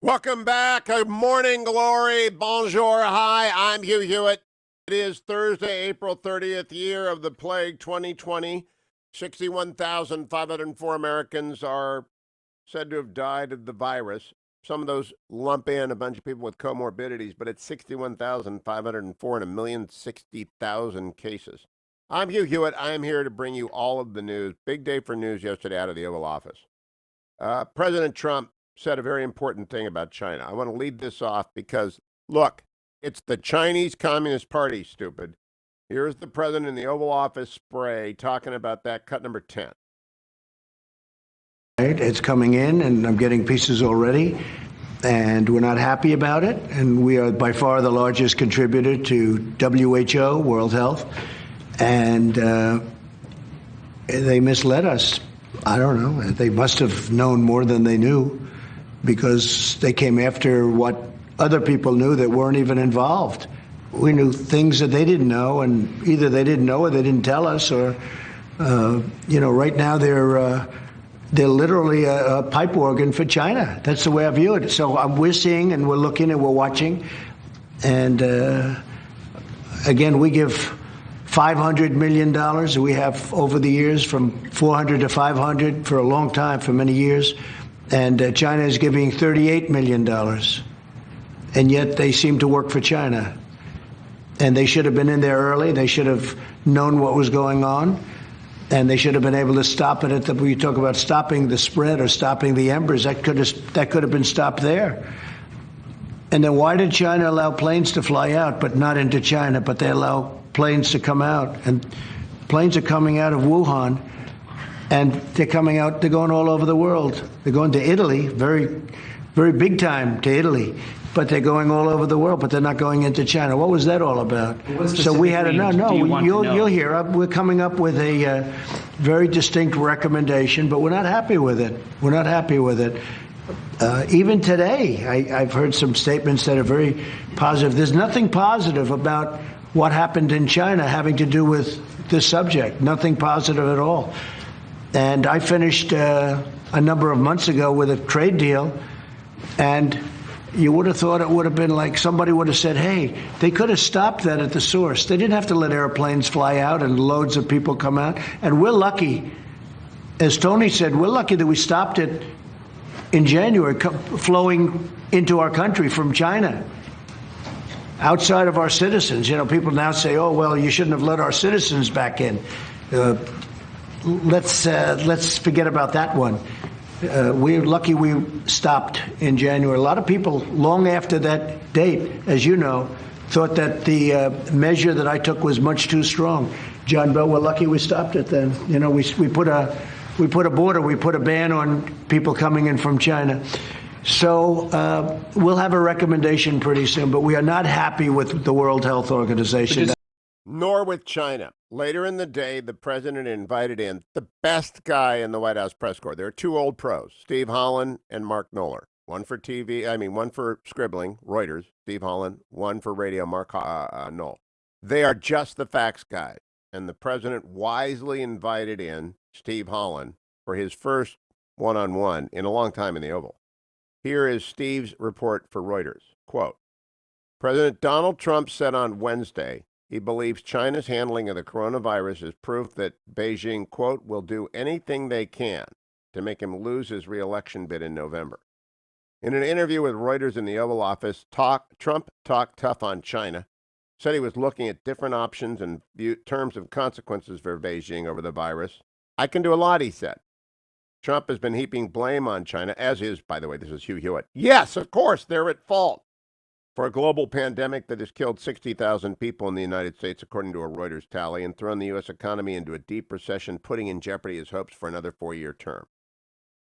Welcome back. Good morning, glory. Bonjour. Hi, I'm Hugh Hewitt. It is Thursday, April 30th, year of the plague 2020. 61,504 Americans are said to have died of the virus. Some of those lump in a bunch of people with comorbidities, but it's 61,504 and 1,060,000 cases. I'm Hugh Hewitt. I am here to bring you all of the news. Big day for news yesterday out of the Oval Office. President Trump said a very important thing about China. I want to lead this off because, look, it's the Chinese Communist Party, stupid. Here's the president in the Oval Office spray talking about that, cut number 10. It's coming in, and I'm getting pieces already, and we're not happy about it. And we are by far the largest contributor to WHO, World Health, and they misled us. I don't know. They must have known more than they knew, because they came after what other people knew that weren't even involved. We knew things that they didn't know, and either they didn't know or they didn't tell us, or, right now they're literally a pipe organ for China. That's the way I view it. So we're seeing and we're looking and we're watching. And again, we give $500 million. We have over the years from 400 to 500 for a long time, for many years. And China is giving $38 million. And yet they seem to work for China. And they should have been in there early. They should have known what was going on. And they should have been able to stop it when you talk about stopping the spread or stopping the embers. That could have been stopped there. And then why did China allow planes to fly out, but not into China, but they allow planes to come out? And planes are coming out of Wuhan, and they're going all over the world. They're going to Italy, very, very big time to Italy. But they're going all over the world, but they're not going into China. What was that all about? So we had you'll hear. We're coming up with a very distinct recommendation, but we're not happy with it. We're not happy with it. Even today, I've heard some statements that are very positive. There's nothing positive about what happened in China having to do with this subject. Nothing positive at all. And I finished a number of months ago with a trade deal, and you would have thought it would have been like somebody would have said, hey, they could have stopped that at the source. They didn't have to let airplanes fly out and loads of people come out. And we're lucky, as Tony said, we're lucky that we stopped it in January, flowing into our country from China, outside of our citizens. People now say, oh, well, you shouldn't have let our citizens back in. Let's forget about that one. We're lucky we stopped in January. A lot of people, long after that date, as you know, thought that the measure that I took was much too strong. John Bell, we're lucky we stopped it then. We put a border, we put a ban on people coming in from China. So we'll have a recommendation pretty soon, but we are not happy with the World Health Organization. Nor with China. Later in the day, the president invited in the best guy in the White House press corps. There are two old pros, Steve Holland and Mark Knoller. One for one for scribbling, Reuters, Steve Holland. One for radio, Mark Knoll. They are just the facts guys. And the president wisely invited in Steve Holland for his first one-on-one in a long time in the Oval. Here is Steve's report for Reuters. Quote, President Donald Trump said on Wednesday he believes China's handling of the coronavirus is proof that Beijing, quote, will do anything they can to make him lose his re-election bid in November. In an interview with Reuters in the Oval Office, Trump talked tough on China, said he was looking at different options in terms of consequences for Beijing over the virus. I can do a lot, he said. Trump has been heaping blame on China, as is, by the way, this is Hugh Hewitt. Yes, of course, they're at fault for a global pandemic that has killed 60,000 people in the United States, according to a Reuters tally, and thrown the U.S. economy into a deep recession, putting in jeopardy his hopes for another 4-year term.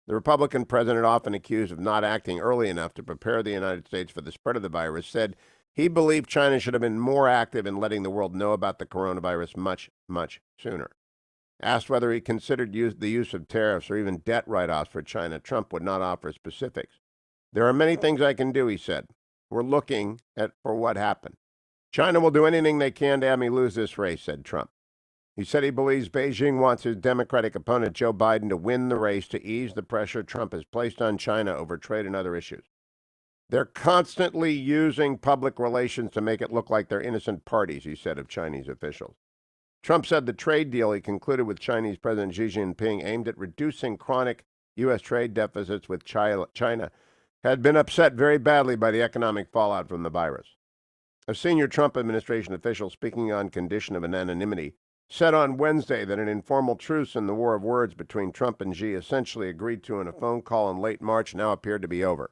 The Republican president, often accused of not acting early enough to prepare the United States for the spread of the virus, said he believed China should have been more active in letting the world know about the coronavirus much, much sooner. Asked whether he considered the use of tariffs or even debt write-offs for China, Trump would not offer specifics. There are many things I can do, he said. We're looking for what happened. China will do anything they can to have me lose this race, said Trump. He said he believes Beijing wants his Democratic opponent, Joe Biden, to win the race to ease the pressure Trump has placed on China over trade and other issues. They're constantly using public relations to make it look like they're innocent parties, he said of Chinese officials. Trump said the trade deal he concluded with Chinese President Xi Jinping aimed at reducing chronic U.S. trade deficits with China had been upset very badly by the economic fallout from the virus. A senior Trump administration official speaking on condition of anonymity said on Wednesday that an informal truce in the war of words between Trump and Xi essentially agreed to in a phone call in late March now appeared to be over.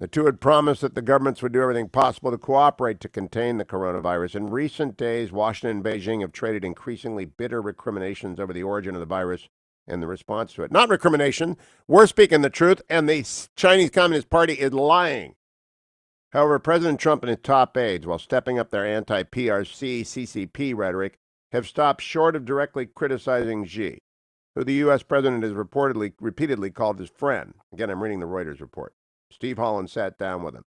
The two had promised that the governments would do everything possible to cooperate to contain the coronavirus. In recent days, Washington and Beijing have traded increasingly bitter recriminations over the origin of the virus and the response to it. Not recrimination. We're speaking the truth, and the Chinese Communist Party is lying. However, President Trump and his top aides, while stepping up their anti-PRC, CCP rhetoric, have stopped short of directly criticizing Xi, who the U.S. president has repeatedly called his friend. Again, I'm reading the Reuters report. Steve Holland sat down with him.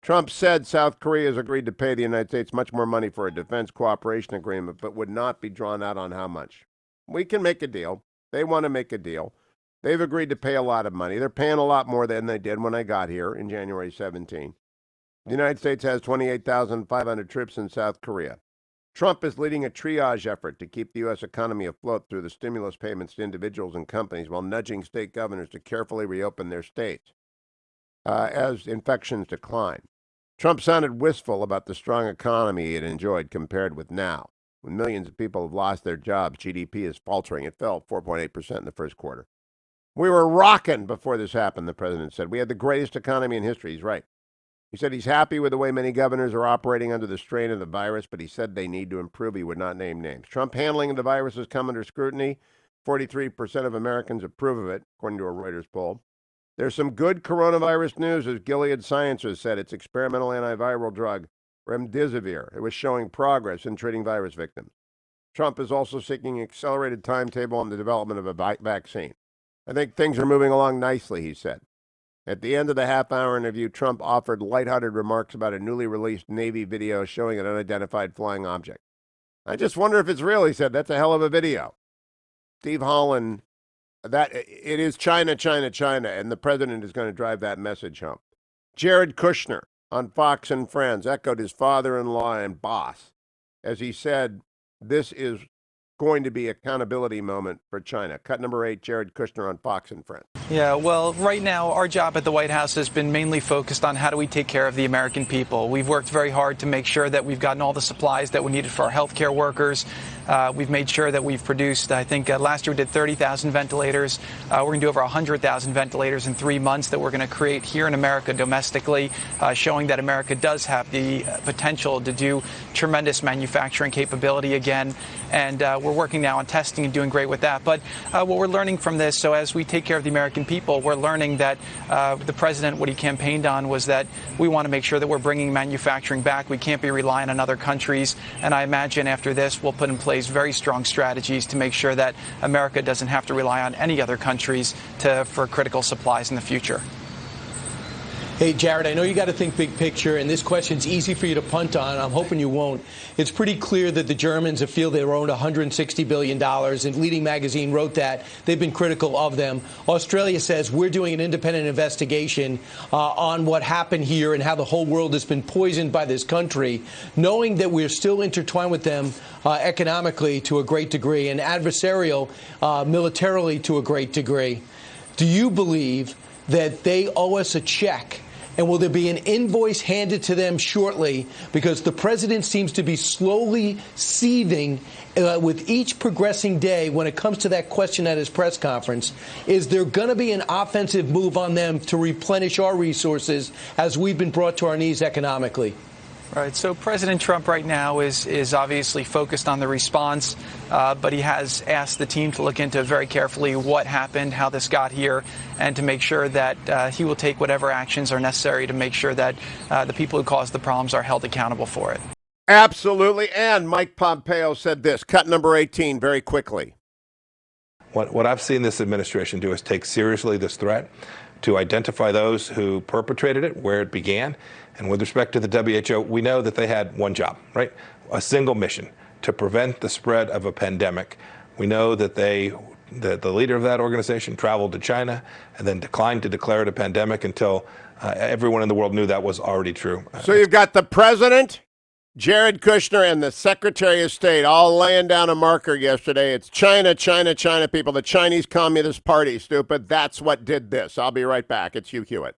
Trump said South Korea has agreed to pay the United States much more money for a defense cooperation agreement, but would not be drawn out on how much. We can make a deal. They want to make a deal. They've agreed to pay a lot of money. They're paying a lot more than they did when I got here in January 17. The United States has 28,500 troops in South Korea. Trump is leading a triage effort to keep the U.S. economy afloat through the stimulus payments to individuals and companies while nudging state governors to carefully reopen their states as infections decline. Trump sounded wistful about the strong economy he had enjoyed compared with now. When millions of people have lost their jobs, GDP is faltering. It fell 4.8% in the first quarter. We were rocking before this happened, the president said. We had the greatest economy in history. He's right. He said he's happy with the way many governors are operating under the strain of the virus, but he said they need to improve. He would not name names. Trump handling the virus has come under scrutiny. 43% of Americans approve of it, according to a Reuters poll. There's some good coronavirus news, as Gilead Sciences said. Its experimental antiviral drug, remdesivir, it was showing progress in treating virus victims. Trump is also seeking an accelerated timetable on the development of a vaccine. I think things are moving along nicely, he said. At the end of the half-hour interview, Trump offered lighthearted remarks about a newly released Navy video showing an unidentified flying object. I just wonder if it's real, he said. That's a hell of a video. Steve Holland, that it is China, China, China, and the president is going to drive that message home. Jared Kushner on Fox and Friends echoed his father-in-law and boss as he said, this is going to be accountability moment for China. Cut number 8, Jared Kushner on Fox and Friends. Yeah, well, right now, our job at the White House has been mainly focused on how do we take care of the American people. We've worked very hard to make sure that we've gotten all the supplies that we needed for our healthcare workers. We've made sure that we've produced, I think last year we did 30,000 ventilators. We're going to do over 100,000 ventilators in 3 months that we're going to create here in America domestically, showing that America does have the potential to do tremendous manufacturing capability again. And we're working now on testing and doing great with that. But what we're learning from this, so as we take care of the American people, we're learning that the president, what he campaigned on was that we want to make sure that we're bringing manufacturing back. We can't be relying on other countries. And I imagine after this, we'll put in place very strong strategies to make sure that America doesn't have to rely on any other countries for critical supplies in the future. Hey, Jared, I know you got to think big picture, and this question's easy for you to punt on. I'm hoping you won't. It's pretty clear that the Germans feel they're owed $160 billion, and Leading Magazine wrote that. They've been critical of them. Australia says we're doing an independent investigation on what happened here and how the whole world has been poisoned by this country, knowing that we're still intertwined with them economically to a great degree and adversarial militarily to a great degree. Do you believe that they owe us a check? And will there be an invoice handed to them shortly? Because the president seems to be slowly seething with each progressing day when it comes to that question at his press conference. Is there going to be an offensive move on them to replenish our resources as we've been brought to our knees economically? Right. So President Trump right now is obviously focused on the response, but he has asked the team to look into very carefully what happened, how this got here, and to make sure that he will take whatever actions are necessary to make sure that the people who caused the problems are held accountable for it. Absolutely. And Mike Pompeo said this. Cut number 18 very quickly. What I've seen this administration do is take seriously this threat, to identify those who perpetrated it, where it began. And with respect to the WHO, we know that they had one job, right? A single mission, to prevent the spread of a pandemic. We know that they the leader of that organization traveled to China and then declined to declare it a pandemic until everyone in the world knew that was already true. So you've got the president, Jared Kushner, and the Secretary of State all laying down a marker yesterday. It's China, China, China, people. The Chinese Communist Party, stupid. That's what did this. I'll be right back. It's Hugh Hewitt.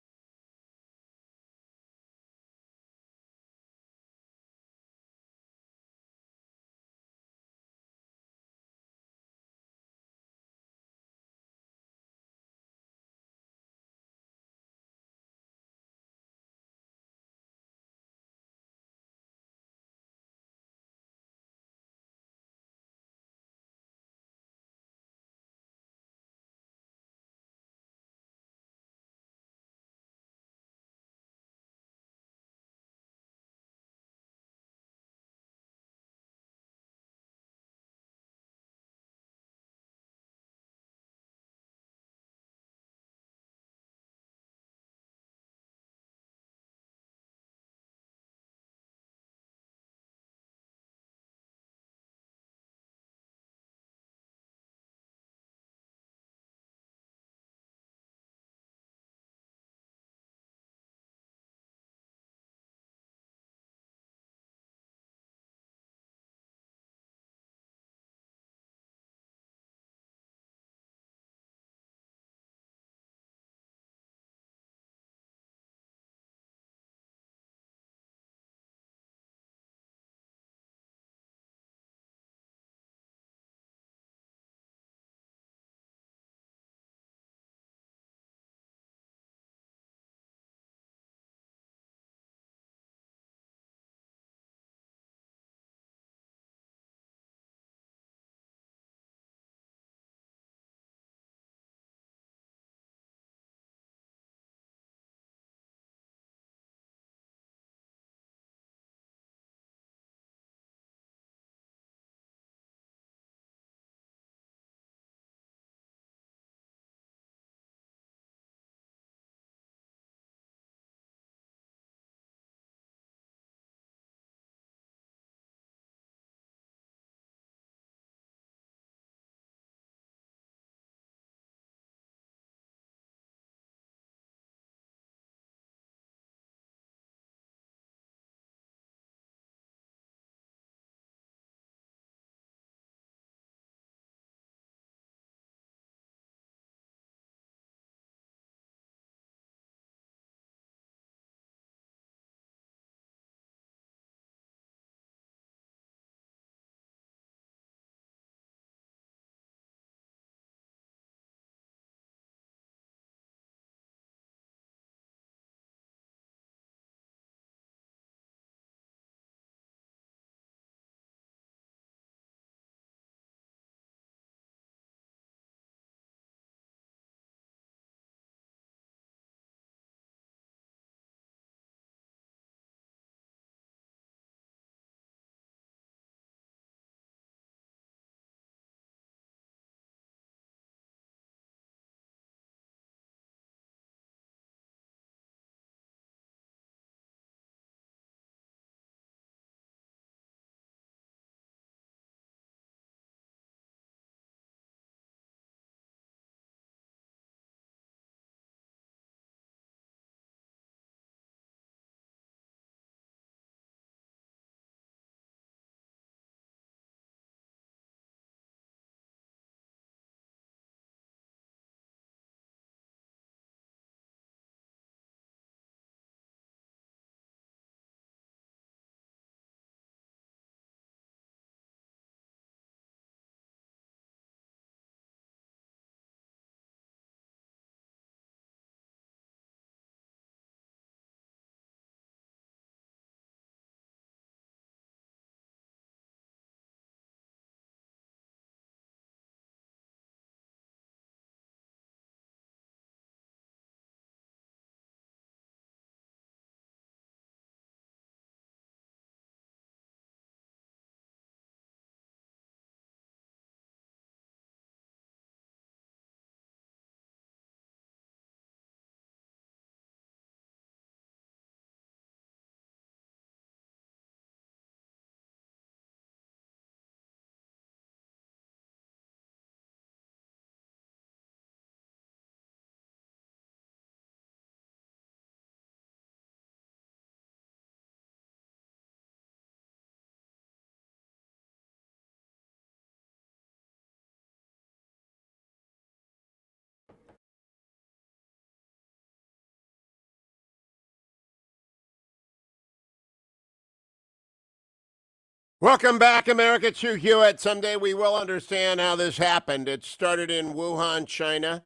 Welcome back, America. It's Hugh Hewitt. Someday we will understand how this happened. It started in Wuhan, China.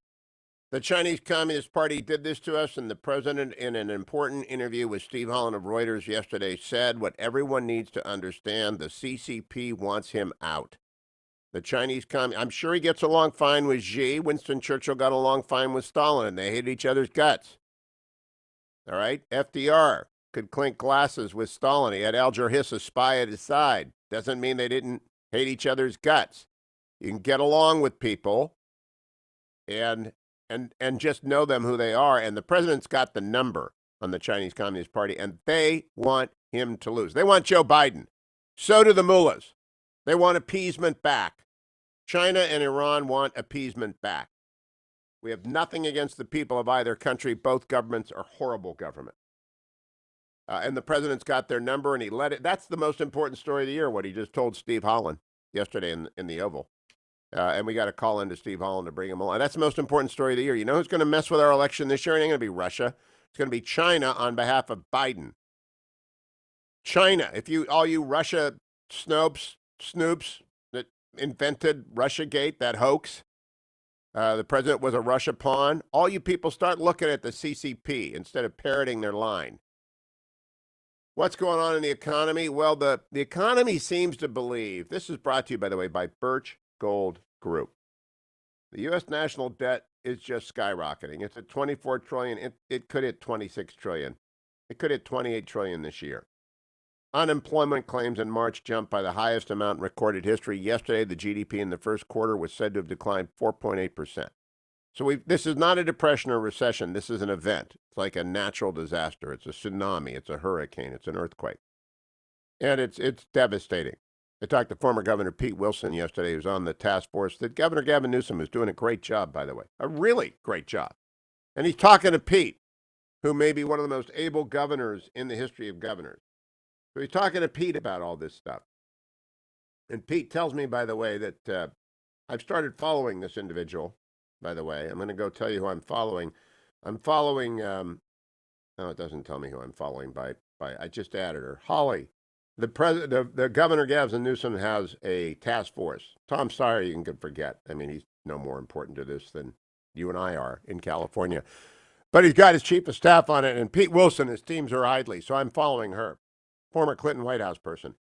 The Chinese Communist Party did this to us, and the president, in an important interview with Steve Holland of Reuters yesterday, said what everyone needs to understand: the CCP wants him out. The Chinese I'm sure he gets along fine with Xi. Winston Churchill got along fine with Stalin, and they hated each other's guts. All right? FDR could clink glasses with Stalin. He had Alger Hiss, a spy at his side. Doesn't mean they didn't hate each other's guts. You can get along with people and just know them who they are. And the president's got the number on the Chinese Communist Party, and they want him to lose. They want Joe Biden. So do the mullahs. They want appeasement back. China and Iran want appeasement back. We have nothing against the people of either country. Both governments are horrible governments. And the president's got their number, and he let it. That's the most important story of the year, what he just told Steve Holland yesterday in the Oval. And we got to call into Steve Holland to bring him along. That's the most important story of the year. You know who's going to mess with our election this year? It ain't going to be Russia. It's going to be China on behalf of Biden. China. All you Russia snoops that invented Russiagate, that hoax, the president was a Russia pawn. All you people start looking at the CCP instead of parroting their line. What's going on in the economy? Well, the economy seems to believe, this is brought to you, by the way, by Birch Gold Group. The U.S. national debt is just skyrocketing. It's at $24 trillion. It could hit $26 trillion. It could hit $28 trillion this year. Unemployment claims in March jumped by the highest amount in recorded history. Yesterday, the GDP in the first quarter was said to have declined 4.8%. So this is not a depression or recession. This is an event. It's like a natural disaster. It's a tsunami. It's a hurricane. It's an earthquake. And it's devastating. I talked to former Governor Pete Wilson yesterday, who's on the task force. That Governor Gavin Newsom is doing a great job, by the way. A really great job. And he's talking to Pete, who may be one of the most able governors in the history of governors. So he's talking to Pete about all this stuff. And Pete tells me, by the way, that I've started following this individual. By the way, I'm going to go tell you who I'm following. I'm following, no, it doesn't tell me who I'm following by I just added her. Holly. The Governor Gavin Newsom has a task force. Tom Steyer, you can forget. I mean, he's no more important to this than you and I are in California. But he's got his chief of staff on it, and Pete Wilson, his teams are idly, so I'm following her. Former Clinton White House person.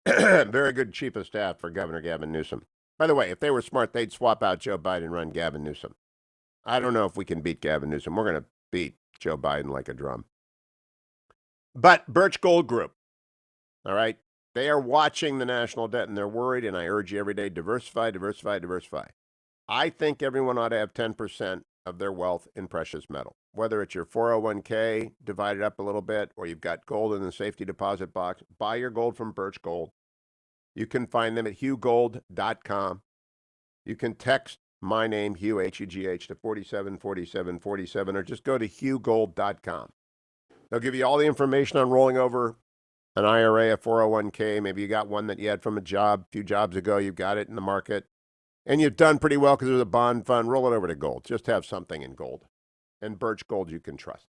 Very good chief of staff for Governor Gavin Newsom. By the way, if they were smart, they'd swap out Joe Biden and run Gavin Newsom. I don't know if we can beat Gavin Newsom. We're going to beat Joe Biden like a drum. But Birch Gold Group, all right, they are watching the national debt, and they're worried, and I urge you every day, diversify, diversify, diversify. I think everyone ought to have 10% of their wealth in precious metal, whether it's your 401k divided up a little bit or you've got gold in the safety deposit box. Buy your gold from Birch Gold. You can find them at hughgold.com. You can text my name, Hugh, H-U-G-H, to 474747, or just go to hughgold.com. They'll give you all the information on rolling over an IRA, a 401k. Maybe you got one that you had from a few jobs ago. You've got it in the market. And you've done pretty well because there's a bond fund. Roll it over to gold. Just have something in gold. And Birch Gold you can trust.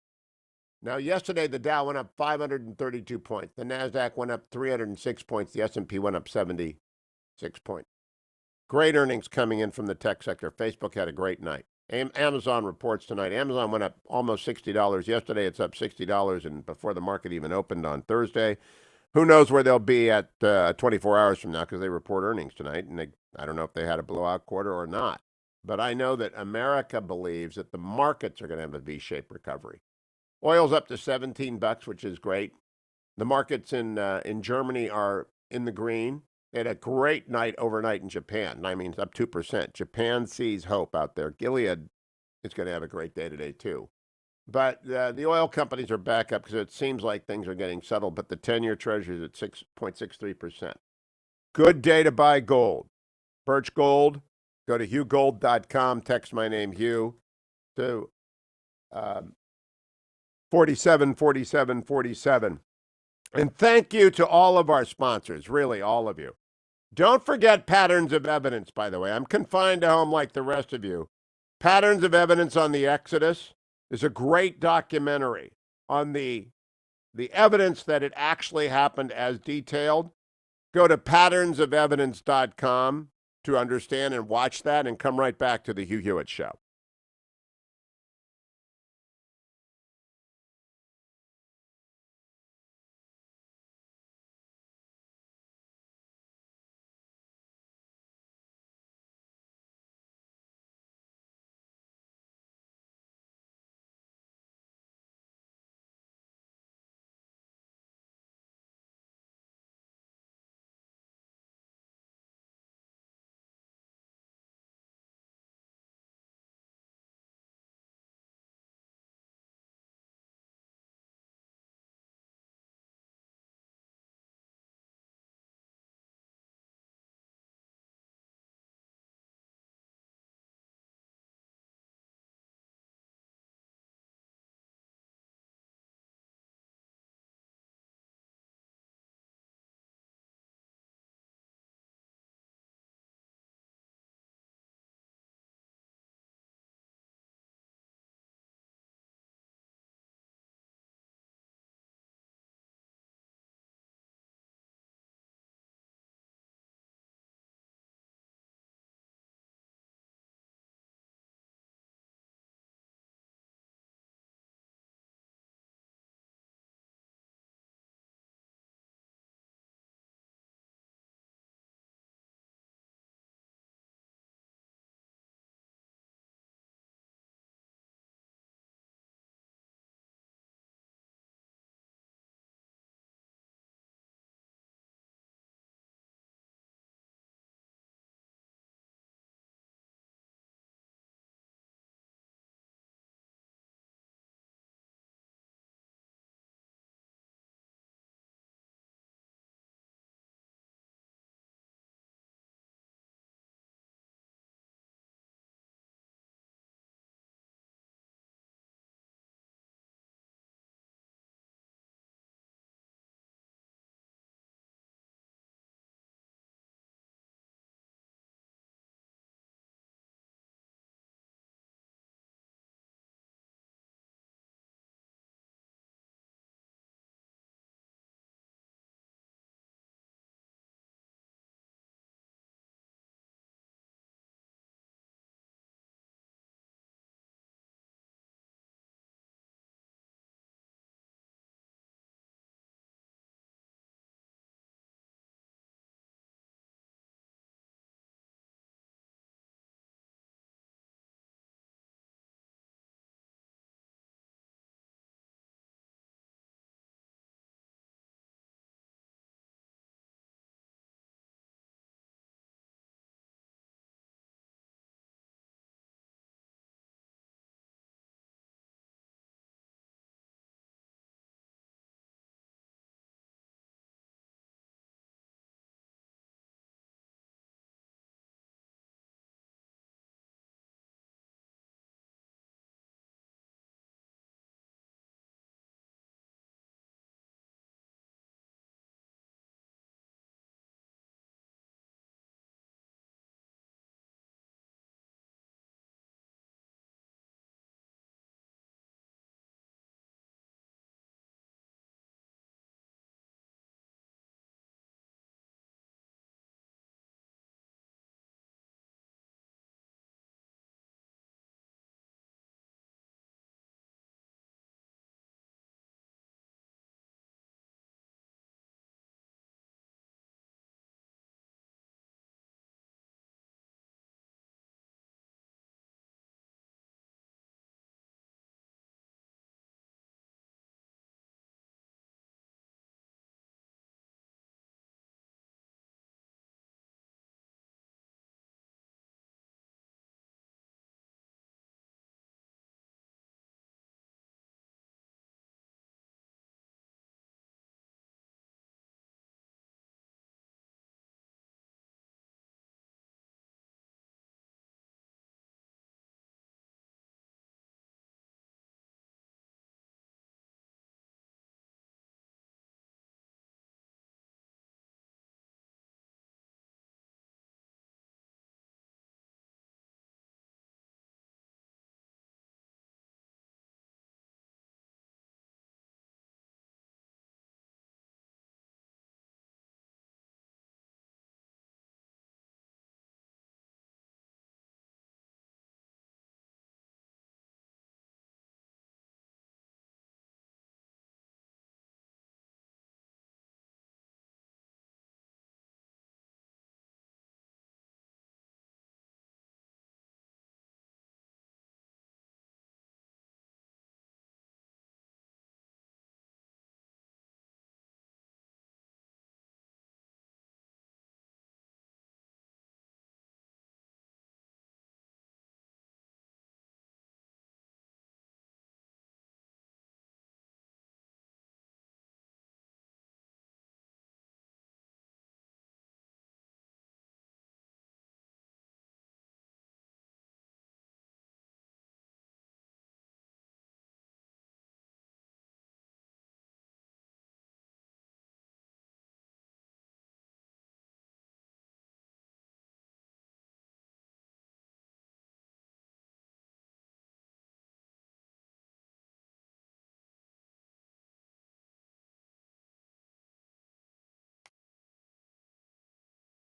Now, yesterday, the Dow went up 532 points. The NASDAQ went up 306 points. The S&P went up 76 points. Great earnings coming in from the tech sector. Facebook had a great night. Amazon reports tonight. Amazon went up almost $60. Yesterday, it's up $60, and before the market even opened on Thursday. Who knows where they'll be at 24 hours from now because they report earnings tonight, and I don't know if they had a blowout quarter or not. But I know that America believes that the markets are going to have a V-shaped recovery. Oil's up to $17, which is great. The markets in Germany are in the green. They had a great night overnight in Japan. I mean, it's up 2%. Japan sees hope out there. Gilead is going to have a great day today, too. But the oil companies are back up because it seems like things are getting settled. But the 10-year treasury is at 6.63%. Good day to buy gold. Birch Gold. Go to hughgold.com. Text my name, Hugh, to 474747. And thank you to all of our sponsors, really all of you. Don't forget Patterns of Evidence, by the way. I'm confined to home like the rest of you. Patterns of Evidence on the Exodus is a great documentary on the evidence that it actually happened as detailed. Go to patternsofevidence.com to understand and watch that, and come right back to the Hugh Hewitt Show.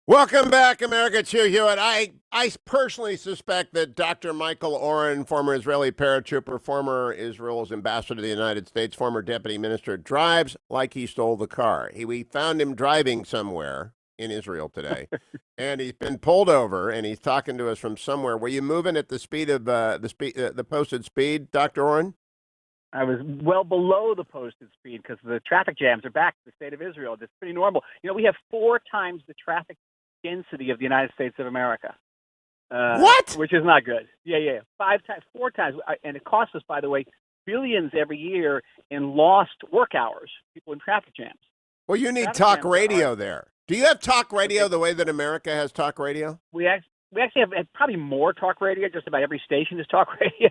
Welcome back, America. It's Hugh Hewitt. I personally suspect that Dr. Michael Oren, former Israeli paratrooper, former Israel's ambassador to the United States, former deputy minister, drives like he stole the car. We found him driving somewhere in Israel today, and he's been pulled over, and he's talking to us from somewhere. Were you moving at the speed of the posted speed, Dr. Oren? I was well below the posted speed because the traffic jams are back to the state of Israel. It's pretty normal. We have 4 times the traffic density of the United States of America. What? Which is not good. Yeah. 5 times, 4 times. And it costs us, by the way, billions every year in lost work hours, people in traffic jams. Well, you need talk radio there. Do you have talk radio the way that America has talk radio? We actually have probably more talk radio. Just about every station is talk radio,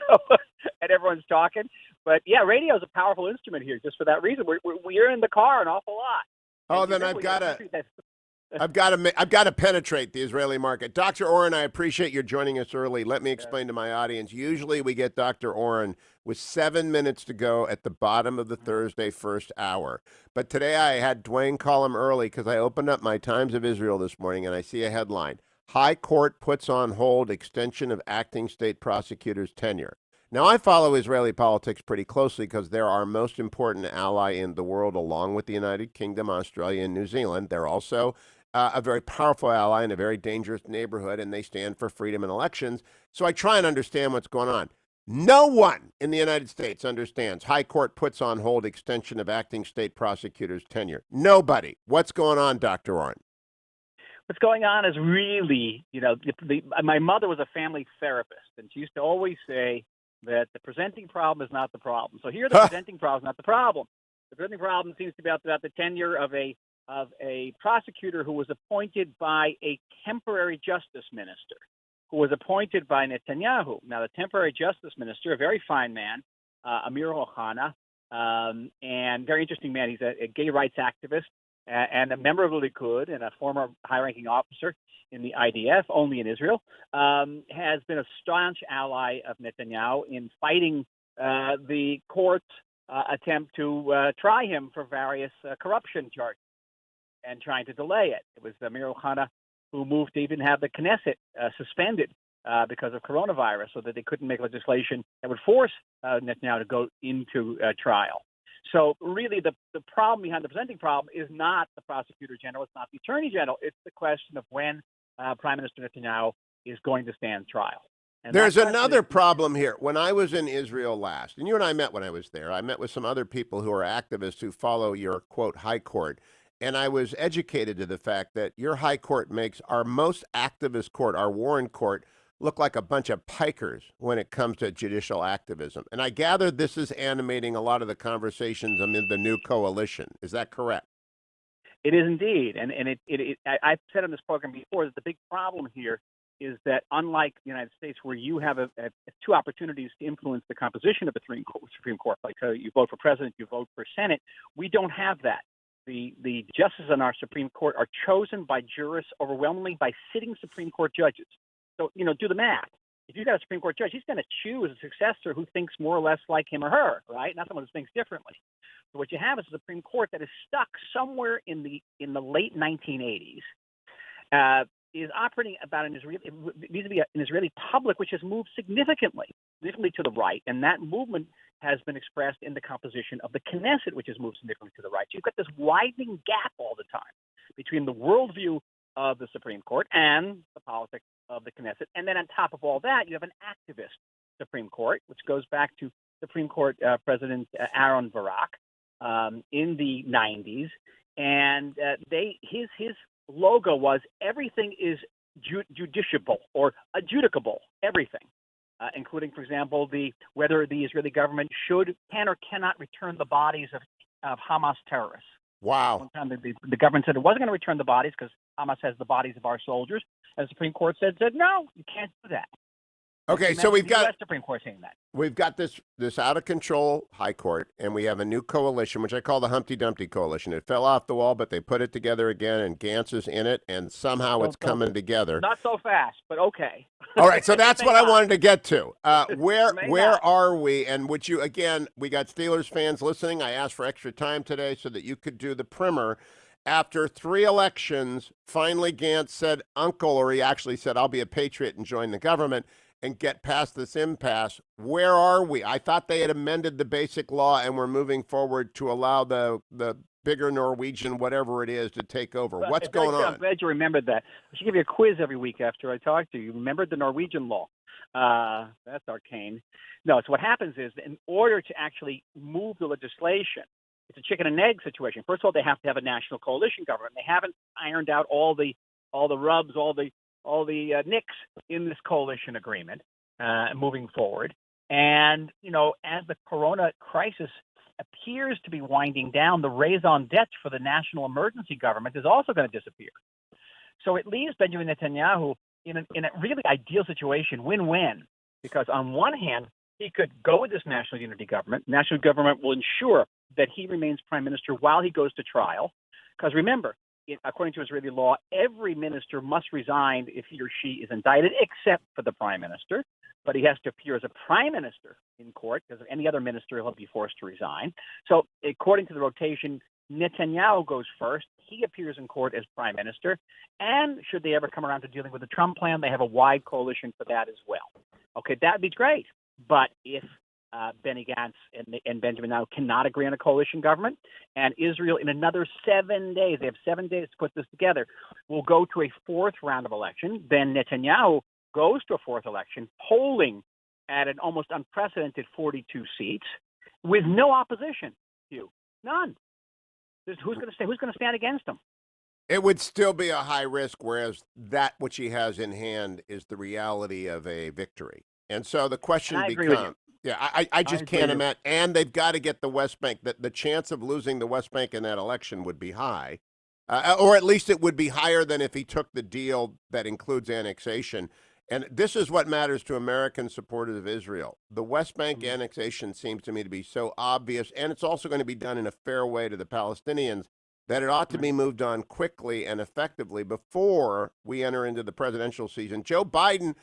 and everyone's talking. But yeah, radio is a powerful instrument here, just for that reason. We're in the car an awful lot. Oh, then I've got to penetrate the Israeli market. Dr. Oren, I appreciate you joining us early. Let me explain to my audience. Usually we get Dr. Oren with 7 minutes to go at the bottom of the Thursday first hour. But today I had Dwayne call him early because I opened up my Times of Israel this morning and I see a headline: High Court puts on hold extension of acting state prosecutor's tenure. Now, I follow Israeli politics pretty closely because they're our most important ally in the world, along with the United Kingdom, Australia, and New Zealand. They're also a very powerful ally in a very dangerous neighborhood, and they stand for freedom in elections. So I try and understand what's going on. No one in the United States understands High Court puts on hold extension of acting state prosecutor's tenure. Nobody. What's going on, Dr. Oren? What's going on is really, my mother was a family therapist, and she used to always say that the presenting problem is not the problem. So here, the presenting problem is not the problem. The presenting problem seems to be about the tenure of a prosecutor who was appointed by a temporary justice minister, who was appointed by Netanyahu. Now, the temporary justice minister, a very fine man, Amir Ohana, and very interesting man. He's a gay rights activist and a member of the Likud and a former high-ranking officer in the IDF, only in Israel, has been a staunch ally of Netanyahu in fighting the court's attempt to try him for various corruption charges and trying to delay it. It was Amir Ohana who moved to even have the Knesset suspended because of coronavirus so that they couldn't make legislation that would force Netanyahu to go into trial. So really the problem behind the presenting problem is not the prosecutor general, it's not the attorney general, it's the question of when Prime Minister Netanyahu is going to stand trial. And there's another problem here. When I was in Israel last, and you and I met when I was there, I met with some other people who are activists who follow your, quote, high court. And I was educated to the fact that your high court makes our most activist court, our Warren court, look like a bunch of pikers when it comes to judicial activism. And I gather this is animating a lot of the conversations amid the new coalition. Is that correct? It is indeed. And I've said on this program before that the big problem here is that unlike the United States, where you have 2 opportunities to influence the composition of the Supreme Court, like you vote for president, you vote for Senate, we don't have that. The justices on our Supreme Court are chosen by jurists overwhelmingly by sitting Supreme Court judges. So, do the math. If you've got a Supreme Court judge, he's going to choose a successor who thinks more or less like him or her, right? Not someone who thinks differently. So what you have is a Supreme Court that is stuck somewhere in the late 1980s, is operating about an Israeli public which has moved significantly to the right, and that movement has been expressed in the composition of the Knesset, which has moved significantly to the right. So you've got this widening gap all the time between the worldview of the Supreme Court and the politics of the Knesset. And then on top of all that, you have an activist Supreme Court, which goes back to Supreme Court President Aaron Barak in the 90s. And his logo was everything is judiciable or adjudicable, everything, including, for example, whether the Israeli government can or cannot return the bodies of Hamas terrorists. Wow. One time the government said it wasn't going to return the bodies because Hamas has the bodies of our soldiers. And the Supreme Court said, no, you can't do that. Okay, so we've got Supreme Court saying that. We've got this out of control high court, and we have a new coalition, which I call the Humpty Dumpty coalition. It fell off the wall, but they put it together again, and Gantz is in it, and somehow it's coming together. Not so fast, but okay. All right, so that's what I wanted to get to. Where are we? And would you, again, we got Steelers fans listening. I asked for extra time today so that you could do the primer. After 3 elections, finally Gantz said uncle, or he actually said, I'll be a patriot and join the government and get past this impasse. Where are we? I thought they had amended the basic law and were moving forward to allow the bigger Norwegian, whatever it is, to take over. What's going on? I'm glad you remembered that. I should give you a quiz every week after I talk to you. You remembered the Norwegian law. That's arcane. No, so what happens is that in order to actually move the legislation, it's a chicken and egg situation. First of all, they have to have a national coalition government. They haven't ironed out all the rubs, all the nicks in this coalition agreement moving forward. And, as the corona crisis appears to be winding down, the raison d'etre for the national emergency government is also going to disappear. So it leaves Benjamin Netanyahu in a really ideal situation, win-win, because on one hand, he could go with this national unity government. National government will ensure that he remains prime minister while he goes to trial. Because remember, according to Israeli law, every minister must resign if he or she is indicted, except for the prime minister. But he has to appear as a prime minister in court, because any other minister he'll be forced to resign. So according to the rotation, Netanyahu goes first. He appears in court as prime minister. And should they ever come around to dealing with the Trump plan, they have a wide coalition for that as well. Okay, that'd be great. But if Benny Gantz and Benjamin Netanyahu cannot agree on a coalition government, and Israel in another 7 days, they have 7 days to put this together, will go to a fourth round of election, then Netanyahu goes to a fourth election, polling at an almost unprecedented 42 seats with no opposition, Hugh. None. Who's going to stand against him? It would still be a high risk, whereas that which he has in hand is the reality of a victory. And so the question becomes, I just can't imagine. And they've got to get the West Bank. The chance of losing the West Bank in that election would be high, or at least it would be higher than if he took the deal that includes annexation. And this is what matters to American supporters of Israel. The West Bank annexation seems to me to be so obvious, and it's also going to be done in a fair way to the Palestinians, that it ought to be moved on quickly and effectively before we enter into the presidential season. Joe Biden,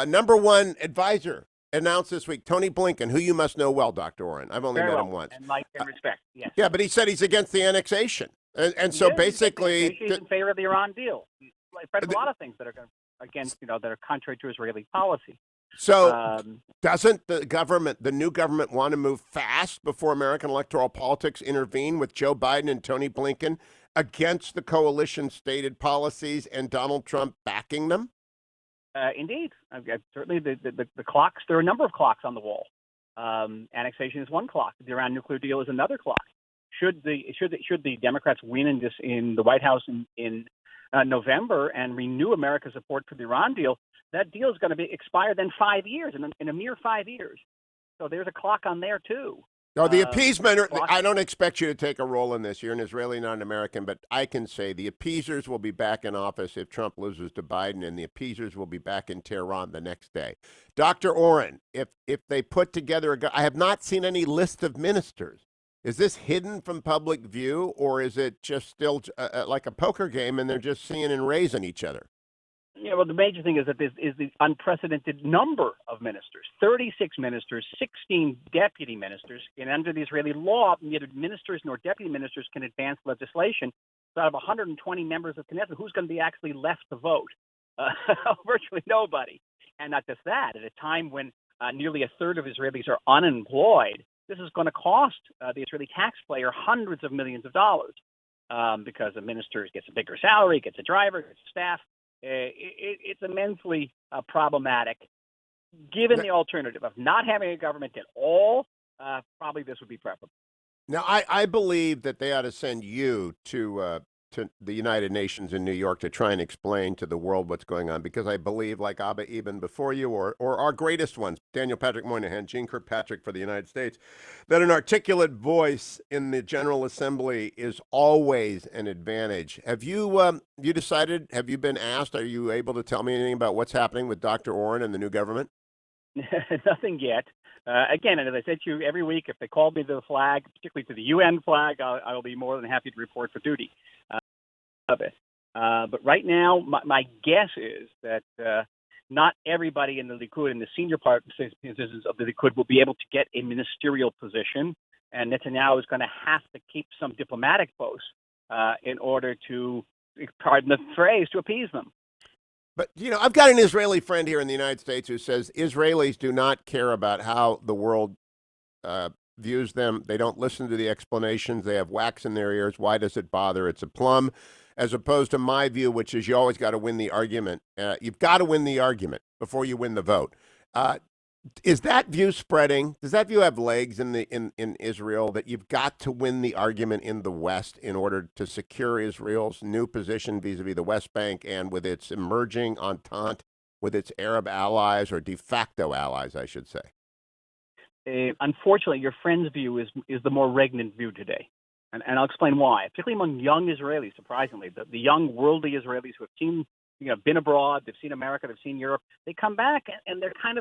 number one advisor, announced this week, Tony Blinken, who you must know well, Dr. Oren. I've only met him once. And like and respect, yes. Yeah, but he said he's against the annexation. And so basically... He's in favor of the Iran deal. He's a lot of things that are against, that are contrary to Israeli policy. So doesn't the new government want to move fast before American electoral politics intervene with Joe Biden and Tony Blinken against the coalition's stated policies and Donald Trump backing them? Indeed. Certainly the clocks, there are a number of clocks on the wall. Annexation is one clock. The Iran nuclear deal is another clock. Should the Democrats win in the White House in November and renew America's support for the Iran deal, that deal is going to be expired in 5 years, in a mere 5 years. So there's a clock on there, too. No, the appeasement, I don't expect you to take a role in this. You're an Israeli, not an American, but I can say the appeasers will be back in office if Trump loses to Biden, and the appeasers will be back in Tehran the next day. Dr. Oren, if they put together I have not seen any list of ministers. Is this hidden from public view, or is it just still like a poker game and they're just seeing and raising each other? Yeah, well, the major thing is that this is the unprecedented number of ministers, 36 ministers, 16 deputy ministers. And under the Israeli law, neither ministers nor deputy ministers can advance legislation. So out of 120 members of Knesset, who's going to be actually left to vote? Virtually nobody. And not just that, at a time when nearly a third of Israelis are unemployed, this is going to cost the Israeli taxpayer hundreds of millions of dollars because the minister gets a bigger salary, gets a driver, gets a staff. It's immensely problematic. Given the alternative of not having a government at all, probably this would be preferable. Now, I believe that they ought to send you to the United Nations in New York to try and explain to the world what's going on, because I believe, like Abba Eben before you, or our greatest ones, Daniel Patrick Moynihan, Jeane Kirkpatrick for the United States, that an articulate voice in the General Assembly is always an advantage. Have you decided, have you been asked, are you able to tell me anything about what's happening with Dr. Oren and the new government? Nothing yet. Again, and as I said to you every week, if they called me to the flag, particularly to the UN flag, I'll be more than happy to report for duty of it. But right now, my guess is that not everybody in the Likud, in the senior positions of the Likud, will be able to get a ministerial position, and Netanyahu is going to have to keep some diplomatic posts in order to, pardon the phrase, to appease them. But, I've got an Israeli friend here in the United States who says Israelis do not care about how the world views them. They don't listen to the explanations. They have wax in their ears. Why does it bother? It's a plum. As opposed to my view, which is you always got to win the argument. You've got to win the argument before you win the vote. Is that view spreading? Does that view have legs in Israel, that you've got to win the argument in the West in order to secure Israel's new position vis-a-vis the West Bank and with its emerging entente with its Arab allies, or de facto allies, I should say? Unfortunately, your friend's view is the more regnant view today. And I'll explain why. Particularly among young Israelis, surprisingly, the young worldly Israelis who have seen, been abroad, they've seen America, they've seen Europe, they come back and they're kind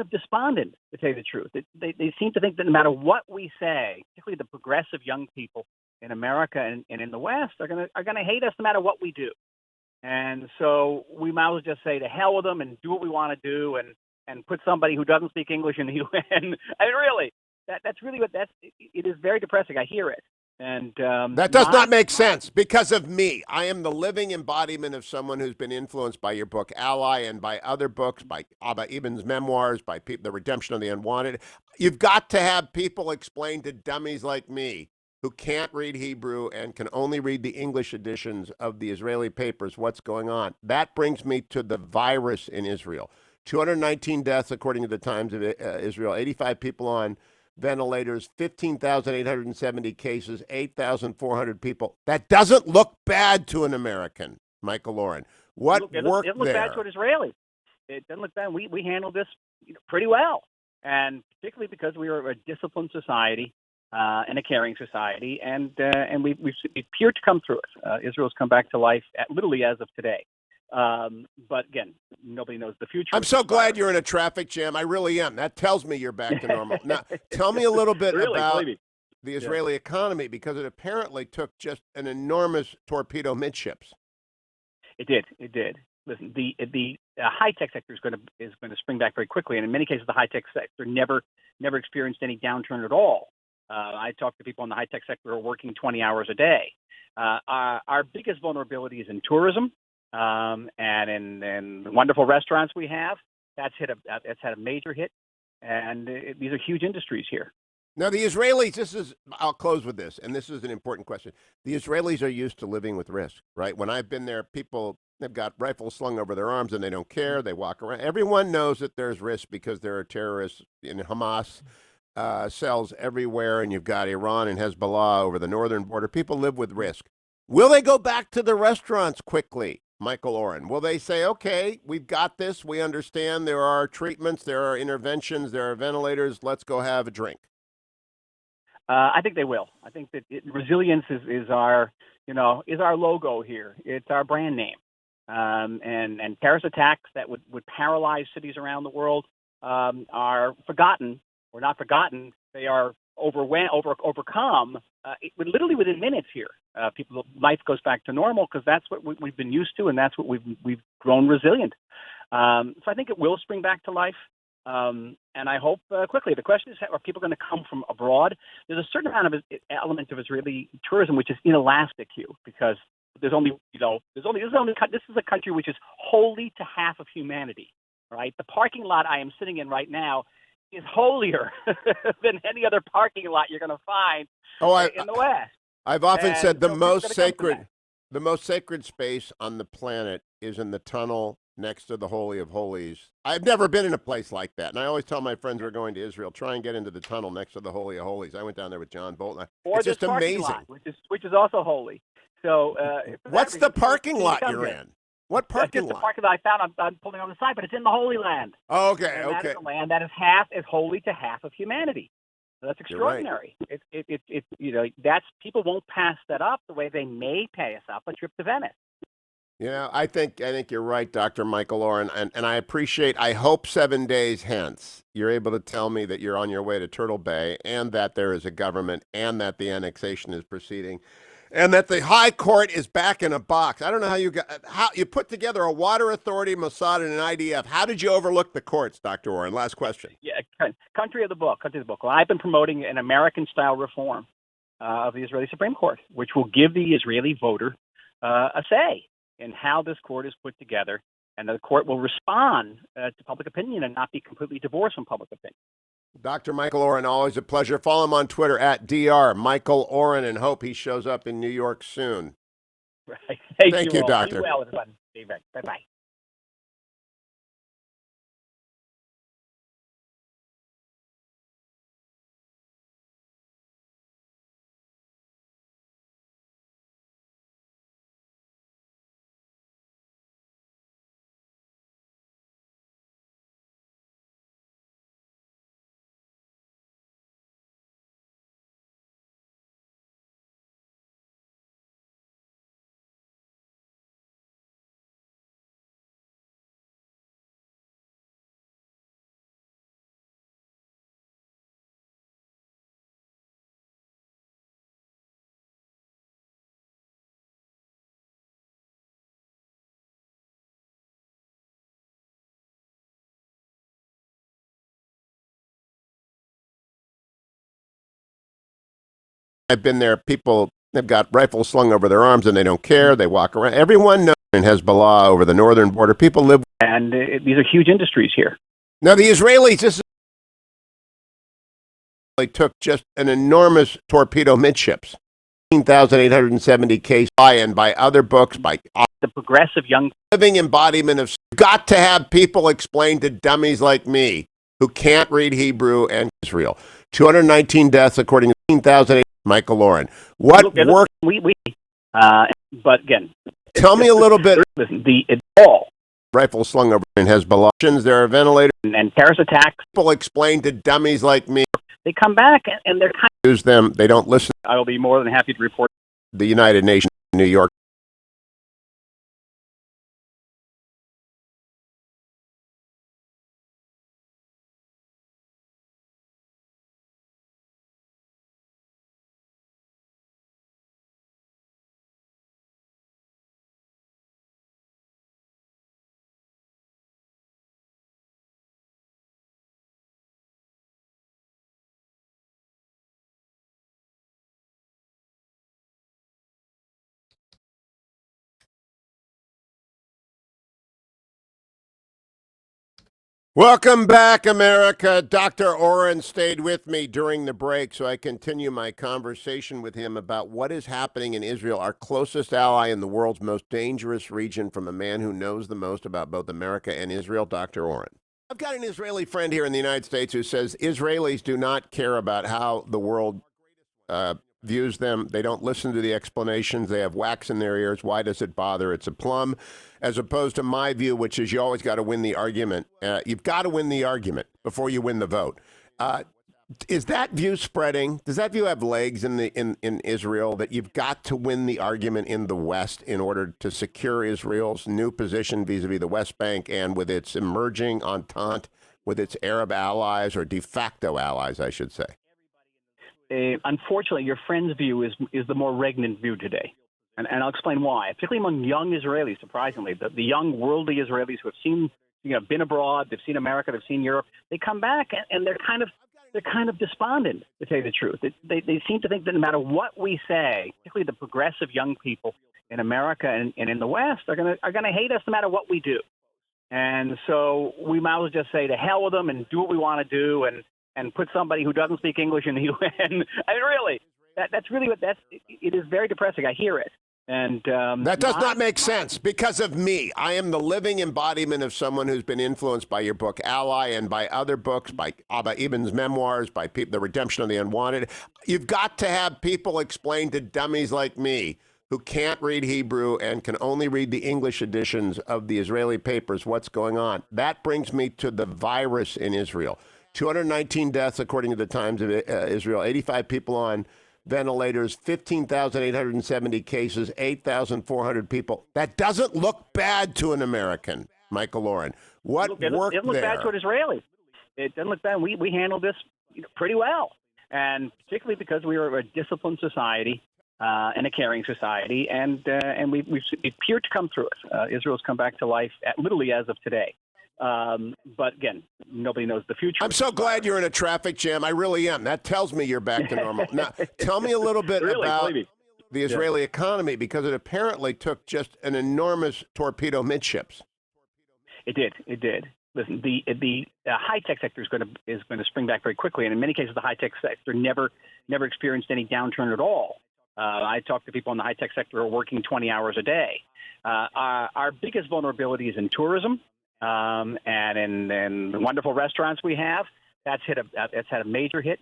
of despondent, to tell you the truth. They seem to think that no matter what we say, particularly the progressive young people in America and in the West are gonna hate us no matter what we do. And so we might as well just say to hell with them and do what we want to do and put somebody who doesn't speak English in the UN. I mean, really, that's really it is very depressing. I hear it. And that does not make sense because of me. I am the living embodiment of someone who's been influenced by your book Ally and by other books, by Abba Eben's memoirs, by The Redemption of the Unwanted. You've got to have people explain to dummies like me who can't read Hebrew and can only read the English editions of the Israeli papers what's going on. That brings me to the virus in Israel. 219 deaths, according to the Times of Israel, 85 people on ventilators, 15,870 cases, 8,400 people. That doesn't look bad to an American, Michael Oren. What worked there? It doesn't look bad to an Israeli. It doesn't look bad. We handled this pretty well, and particularly because we are a disciplined society and a caring society, and we appear to come through it. Israel's come back to life literally as of today. But again, nobody knows the future. I'm so glad you're in a traffic jam. I really am. That tells me you're back to normal. Now, tell me a little bit about the Israeli economy, because it apparently took just an enormous torpedo midships. It did. Listen, the high-tech sector is going to spring back very quickly, and in many cases, the high-tech sector never experienced any downturn at all. I talk to people in the high-tech sector who are working 20 hours a day. Our biggest vulnerability is in tourism. And in wonderful restaurants we have, that's had a major hit, and these are huge industries here. Now, the Israelis, I'll close with this, and this is an important question. The Israelis are used to living with risk, right? When I've been there, they've got rifles slung over their arms and they don't care. They walk around. Everyone knows that there's risk because there are terrorists in Hamas cells everywhere, and you've got Iran and Hezbollah over the northern border. People live with risk. Will they go back to the restaurants quickly, Michael Oren? Will they say, okay, we've got this, we understand there are treatments, there are interventions, there are ventilators, let's go have a drink? I think they will. I think that resilience is our logo here. It's our brand name. And terrorist attacks that would paralyze cities around the world are forgotten, or not forgotten. They are overcome literally within minutes here. Life goes back to normal because that's what we've been used to, and that's what we've grown resilient. So I think it will spring back to life, and I hope quickly. The question is, are people going to come from abroad? There's a certain amount of element of Israeli tourism which is inelastic, Hugh, because this is a country which is holy to half of humanity. Right, the parking lot I am sitting in right now is holier than any other parking lot you're going to find in the West. I've often said the most sacred space on the planet is in the tunnel next to the Holy of Holies. I've never been in a place like that, and I always tell my friends who are going to Israel, try and get into the tunnel next to the Holy of Holies. I went down there with John Bolton. Or it's just amazing. Lot, which is also holy. So, what's the parking lot you're in? What parking lot? It's the parking lot I found. I'm pulling on the side, but it's in the Holy Land. Oh, okay, and okay. That is a land that is holy to half of humanity. So that's extraordinary. Right. That's people won't pass that up the way they may pass up a trip to Venice. I think you're right, Dr. Michael Oren, and I hope 7 days hence you're able to tell me that you're on your way to Turtle Bay, and that there is a government, and that the annexation is proceeding, and that the High Court is back in a box. I don't know how you put together a water authority, Mossad, and an IDF. How did you overlook the courts, Dr. Oren? Last question. Yeah, country of the book. Well, I've been promoting an American-style reform. of the Israeli Supreme Court, which will give the Israeli voter a say in how this court is put together, and the court will respond to public opinion and not be completely divorced from public opinion. Dr. Michael Oren, always a pleasure. Follow him on Twitter at Dr. Michael Oren, and hope he shows up in New York soon. Right. Thank you, all. Doctor. Be well, everyone. Bye-bye. I've been there. People have got rifles slung over their arms and they don't care. They walk around. Everyone knows in Hezbollah over the northern border. People live. And these are huge industries here. Now, the Israelis, they took just an enormous torpedo midships. 15,870 case and by other books, by The progressive young living embodiment of got to have people explain to dummies like me who can't read Hebrew and Israel. 219 deaths according to 15,000. Michael Oren. What work? But again, tell me a little bit. Listen, it's all Rifles slung over in Hezbollah. There are ventilators and terrorist attacks. People explain to dummies like me. They come back and they're kind Use them. They don't listen. I will be more than happy to report. The United Nations in New York. Welcome back, America. Dr. Oren stayed with me during the break, so I continue my conversation with him about what is happening in Israel, our closest ally in the world's most dangerous region, from a man who knows the most about both America and Israel, Dr. Oren. I've got an Israeli friend here in the United States who says Israelis do not care about how the world views them. They don't listen to the explanations. They have wax in their ears. Why does it bother? It's a plum. As opposed to my view, which is you always got to win the argument. You've got to win the argument before you win the vote. Is that view spreading? Does that view have legs in Israel, that you've got to win the argument in the West in order to secure Israel's new position vis-a-vis the West Bank and with its emerging entente with its Arab allies, or de facto allies, I should say? Unfortunately, your friend's view is the more regnant view today. And I'll explain why, particularly among young Israelis, surprisingly. The young worldly Israelis who have seen, been abroad, they've seen America, they've seen Europe, they come back and they're kind of despondent, to tell you the truth. They seem to think that no matter what we say, particularly the progressive young people in America and in the West are gonna hate us no matter what we do. And so we might as well just say to hell with them and do what we want to do and put somebody who doesn't speak English in the UN. I mean, really, that's really what it is very depressing. I hear it. And that does not make sense because of me. I am the living embodiment of someone who's been influenced by your book, Ally, and by other books, by Abba Eben's memoirs, by The Redemption of the Unwanted. You've got to have people explain to dummies like me who can't read Hebrew and can only read the English editions of the Israeli papers what's going on. That brings me to the virus in Israel. 219 deaths, according to the Times of Israel, 85 people on ventilators, 15,870 cases, 8,400 people. That doesn't look bad to an American, Michael Oren. What worked there? It doesn't look bad to an Israeli. It doesn't look bad. We handled this pretty well, and particularly because we are a disciplined society and a caring society, and we appear to come through it. Israel's come back to life literally as of today. But again, nobody knows the future. I'm so glad you're in a traffic jam. I really am. That tells me you're back to normal. Now, tell me a little bit about the Israeli economy, because it apparently took just an enormous torpedo midships. It did. It did. Listen, the high tech sector is going to spring back very quickly, and in many cases, the high tech sector never experienced any downturn at all. I talk to people in the high tech sector who are working 20 hours a day. Our biggest vulnerability is in tourism, and in the wonderful restaurants we have. That's had a major hit,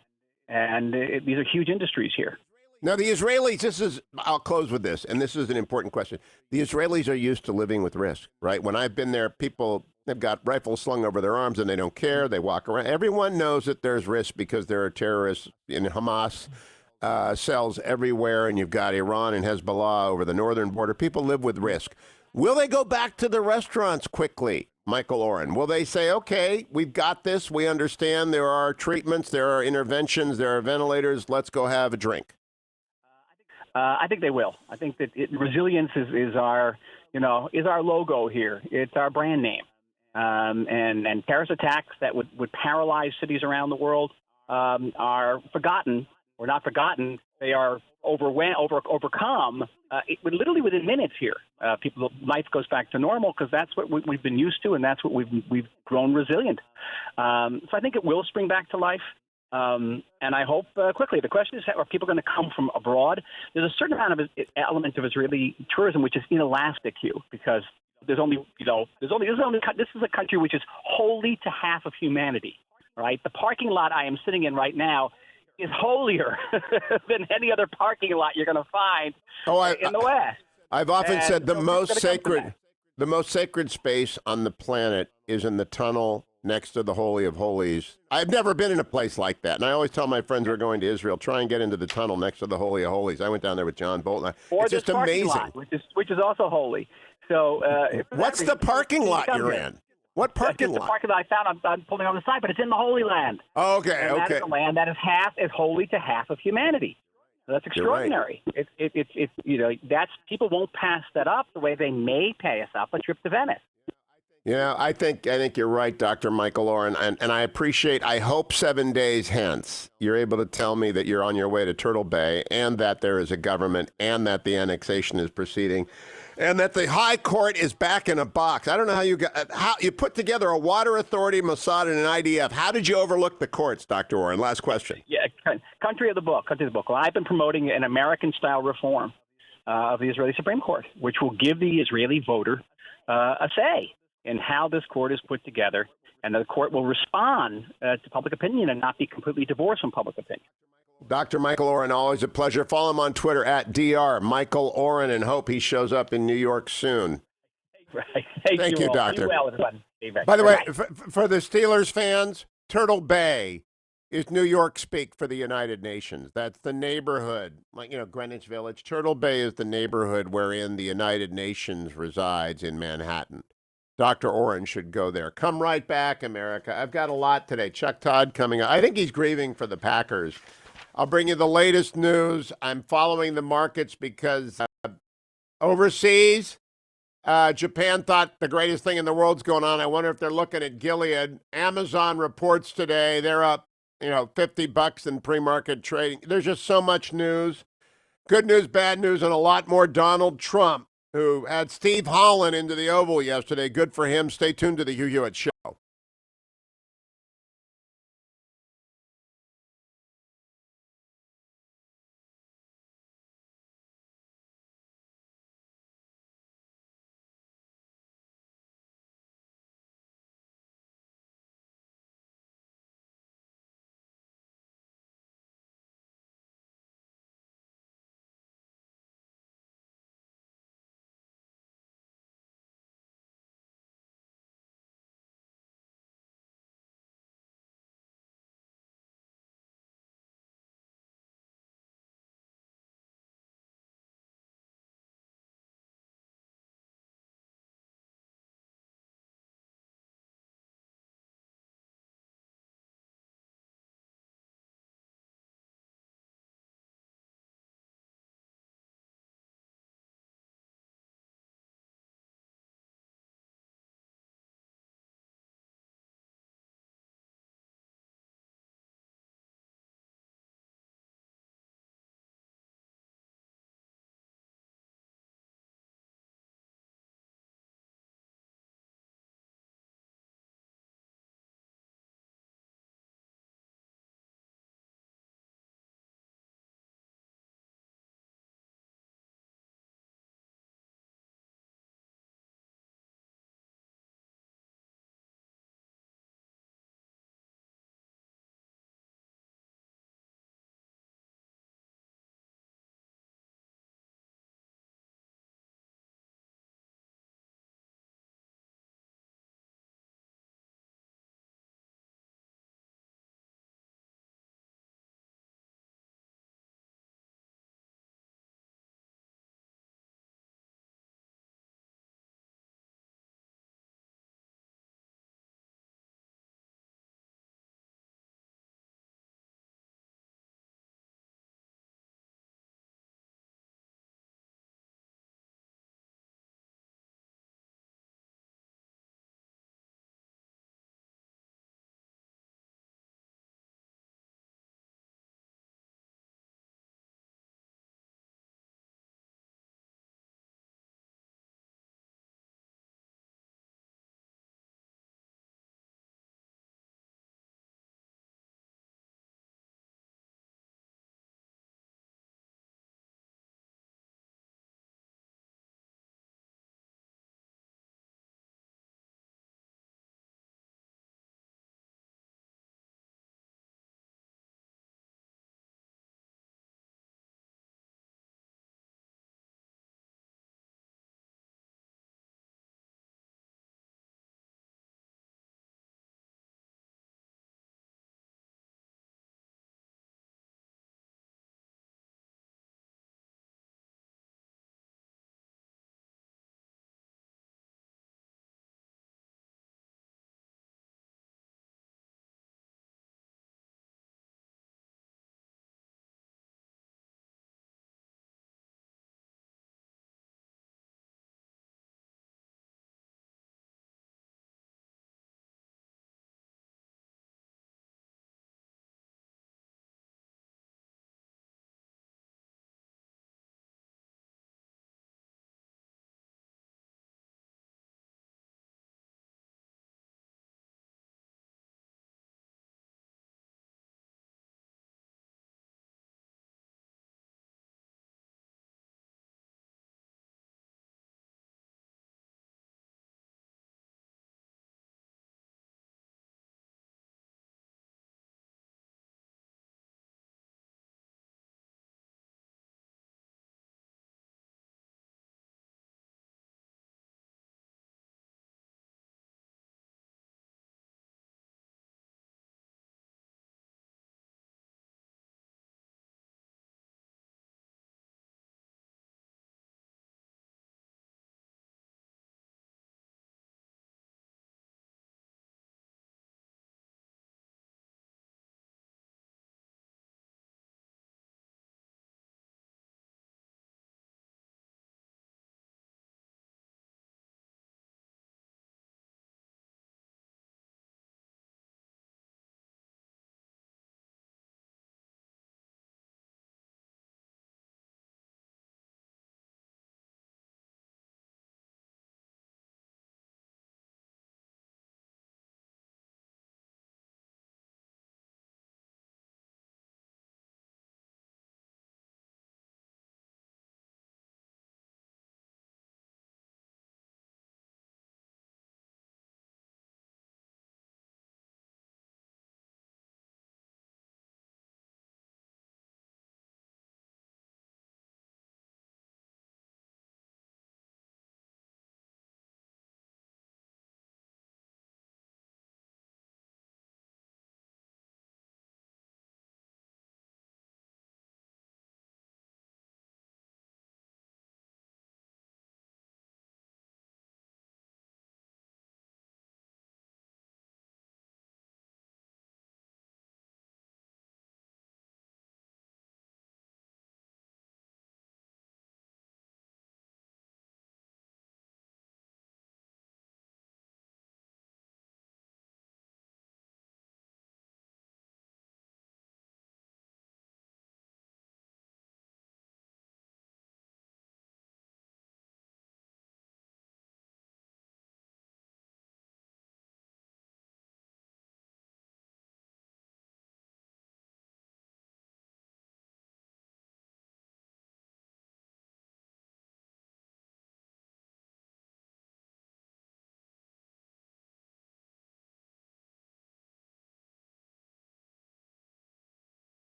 and these are huge industries here. Now, the Israelis, I'll close with this, and this is an important question. The Israelis are used to living with risk, right? When I've been there, they've got rifles slung over their arms and they don't care. They walk around. Everyone knows that there's risk because there are terrorists in Hamas cells everywhere, and you've got Iran and Hezbollah over the northern border. People live with risk. Will they go back to the restaurants quickly, Michael Oren? Will they say, okay, we've got this. We understand there are treatments, there are interventions, there are ventilators. Let's go have a drink. I think they will. I think that resilience is our logo here. It's our brand name. And terrorist attacks that would paralyze cities around the world are forgotten or not forgotten. They are overcome literally within minutes here. Life goes back to normal because that's what we've been used to, and that's what we've grown resilient. So I think it will spring back to life. And I hope quickly. The question is, are people going to come from abroad? There's a certain amount of element of Israeli tourism which is inelastic, Hugh, because this is a country which is holy to half of humanity, right? The parking lot I am sitting in right now is holier than any other parking lot you're going to find in the West. I've often said the most sacred space on the planet is in the tunnel next to the Holy of Holies. I've never been in a place like that. And I always tell my friends who are going to Israel, try and get into the tunnel next to the Holy of Holies. I went down there with John Bolton. It's just amazing. Lot, which is also holy. So what's the parking lot you're in? What parking lot? The parking lot I found. I'm pulling on the side, but it's in the Holy Land. Oh, okay, and that is a land that is holy to half of humanity. So that's extraordinary. Right. It's that's people won't pass that up the way they may pass up a trip to Venice. Yeah, I think you're right, Dr. Michael Oren, and I hope 7 days hence you're able to tell me that you're on your way to Turtle Bay and that there is a government and that the annexation is proceeding and that the High Court is back in a box. I don't know how you put together a water authority, Mossad, and an IDF. How did you overlook the courts, Dr. Oren? Last question. Yeah, country of the book. Well, I've been promoting an American-style reform of the Israeli Supreme Court, which will give the Israeli voter a say in how this court is put together, and the court will respond to public opinion and not be completely divorced from public opinion. Dr. Michael Oren, always a pleasure. Follow him on Twitter at Dr. Michael Oren, and hope he shows up in New York soon. Right. Thank you, Doctor. Well, everybody. By the way, for the Steelers fans, Turtle Bay is New York speak for the United Nations. That's the neighborhood, like, Greenwich Village. Turtle Bay is the neighborhood wherein the United Nations resides in Manhattan. Dr. Oren should go there. Come right back, America. I've got a lot today. Chuck Todd coming up. I think he's grieving for the Packers. I'll bring you the latest news. I'm following the markets because overseas, Japan thought the greatest thing in the world's going on. I wonder if they're looking at Gilead. Amazon reports today they're up, $50 in pre-market trading. There's just so much news. Good news, bad news, and a lot more. Donald Trump, who had Steve Holland into the Oval yesterday. Good for him. Stay tuned to the Hugh Hewitt Show.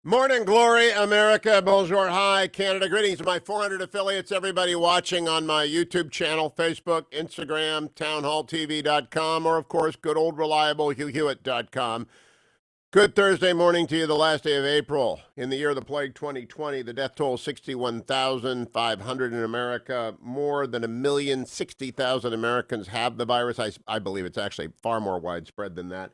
Morning, glory, America. Bonjour, hi, Canada. Greetings to my 400 affiliates, everybody watching on my YouTube channel, Facebook, Instagram, townhalltv.com, or, of course, good old reliable HughHewitt.com. Good Thursday morning to you, the last day of April. In the year of the plague 2020, the death toll 61,500 in America. More than 1,060,000 Americans have the virus. I believe it's actually far more widespread than that.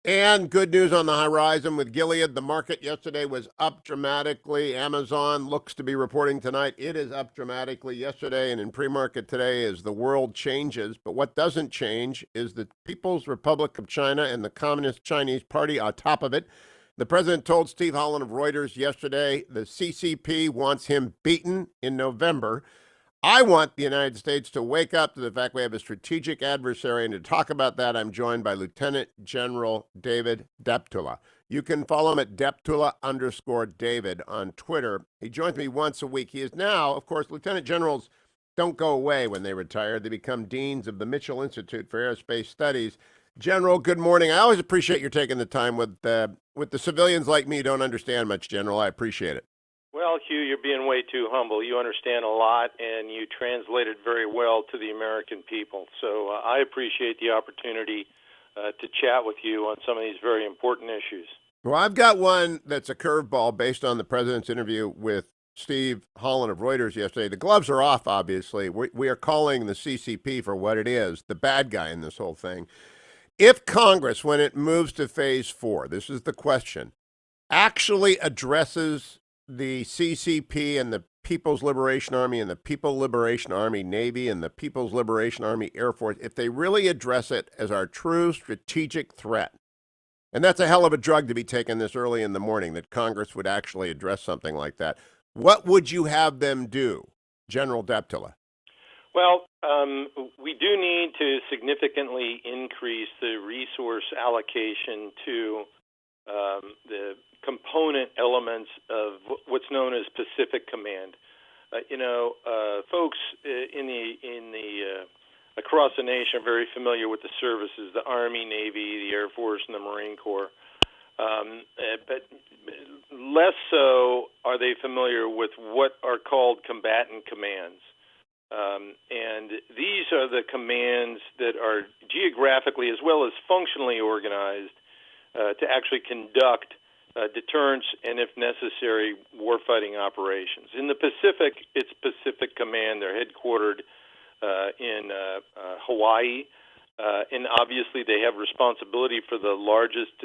And good news on the horizon with Gilead. The market yesterday was up dramatically. Amazon looks to be reporting tonight. It is up dramatically yesterday and in pre-market today as the world changes. But what doesn't change is the People's Republic of China and the Communist Chinese Party on top of it. The president told Steve Holland of Reuters yesterday the CCP wants him beaten in November. I want the United States to wake up to the fact we have a strategic adversary, and to talk about that, I'm joined by Lieutenant General David Deptula. You can follow him at Deptula_David on Twitter. He joins me once a week. He is now, of course, Lieutenant Generals don't go away when they retire. They become deans of the Mitchell Institute for Aerospace Studies. General, good morning. I always appreciate your taking the time with the civilians like me who don't understand much, General. I appreciate it. Well, Hugh, you're being way too humble. You understand a lot, and you translate it very well to the American people. So I appreciate the opportunity to chat with you on some of these very important issues. Well, I've got one that's a curveball based on the president's interview with Steve Holland of Reuters yesterday. The gloves are off, obviously. We are calling the CCP for what it is, the bad guy in this whole thing. If Congress, when it moves to phase 4, this is the question, actually addresses the CCP and the People's Liberation Army and the People's Liberation Army Navy and the People's Liberation Army Air Force, if they really address it as our true strategic threat, and that's a hell of a drug to be taken this early in the morning, that Congress would actually address something like that, what would you have them do, General Deptula? Well, we do need to significantly increase the resource allocation to the component elements of what's known as Pacific Command. Folks across the nation are very familiar with the services: the Army, Navy, the Air Force, and the Marine Corps. But less so are they familiar with what are called combatant commands. And these are the commands that are geographically as well as functionally organized to actually conduct deterrence and, if necessary, warfighting operations. In the Pacific, it's Pacific Command. They're headquartered in Hawaii, and obviously they have responsibility for the largest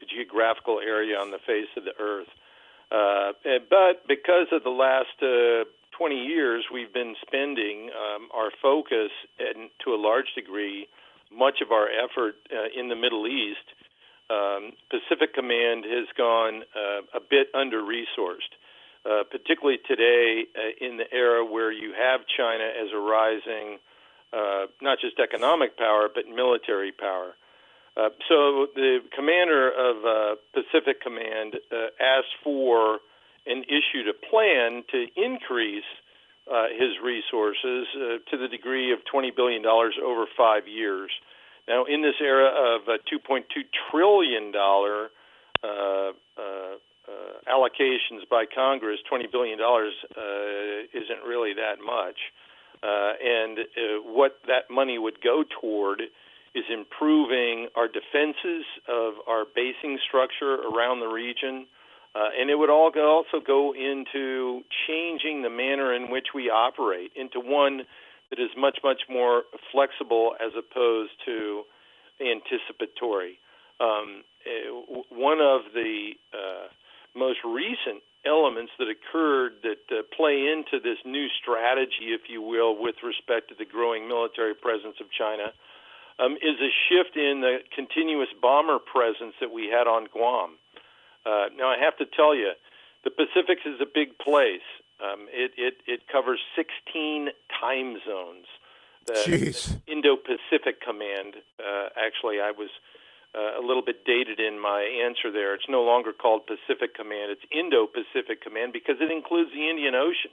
geographical area on the face of the earth. But because of the last 20 years, we've been spending our focus, and to a large degree, much of our effort in the Middle East. Pacific Command has gone a bit under-resourced, particularly today in the era where you have China as a rising, not just economic power, but military power. So the commander of Pacific Command asked for and issued a plan to increase his resources to the degree of $20 billion over 5 years. Now, in this era of $2.2 trillion allocations by Congress, $20 billion isn't really that much. And what that money would go toward is improving our defenses of our basing structure around the region. And it would also go into changing the manner in which we operate into one that is much, much more flexible as opposed to anticipatory. One of the most recent elements that occurred that play into this new strategy, if you will, with respect to the growing military presence of China is a shift in the continuous bomber presence that we had on Guam. Now, I have to tell you, the Pacific is a big place. It covers 16 time zones. The Indo-Pacific Command, actually, I was a little bit dated in my answer there. It's no longer called Pacific Command. It's Indo-Pacific Command because it includes the Indian Ocean.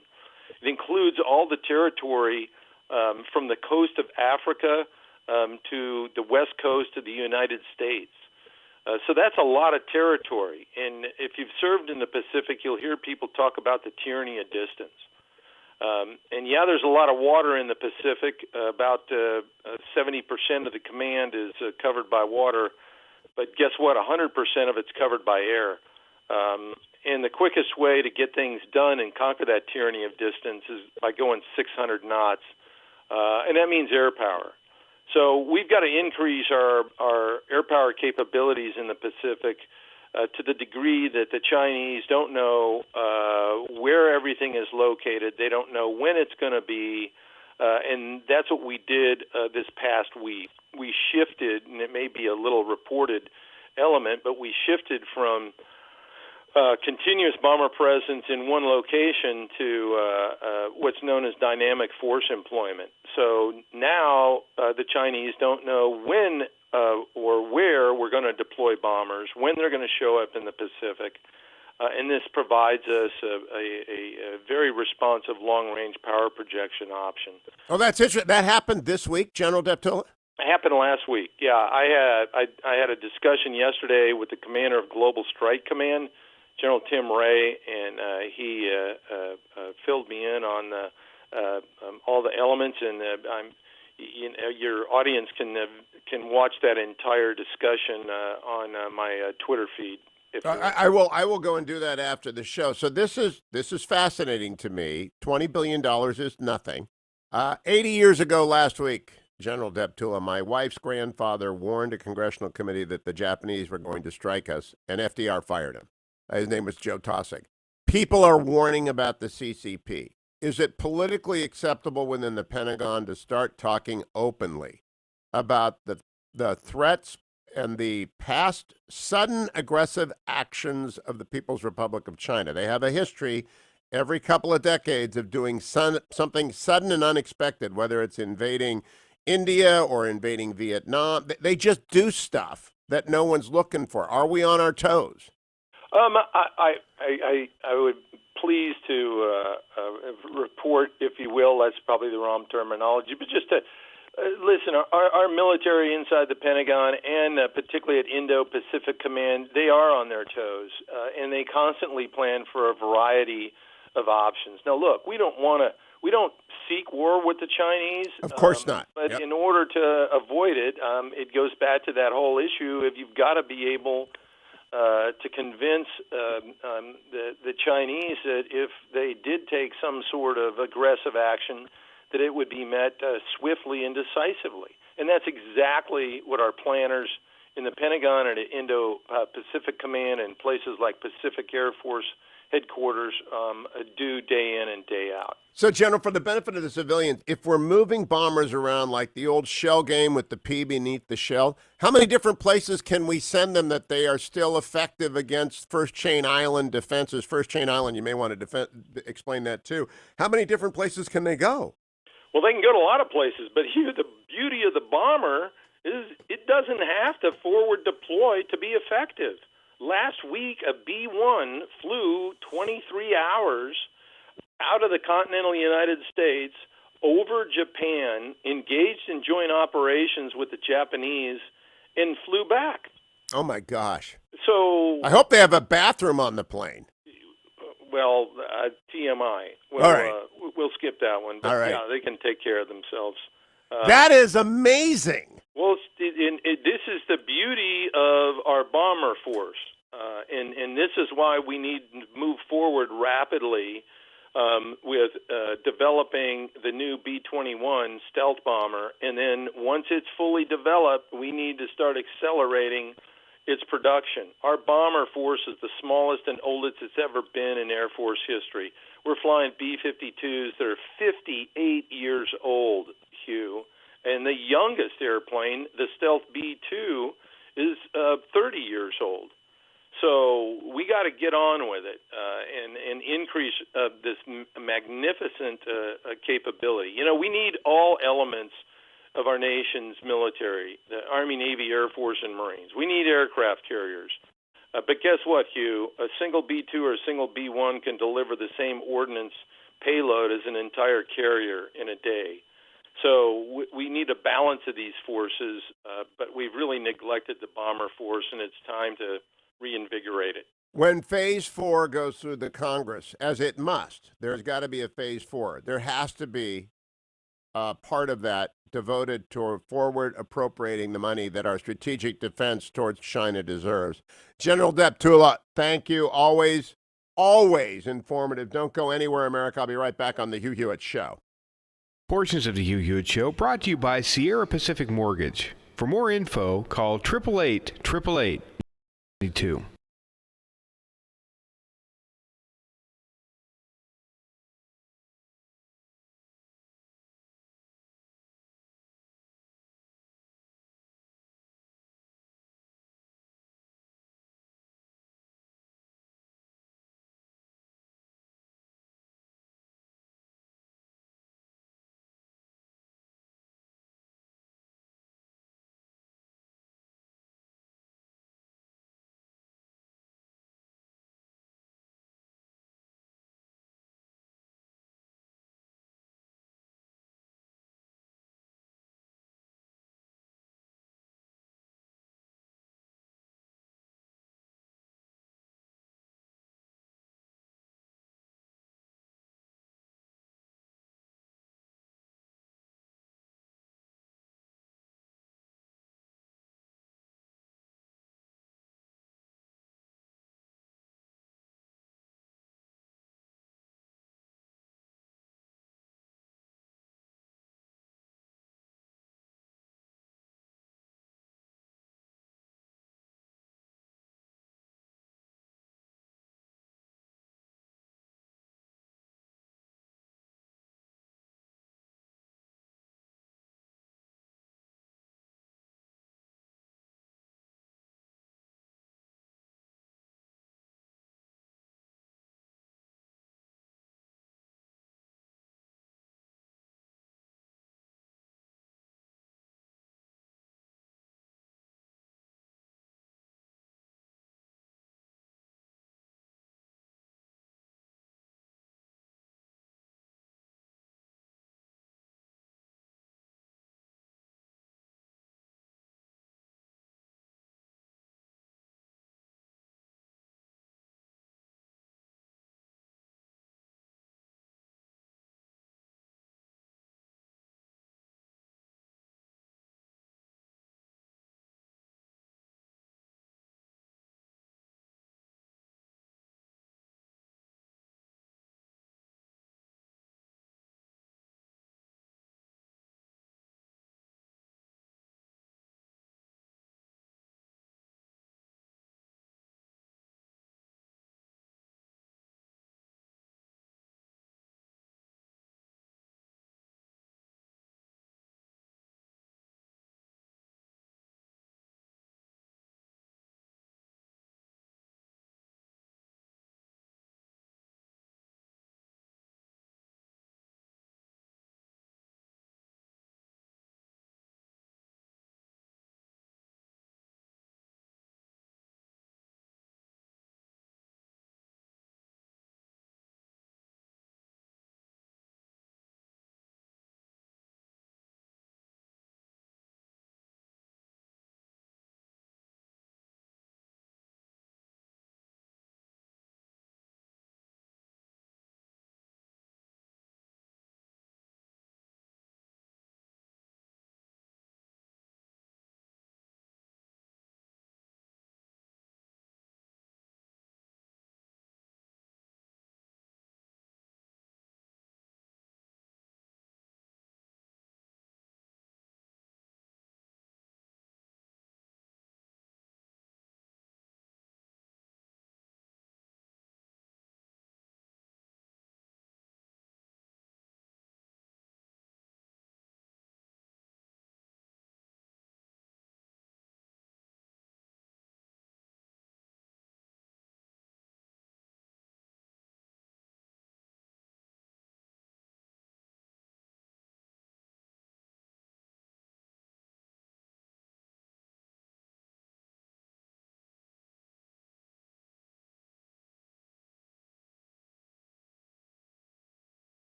It includes all the territory from the coast of Africa to the west coast of the United States. So that's a lot of territory. And if you've served in the Pacific, you'll hear people talk about the tyranny of distance. And yeah, there's a lot of water in the Pacific. About 70% of the command is covered by water. But guess what? 100% of it's covered by air. And the quickest way to get things done and conquer that tyranny of distance is by going 600 knots. And that means air power. So we've got to increase our air power capabilities in the Pacific to the degree that the Chinese don't know where everything is located. They don't know when it's going to be. And that's what we did this past week. We shifted, and it may be a little reported element, but we shifted from continuous bomber presence in one location to what's known as dynamic force employment. So now the Chinese don't know when or where we're going to deploy bombers, when they're going to show up in the Pacific. And this provides us a very responsive long-range power projection option. Oh, that's interesting. That happened this week, General Deptula? It happened last week. Yeah, I had a discussion yesterday with the commander of Global Strike Command, General Tim Ray, and he filled me in on all the elements. And your audience can watch that entire discussion on my Twitter feed. I will go and do that after the show. So this is fascinating to me. $20 billion is nothing. 80 years ago last week, General Deptula, my wife's grandfather warned a congressional committee that the Japanese were going to strike us, and FDR fired him. His name was Joe Tosick. People are warning about the CCP. Is it politically acceptable within the Pentagon to start talking openly about the threats and the past sudden aggressive actions of the People's Republic of China? They have a history every couple of decades of doing something sudden and unexpected, whether it's invading India or invading Vietnam. They just do stuff that no one's looking for. Are we on our toes? I would please to report, if you will. That's probably the wrong terminology, but just to listen, our military inside the Pentagon and particularly at Indo-Pacific Command, they are on their toes, and they constantly plan for a variety of options. Now, look, we don't seek war with the Chinese. Of course not. But Yep. in order to avoid it, it goes back to that whole issue of you've got to be able to convince the Chinese that if they did take some sort of aggressive action, that it would be met swiftly and decisively. And that's exactly what our planners in the Pentagon and at Indo-Pacific Command and places like Pacific Air Force headquarters do day in and day out. So, General, for the benefit of the civilians, if we're moving bombers around like the old shell game with the P beneath the shell, how many different places can we send them that they are still effective against First Chain Island defenses? First Chain Island, you may want to explain that too. How many different places can they go? Well, they can go to a lot of places, but here the beauty of the bomber is it doesn't have to forward deploy to be effective. Last week, a B-1 flew 23 hours out of the continental United States over Japan, engaged in joint operations with the Japanese, and flew back. Oh, my gosh. So I hope they have a bathroom on the plane. Well, TMI. Well, all right. We'll skip that one. But all right. Yeah, they can take care of themselves. That is amazing. Well, this is the beauty of our bomber force. And this is why we need to move forward rapidly with developing the new B-21 stealth bomber. And then once it's fully developed, we need to start accelerating its production. Our bomber force is the smallest and oldest it's ever been in Air Force history. We're flying B-52s that are 58 years old, Hugh. And the youngest airplane, the stealth B-2, is 30 years old. So we got to get on with it and increase this magnificent capability. You know, we need all elements of our nation's military, the Army, Navy, Air Force, and Marines. We need aircraft carriers. But guess what, Hugh? A single B-2 or a single B-1 can deliver the same ordnance payload as an entire carrier in a day. So we need a balance of these forces, but we've really neglected the bomber force, and it's time to reinvigorate it. When phase 4 goes through the Congress, as it must, there's got to be a phase 4. There has to be part of that devoted toward forward appropriating the money that our strategic defense towards China deserves. General Deptula, thank you. Always, always informative. Don't go anywhere, America. I'll be right back on the Hugh Hewitt Show. Portions of the Hugh Hewitt Show brought to you by Sierra Pacific Mortgage. For more info, call 888-888-92.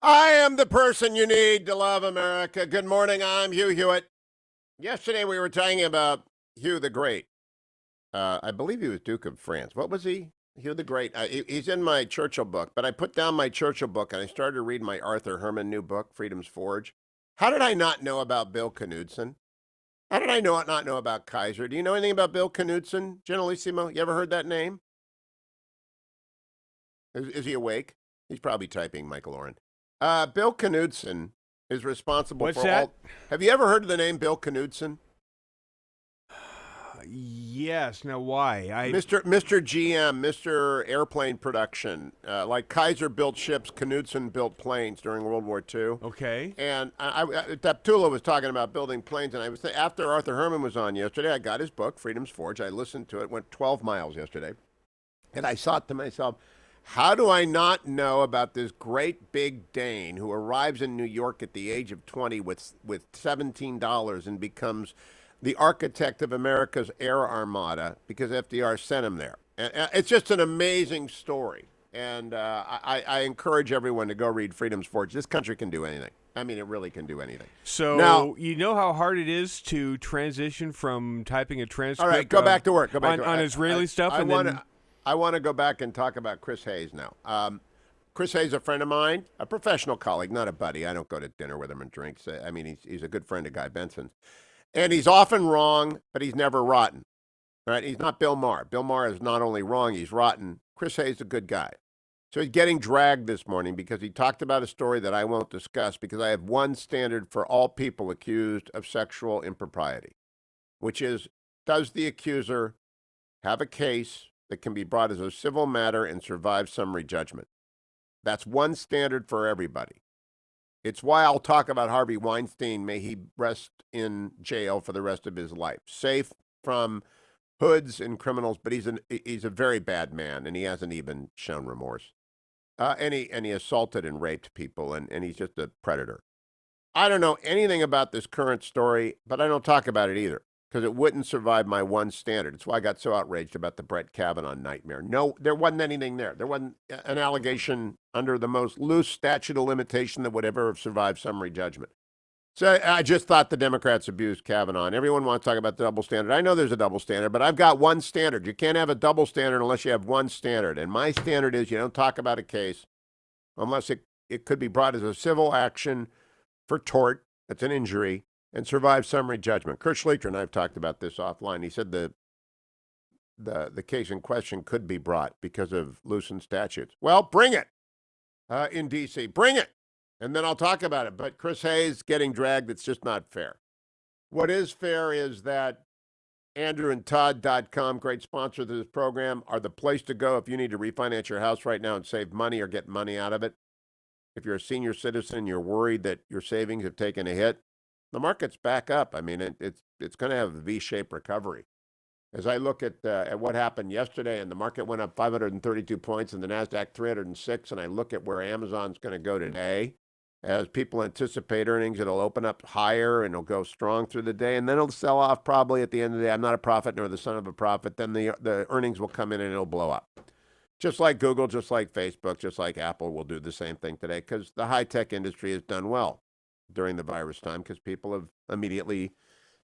I am the person you need to love America. Good morning. I'm Hugh Hewitt. Yesterday we were talking about Hugh the Great. I believe he was Duke of France. What was he? Hugh the Great. He's in my Churchill book, but I put down my Churchill book and I started to read my Arthur Herman new book, Freedom's Forge. How did I not know about Bill Knudsen? How did I not know about Kaiser? Do you know anything about Bill Knudsen, Generalissimo? You ever heard that name? Is he awake? He's probably typing, Michael Oren. Bill Knudsen is responsible What's for that? all. Have you ever heard of the name Bill Knudsen? Yes. Now, why? Mr. GM, Mr. Airplane Production. Like Kaiser built ships, Knudsen built planes during World War II. Okay. And Deptula was talking about building planes, and I was after Arthur Herman was on yesterday, I got his book, Freedom's Forge. I listened to it, went 12 miles yesterday, and I thought to myself, how do I not know about this great big Dane who arrives in New York at the age of 20 with $17 and becomes the architect of America's air armada because FDR sent him there? And it's just an amazing story. And I encourage everyone to go read Freedom's Forge. This country can do anything. I mean, it really can do anything. So now, you know how hard it is to transition from typing a transcript. All right, go back to work. Go back on Israeli stuff. I want to go back and talk about Chris Hayes now. Chris Hayes is a friend of mine, a professional colleague, not a buddy. I don't go to dinner with him and drink. I mean, he's a good friend of Guy Benson's. And he's often wrong, but he's never rotten. Right? He's not Bill Maher. Bill Maher is not only wrong, he's rotten. Chris Hayes is a good guy. So he's getting dragged this morning because he talked about a story that I won't discuss because I have one standard for all people accused of sexual impropriety, which is, does the accuser have a case that can be brought as a civil matter and survive summary judgment? That's one standard for everybody. It's why I'll talk about Harvey Weinstein. May he rest in jail for the rest of his life, safe from hoods and criminals, but he's a very bad man, and he hasn't even shown remorse. And he assaulted and raped people, and he's just a predator. I don't know anything about this current story, but I don't talk about it either because it wouldn't survive my one standard. It's why I got so outraged about the Brett Kavanaugh nightmare. No, there wasn't anything there. There wasn't an allegation under the most loose statute of limitation that would ever have survived summary judgment. So I just thought the Democrats abused Kavanaugh, and everyone wants to talk about the double standard. I know there's a double standard, but I've got one standard. You can't have a double standard unless you have one standard, and my standard is you don't talk about a case unless it could be brought as a civil action for tort, that's an injury, and survive summary judgment. Kurt Schlichter and I have talked about this offline. He said the case in question could be brought because of loosened statutes. Well, bring it in D.C. Bring it, and then I'll talk about it. But Chris Hayes getting dragged, it's just not fair. What is fair is that AndrewandTodd.com, great sponsor of this program, are the place to go if you need to refinance your house right now and save money or get money out of it. If you're a senior citizen, you're worried that your savings have taken a hit. The market's back up. I mean, it's going to have a V-shaped recovery. As I look at what happened yesterday, and the market went up 532 points, and the Nasdaq 306, and I look at where Amazon's going to go today, as people anticipate earnings, it'll open up higher and it'll go strong through the day, and then it'll sell off probably at the end of the day. I'm not a prophet nor the son of a prophet. Then the earnings will come in and it'll blow up. Just like Google, just like Facebook, just like Apple will do the same thing today because the high-tech industry has done well during the virus time because people have immediately,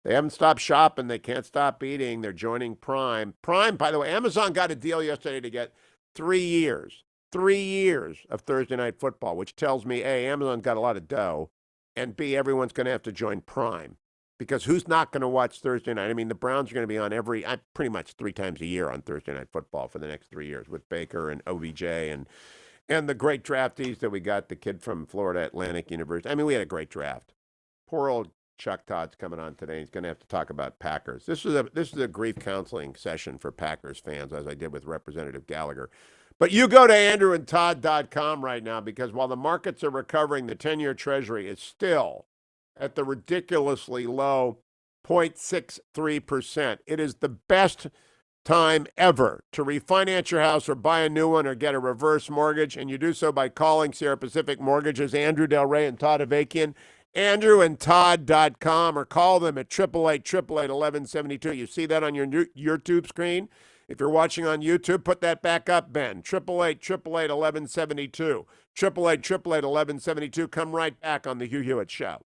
they haven't stopped shopping. They can't stop eating. They're joining Prime. Prime, by the way, Amazon got a deal yesterday to get 3 years of Thursday Night Football, which tells me, A, Amazon got a lot of dough, and B, everyone's going to have to join Prime because who's not going to watch Thursday night? I mean, the Browns are going to be on pretty much 3 times a year on Thursday Night Football for the next 3 years with Baker and OBJ and the great draftees that we got, the kid from Florida Atlantic University. I mean, we had a great draft. Poor old Chuck Todd's coming on today. He's going to have to talk about Packers. This is a grief counseling session for Packers fans, as I did with Representative Gallagher. But you go to AndrewandTodd.com right now because while the markets are recovering, the 10-year Treasury is still at the ridiculously low 0.63%. It is the best time ever to refinance your house or buy a new one or get a reverse mortgage, and you do so by calling Sierra Pacific Mortgage's Andrew Del Rey and Todd Avakian, AndrewandTodd.com, or call them at 888-888-1172. You see that on your YouTube screen? If you're watching on YouTube, put that back up, Ben. 888-888-1172. 888-888-1172. Come right back on the Hugh Hewitt Show.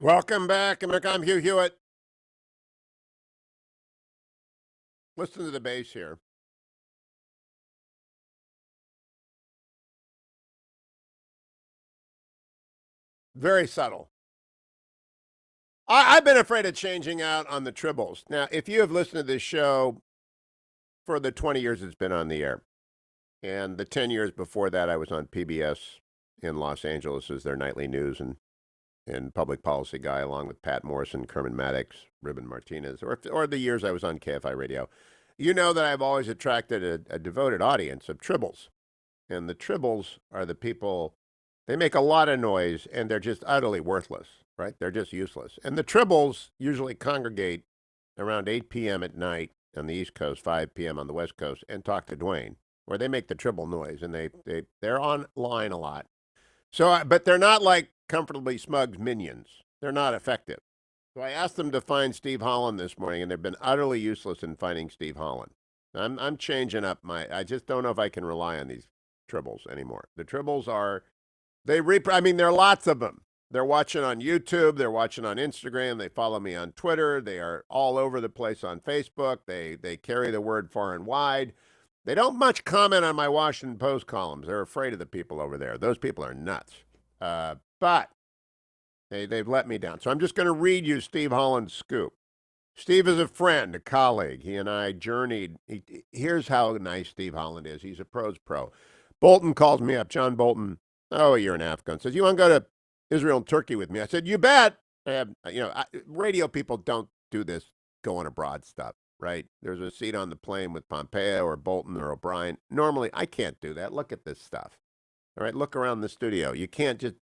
Welcome back, America. I'm Hugh Hewitt. Listen to the bass here. Very subtle. I've been afraid of changing out on the tribbles. Now, if you have listened to this show for the 20 years it's been on the air, and the 10 years before that I was on PBS in Los Angeles as their nightly news and public policy guy, along with Pat Morrison, Kerman Maddox, Ruben Martinez, or the years I was on KFI radio, you know that I've always attracted a devoted audience of tribbles. And the tribbles are the people, they make a lot of noise, and they're just utterly worthless, right? They're just useless. And the tribbles usually congregate around 8 p.m. at night on the East Coast, 5 p.m. on the West Coast, and talk to Dwayne, where they make the tribble noise, and they're online a lot. So, but they're not like Comfortably Smug's minions. They're not effective. So I asked them to find Steve Holland this morning, and they've been utterly useless in finding Steve Holland. I'm changing up I just don't know if I can rely on these tribbles anymore. The tribbles are, there are lots of them. They're watching on YouTube. They're watching on Instagram. They follow me on Twitter. They are all over the place on Facebook. They carry the word far and wide. They don't much comment on my Washington Post columns. They're afraid of the people over there. Those people are nuts. But they've let me down. So I'm just going to read you Steve Holland's scoop. Steve is a friend, a colleague. He and I journeyed. Here's how nice Steve Holland is. He's a pro's pro. Bolton calls me up, John Bolton, a year and a half ago, and says, "You want to go to Israel and Turkey with me?" I said, "You bet." I have, radio people don't do this going abroad stuff. Right? There's a seat on the plane with Pompeo or Bolton or O'Brien. Normally, I can't do that. Look at this stuff. All right, look around the studio. You can't just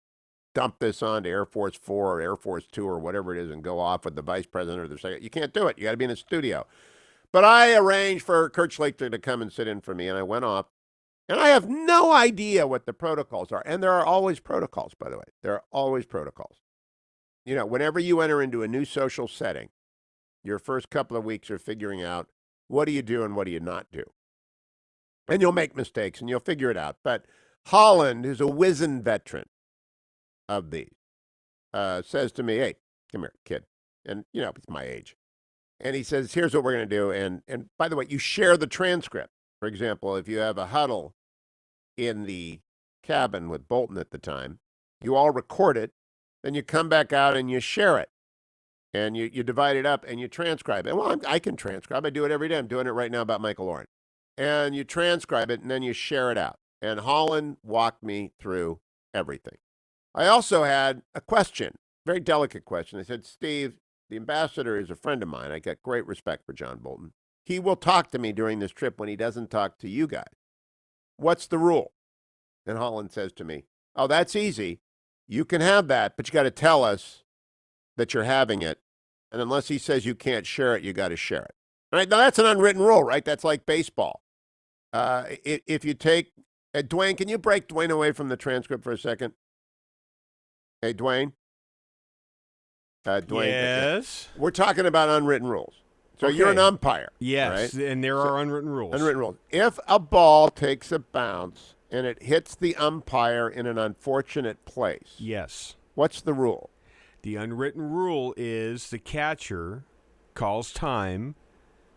dump this onto Air Force 4 or Air Force 2 or whatever it is and go off with the vice president or the secretary. You can't do it. You got to be in a studio. But I arranged for Kurt Schlichter to come and sit in for me, and I went off. And I have no idea what the protocols are. And there are always protocols, by the way. There are always protocols. Whenever you enter into a new social setting, your first couple of weeks are figuring out what do you do and what do you not do. And you'll make mistakes and you'll figure it out. But Holland, who's a wizened veteran of these, says to me, "Hey, come here, kid." And, he's my age. And he says, "Here's what we're going to do." And by the way, you share the transcript. For example, if you have a huddle in the cabin with Bolton at the time, you all record it, then you come back out and you share it. And you divide it up and you transcribe it. Well, I can transcribe. I do it every day. I'm doing it right now about Michael Oren. And you transcribe it and then you share it out. And Holland walked me through everything. I also had a question, very delicate question. I said, "Steve, the ambassador is a friend of mine. I got great respect for John Bolton. He will talk to me during this trip when he doesn't talk to you guys. What's the rule?" And Holland says to me, "Oh, that's easy. You can have that, but you got to tell us that you're having it. And unless he says you can't share it, you got to share it." All right? Now, that's an unwritten rule, right? That's like baseball. If you take, Dwayne, can you break Dwayne away from the transcript for a second? Hey, Dwayne? Dwayne. Yes. We're talking about unwritten rules. So Okay. you're an umpire. Yes, right? and there are unwritten rules. Unwritten rules. If a ball takes a bounce and it hits the umpire in an unfortunate place, Yes. what's the rule? The unwritten rule is the catcher calls time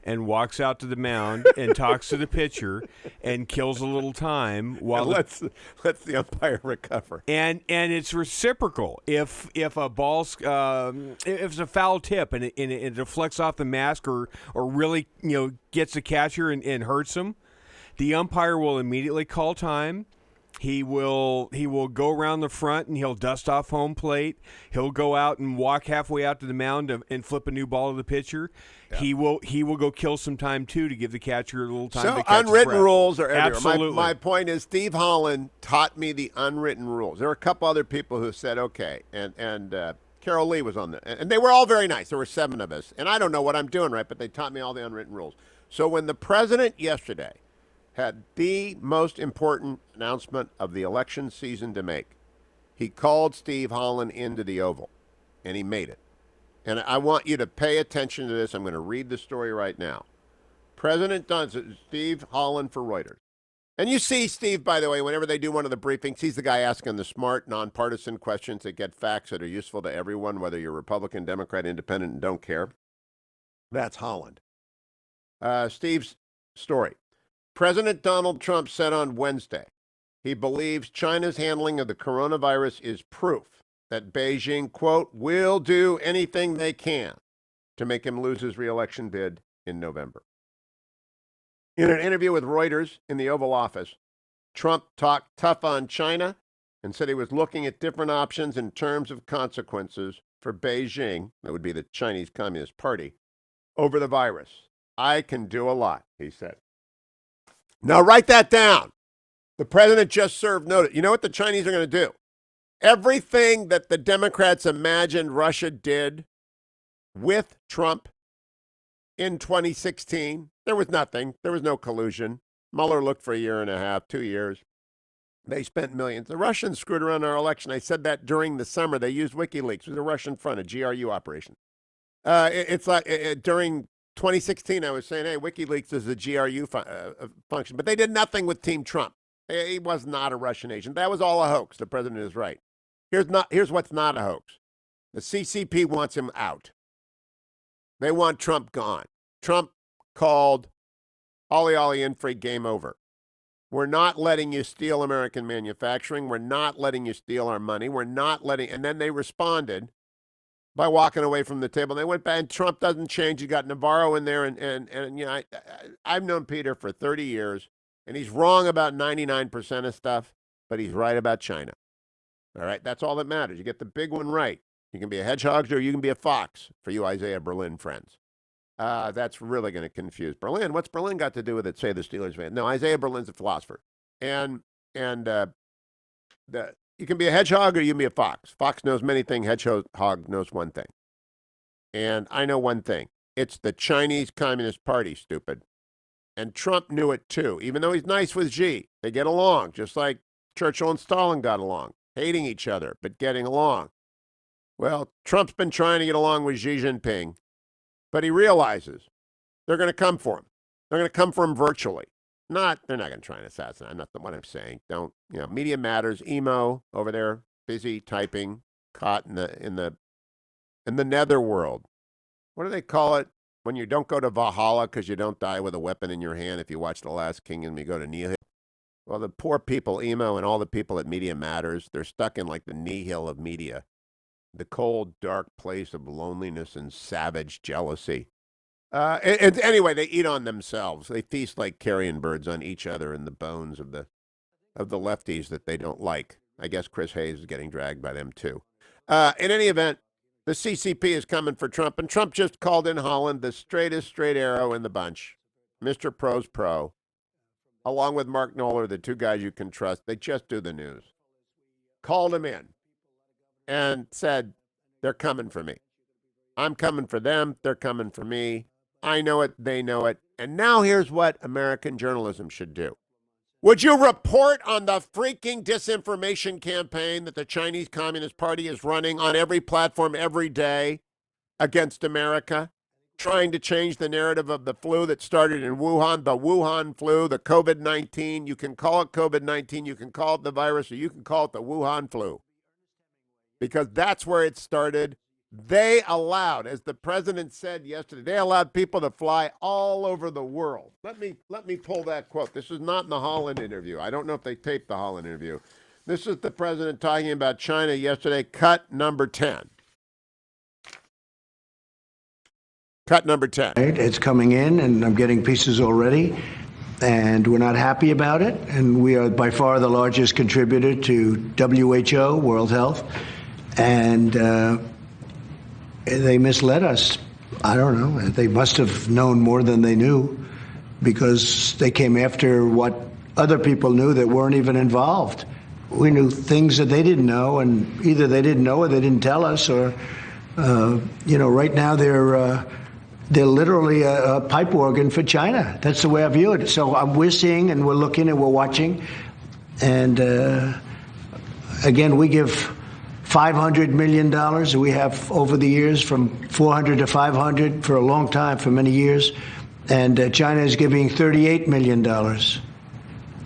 and walks out to the mound and talks to the pitcher and kills a little time while lets the umpire recover. And it's reciprocal. If a ball's if it's a foul tip and it deflects off the mask or really gets the catcher and hurts him, the umpire will immediately call time. He will go around the front and he'll dust off home plate. He'll go out and walk halfway out to the mound and flip a new ball to the pitcher. Yeah. He will go kill some time too to give the catcher a little time. So to catch unwritten his breath. rules are everywhere. Absolutely. My point is Steve Holland taught me the unwritten rules. There were a couple other people who said okay, and Carol Lee was on the, and they were all very nice. There were 7 of us, and I don't know what I'm doing right, but they taught me all the unwritten rules. So when the president yesterday had the most important announcement of the election season to make, he called Steve Holland into the Oval, and he made it. And I want you to pay attention to this. I'm going to read the story right now. Steve Holland for Reuters. And you see Steve, by the way, whenever they do one of the briefings, he's the guy asking the smart, nonpartisan questions that get facts that are useful to everyone, whether you're Republican, Democrat, Independent, and don't care. That's Holland. Steve's story. President Donald Trump said on Wednesday he believes China's handling of the coronavirus is proof that Beijing, quote, will do anything they can to make him lose his re-election bid in November. In an interview with Reuters in the Oval Office, Trump talked tough on China and said he was looking at different options in terms of consequences for Beijing, that would be the Chinese Communist Party, over the virus. I can do a lot, he said. Now write that down. The president just served notice. You know what the Chinese are going to do? Everything that the Democrats imagined Russia did with Trump in 2016, there was nothing. There was no collusion. Mueller looked for a year and a half, 2 years. They spent millions. The Russians screwed around our election. I said that during the summer. They used WikiLeaks. It was a Russian front, a GRU operation. It's like during 2016, I was saying, hey, WikiLeaks is a GRU function. But they did nothing with Team Trump. He was not a Russian agent. That was all a hoax. The president is right. Here's what's not a hoax. The CCP wants him out. They want Trump gone. Trump called Ollie in free, game over. We're not letting you steal American manufacturing. We're not letting you steal our money. We're not letting, and then they responded by walking away from the table. They went back, and Trump doesn't change. You got Navarro in there, and you know, I've known Peter for 30 years, and he's wrong about 99% of stuff, but he's right about China. All right, that's all that matters. You get the big one right. You can be a hedgehog or you can be a fox, for you Isaiah Berlin friends. That's really going to confuse Berlin. What's Berlin got to do with it, say the Steelers fan? No, Isaiah Berlin's a philosopher. And you can be a hedgehog or you can be a fox. Fox knows many things. Hedgehog knows one thing. And I know one thing. It's the Chinese Communist Party, stupid. And Trump knew it too, even though he's nice with Xi. They get along, just like Churchill and Stalin got along, hating each other, but getting along. Well, Trump's been trying to get along with Xi Jinping, but he realizes they're going to come for him. They're going to come for him virtually. They're not going to try and assassinate him. Not what I'm saying. Don't, Media Matters, emo over there, busy typing, caught in the netherworld. What do they call it when you don't go to Valhalla because you don't die with a weapon in your hand? If you watch The Last Kingdom, you go to Nihil. Well, the poor people, emo, and all the people at Media Matters, they're stuck in like the nihil of media. The cold, dark place of loneliness and savage jealousy. And anyway, they eat on themselves. They feast like carrion birds on each other and the bones of the lefties that they don't like. I guess Chris Hayes is getting dragged by them too. In any event, the CCP is coming for Trump, and Trump just called in Holland the straightest straight arrow in the bunch. Mr. Pro's Pro, along with Mark Knoller, the two guys you can trust. They just do the news. Called him in and said, they're coming for me. I'm coming for them. They're coming for me. I know it. They know it. And now here's what American journalism should do. Would you report on the freaking disinformation campaign that the Chinese Communist Party is running on every platform every day against America, trying to change the narrative of the flu that started in Wuhan, the Wuhan flu, the COVID-19. You can call it COVID-19. You can call it the virus, or you can call it the Wuhan flu. Because that's where it started. They allowed, as the president said yesterday, they allowed people to fly all over the world. Let me pull that quote. This is not in the Holland interview. I don't know if they taped the Holland interview. This is the president talking about China yesterday, cut number 10. Cut number 10. It's coming in, and I'm getting pieces already, and we're not happy about it. And we are by far the largest contributor to WHO, World Health. And they misled us. I don't know. They must have known more than they knew, because they came after what other people knew that weren't even involved. We knew things that they didn't know, and either they didn't know or they didn't tell us, or, right now they're literally a pipe organ for China. That's the way I view it. So we're seeing, and we're looking, and we're watching. And again, we give $500 million. We have over the years from 400 to 500 for a long time, for many years. And China is giving $38 million.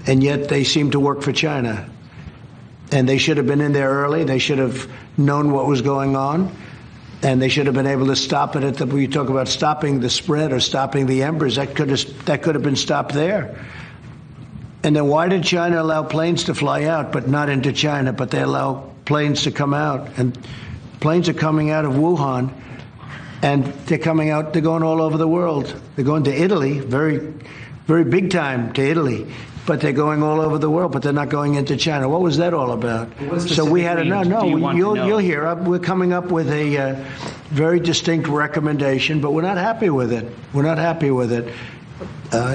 and yet they seem to work for China. And they should have been in there early. They should have known what was going on, and they should have been able to stop it when you talk about stopping the spread or stopping the embers. That could have been stopped there. And then why did China allow planes to fly out, but not into China, but they allow planes to come out? And planes are coming out of Wuhan, and they're going all over the world. They're going to Italy, very, very big time to Italy, but they're going all over the world, but they're not going into China. What was that all about? So we had you'll hear. We're coming up with a very distinct recommendation, but we're not happy with it. We're not happy with it.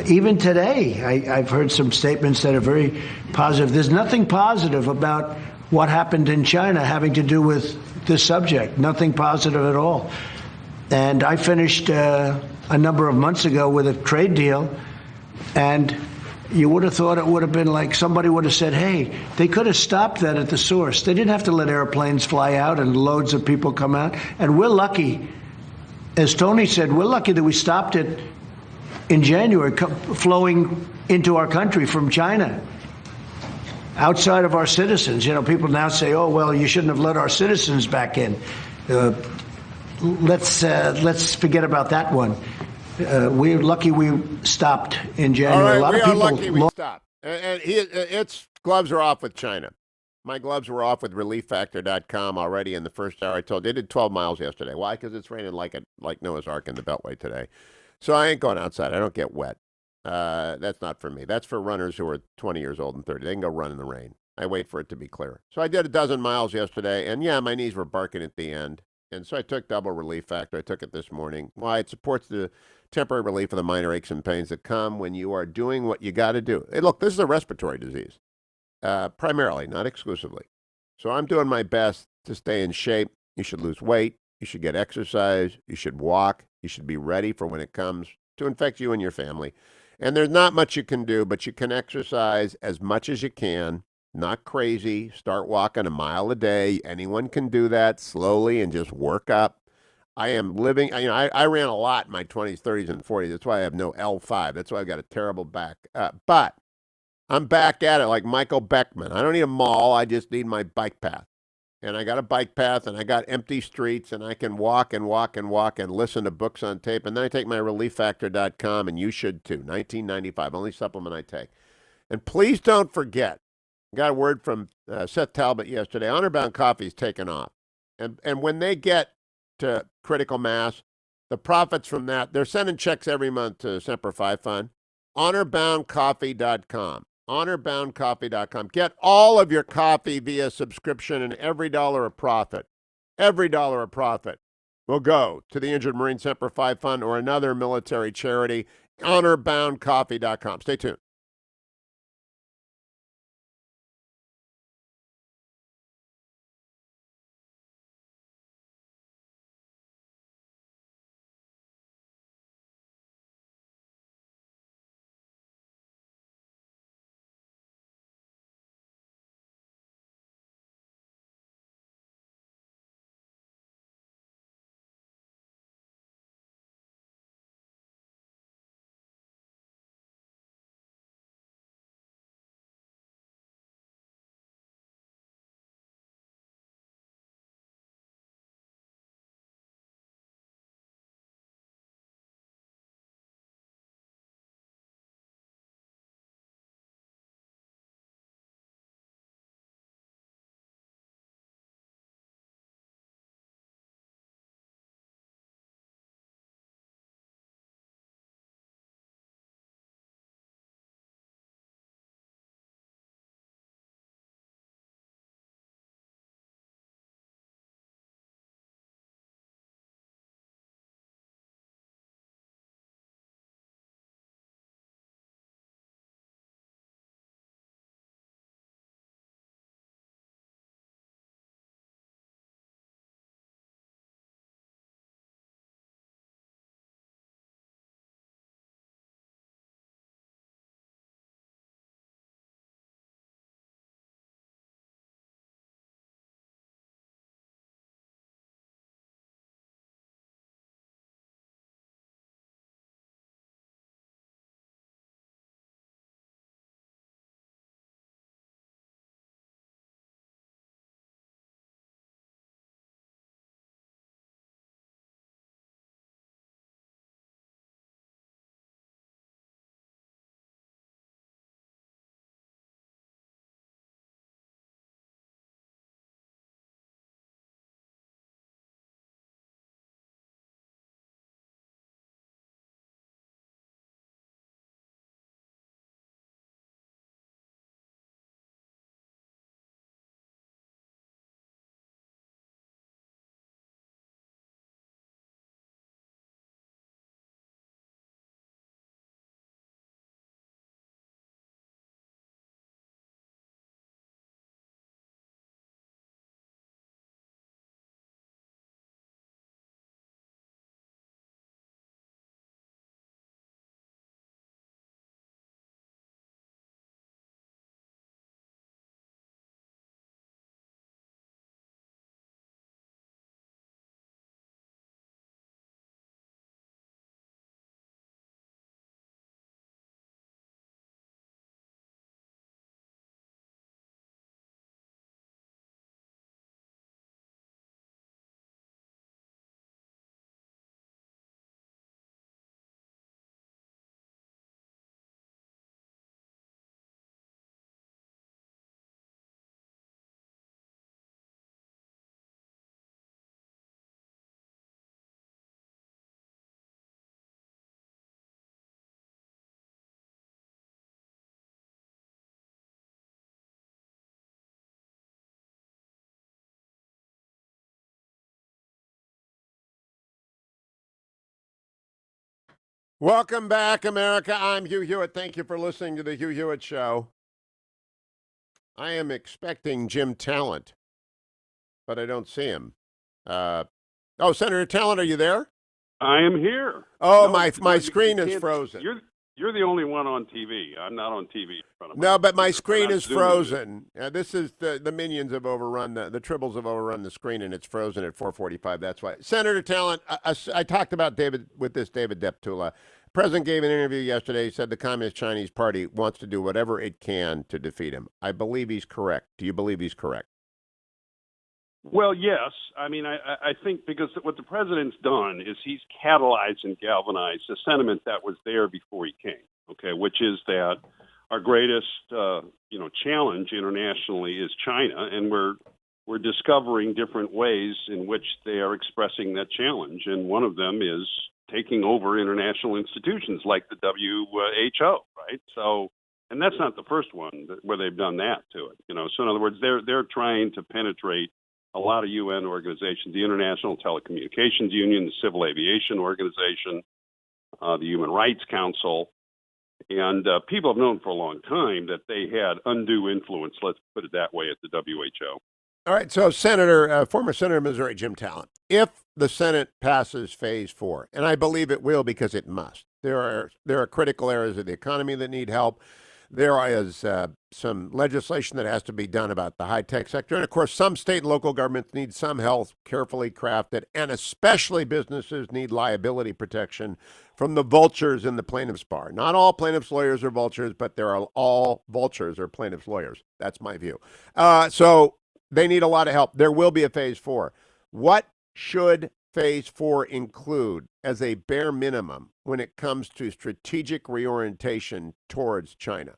Even today, I've heard some statements that are very positive. There's nothing positive about what happened in China having to do with this subject. Nothing positive at all. And I finished a number of months ago with a trade deal, and you would have thought it would have been like somebody would have said, hey, they could have stopped that at the source. They didn't have to let airplanes fly out and loads of people come out. And we're lucky, as Tony said, we're lucky that we stopped it in January, flowing into our country from China, outside of our citizens. You know, people now say, oh, well, you shouldn't have let our citizens back in. Let's forget about that one. We're lucky we stopped in January. All right, a lot we of are people lucky we stopped. And its gloves are off with China. My gloves were off with ReliefFactor.com already in the first hour. I told you, they did 12 miles yesterday. Why? Because it's raining like Noah's Ark in the Beltway today. So I ain't going outside. I don't get wet. That's not for me. That's for runners who are 20 years old and 30. They can go run in the rain. I wait for it to be clear. So I did a dozen miles yesterday, and yeah, my knees were barking at the end. And so I took Double Relief Factor. I took it this morning. Why? It supports the temporary relief of the minor aches and pains that come when you are doing what you got to do. Hey, look, this is a respiratory disease, primarily, not exclusively. So I'm doing my best to stay in shape. You should lose weight. You should get exercise. You should walk. You should be ready for when it comes to infect you and your family. And there's not much you can do, but you can exercise as much as you can. Not crazy. Start walking a mile a day. Anyone can do that slowly and just work up. I am living, I ran a lot in my 20s, 30s, and 40s. That's why I have no L5. That's why I've got a terrible back. But I'm back at it like Michael Beckman. I don't need a mall. I just need my bike path. And I got a bike path, and I got empty streets, and I can walk and walk and walk and listen to books on tape. And then I take my ReliefFactor.com, and you should too. $19.95, only supplement I take. And please don't forget, I got a word from Seth Talbot yesterday. Honor Bound Coffee is taken off. And when they get to critical mass, the profits from that, they're sending checks every month to Semper Fi Fund. HonorBoundCoffee.com. HonorBoundCoffee.com. Get all of your coffee via subscription, and every dollar of profit will go to the Injured Marine Semper Fi Fund or another military charity. HonorBoundCoffee.com. Stay tuned. Welcome back, America. I'm Hugh Hewitt. Thank you for listening to the Hugh Hewitt Show. I am expecting Jim Talent, but I don't see him. Senator Talent, are you there? I am here. Oh, No, my you screen is can't- frozen. You're the only one on TV. I'm not on TV in front of No, but my computer, screen I'm is zooming it. frozen. This is the minions have overrun the tribbles have overrun the screen, and it's frozen at 4:45. That's why. Senator Talent, I talked about David Deptula. The president gave an interview yesterday. He said the Communist Chinese Party wants to do whatever it can to defeat him. I believe he's correct. Do you believe he's correct? Well, yes. I mean, I think because what the president's done is he's catalyzed and galvanized the sentiment that was there before he came. Okay, which is that our greatest, challenge internationally is China, and we're discovering different ways in which they are expressing that challenge, and one of them is taking over international institutions like the WHO, right? So, and that's not the first one where they've done that to it. So in other words, they're trying to penetrate a lot of UN organizations, the International Telecommunications Union, the Civil Aviation Organization, the Human Rights Council. And people have known for a long time that they had undue influence, let's put it that way, at the WHO. All right, so former Senator of Missouri, Jim Talent, if the Senate passes Phase 4, and I believe it will because it must, there are critical areas of the economy that need help. There is some legislation that has to be done about the high-tech sector. And, of course, some state and local governments need some help carefully crafted, and especially businesses need liability protection from the vultures in the plaintiff's bar. Not all plaintiff's lawyers are vultures, but all vultures are plaintiff's lawyers. That's my view. So they need a lot of help. There will be a Phase 4. What should Phase 4 include as a bare minimum when it comes to strategic reorientation towards China?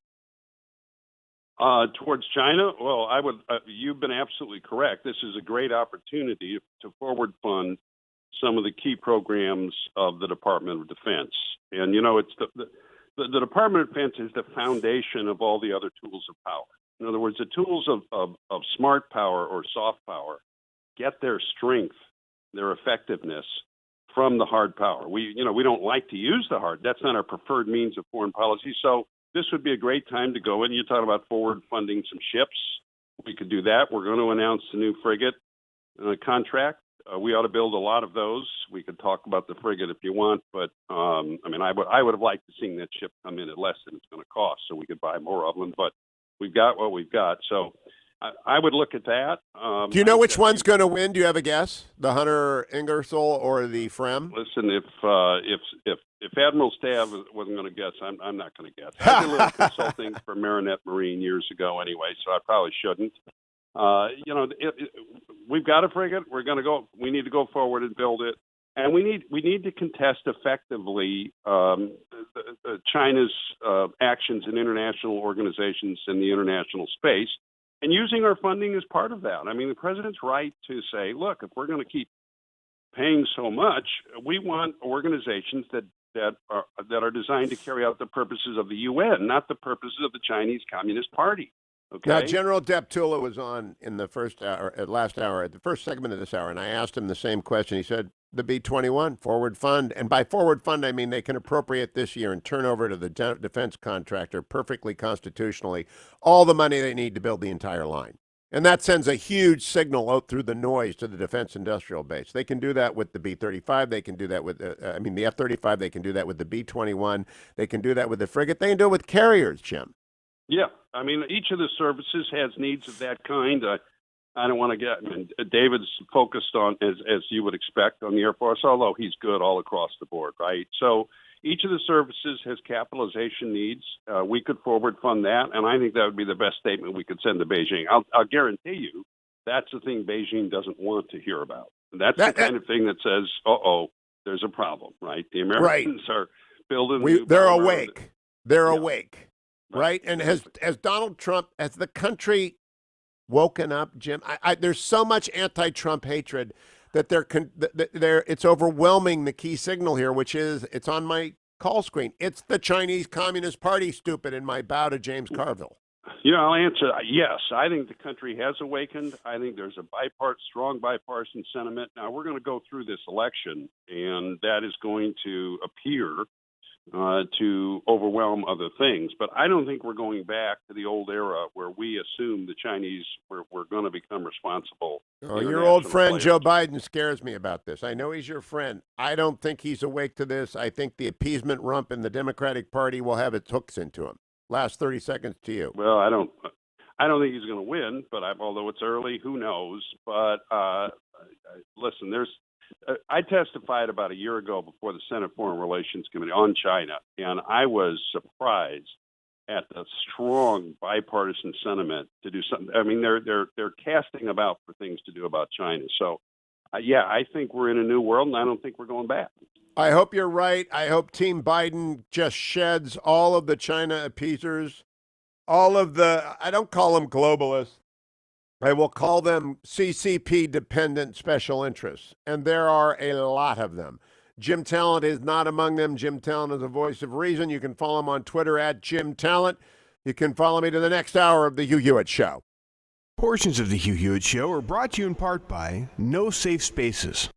Towards China, well, I would. You've been absolutely correct. This is a great opportunity to forward fund some of the key programs of the Department of Defense. And it's the Department of Defense is the foundation of all the other tools of power. In other words, the tools of smart power or soft power get their strength, their effectiveness from the hard power. We don't like to use the hard. That's not our preferred means of foreign policy. So this would be a great time to go in. You're talking about forward funding some ships. We could do that. We're going to announce the new frigate contract. We ought to build a lot of those. We could talk about the frigate if you want, but I would have liked to seen that ship come in at less than it's going to cost, so we could buy more of them. But we've got what we've got. So I would look at that. Do you know which one's going to win? Do you have a guess? The Hunter Ingersoll or the Frem? Listen, if Admiral Stav wasn't going to guess, I'm not going to guess. I did a little consulting for Marinette Marine years ago, anyway, so I probably shouldn't. We've got a frigate. We're going to go. We need to go forward and build it, and we need to contest effectively China's actions in international organizations in the international space. And using our funding as part of that. I mean, the president's right to say, look, if we're going to keep paying so much, we want organizations that are designed to carry out the purposes of the UN, not the purposes of the Chinese Communist Party. Okay. Now, General Deptula was on in the first hour, at the first segment of this hour, and I asked him the same question. He said, the B-21 forward fund, and by forward fund, I mean they can appropriate this year and turn over to the defense contractor perfectly constitutionally all the money they need to build the entire line. And that sends a huge signal out through the noise to the defense industrial base. They can do that with the B-35. They can do that with, the F-35. They can do that with the B-21. They can do that with the frigate. They can do it with carriers, Jim. Yeah, I mean, each of the services has needs of that kind. I don't want to get. I mean, David's focused on, as you would expect, on the Air Force, although he's good all across the board, right? So each of the services has capitalization needs. We could forward fund that, and I think that would be the best statement we could send to Beijing. I'll guarantee you that's the thing Beijing doesn't want to hear about. That's the kind of thing that says, there's a problem, right? The Americans are building. They're awake. They're awake. Right. And has Donald Trump, has the country woken up, Jim? There's so much anti-Trump hatred that it's overwhelming the key signal here, which is it's on my call screen. It's the Chinese Communist Party, stupid, in my bow to James Carville. I'll answer yes. I think the country has awakened. I think there's a strong bipartisan sentiment. Now, we're going to go through this election, and that is going to appear to overwhelm other things. But I don't think we're going back to the old era where we assume the Chinese were going to become responsible. Oh, your old friend Joe Biden scares me about this. I know he's your friend. I don't think he's awake to this. I think the appeasement rump in the Democratic Party will have its hooks into him. Last 30 seconds to you. Well, I don't think he's going to win, but although it's early, who knows? But listen, I testified about a year ago before the Senate Foreign Relations Committee on China, and I was surprised at the strong bipartisan sentiment to do something. I mean, they're casting about for things to do about China. So, yeah, I think we're in a new world, and I don't think we're going back. I hope you're right. I hope Team Biden just sheds all of the China appeasers, all of the, I don't call them globalists. I will call them CCP-dependent special interests, and there are a lot of them. Jim Talent is not among them. Jim Talent is a voice of reason. You can follow him on Twitter at Jim Talent. You can follow me to the next hour of the Hugh Hewitt Show. Portions of the Hugh Hewitt Show are brought to you in part by No Safe Spaces.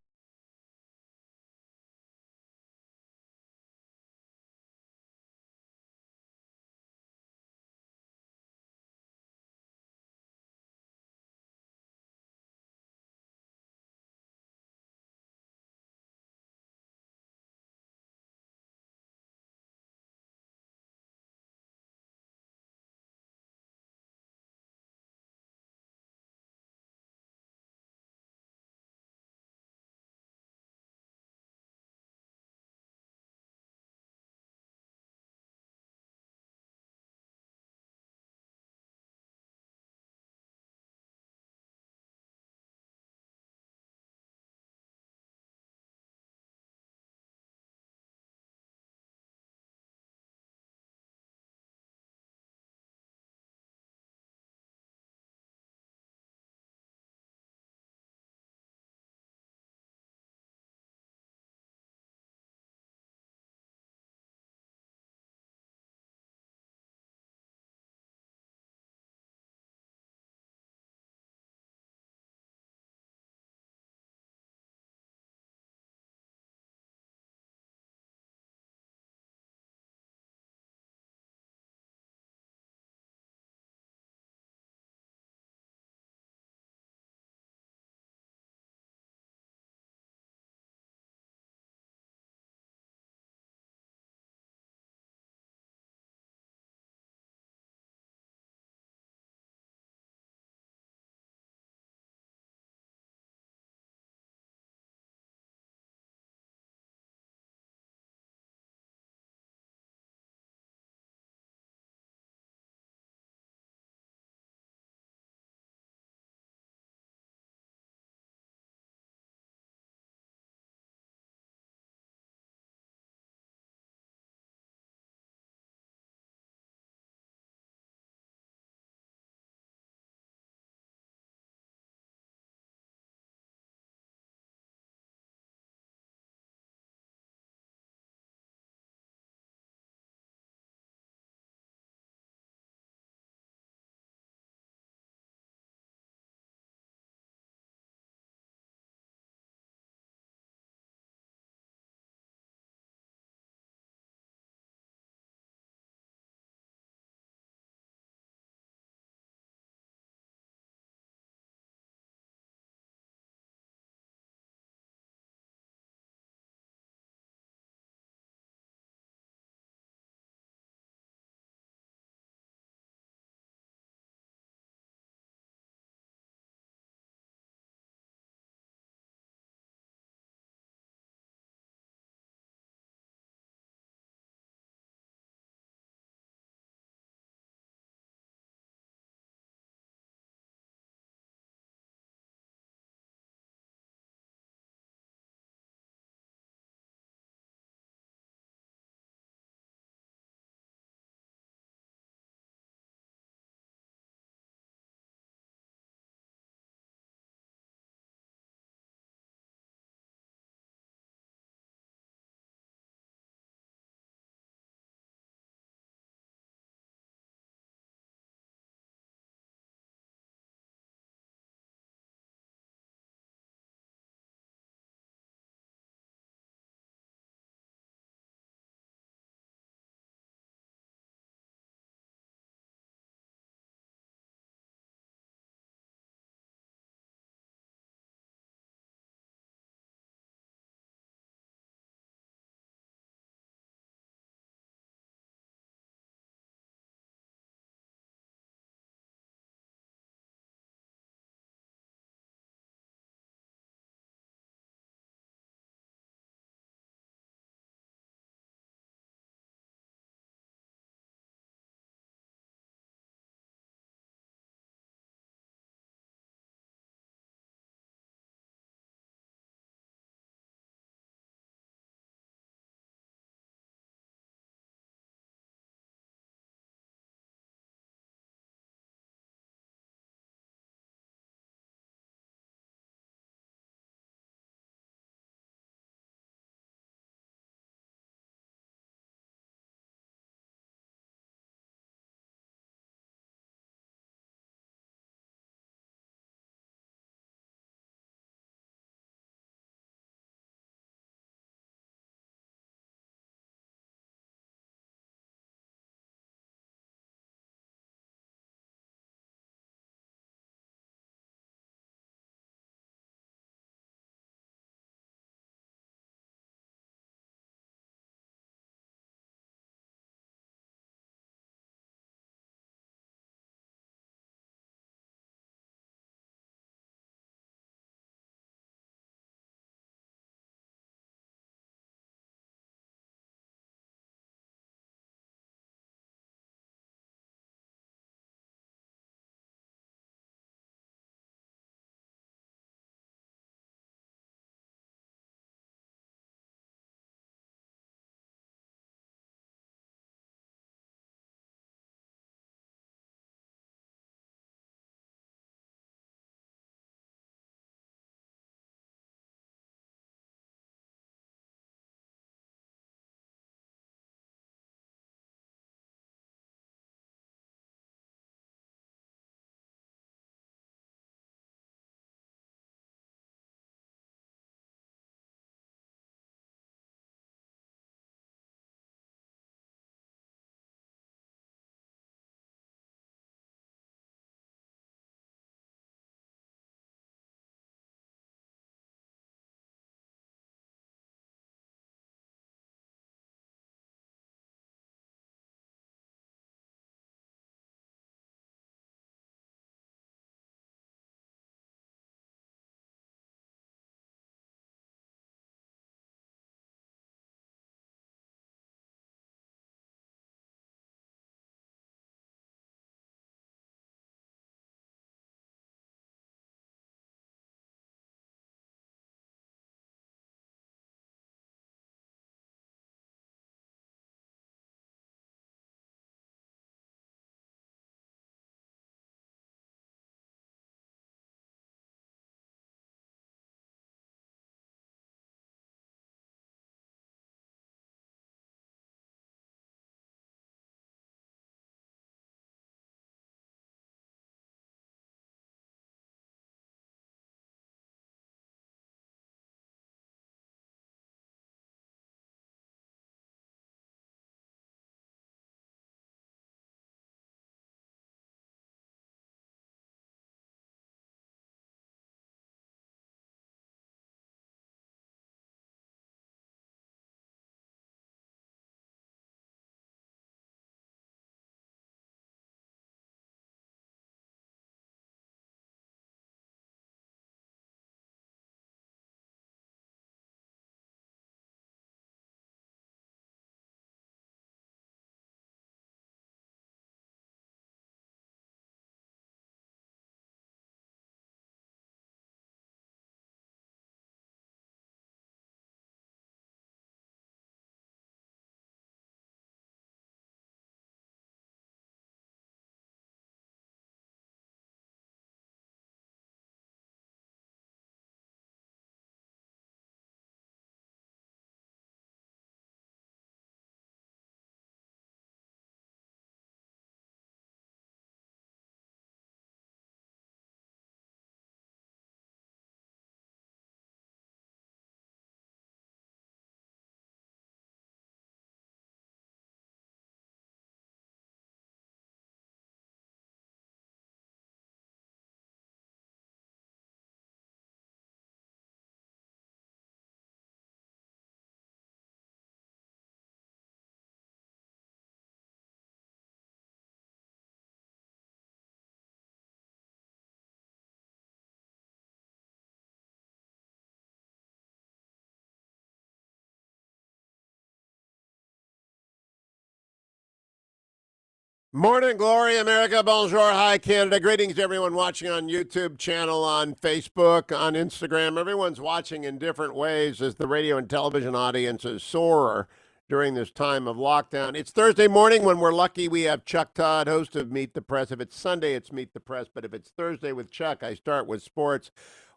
Morning, glory, America, bonjour, hi, Canada. Greetings to everyone watching on YouTube channel, on Facebook, on Instagram. Everyone's watching in different ways as the radio and television audiences soar during this time of lockdown. It's Thursday morning when we're lucky we have Chuck Todd, host of Meet the Press. If it's Sunday, it's Meet the Press. But if it's Thursday with Chuck, I start with sports.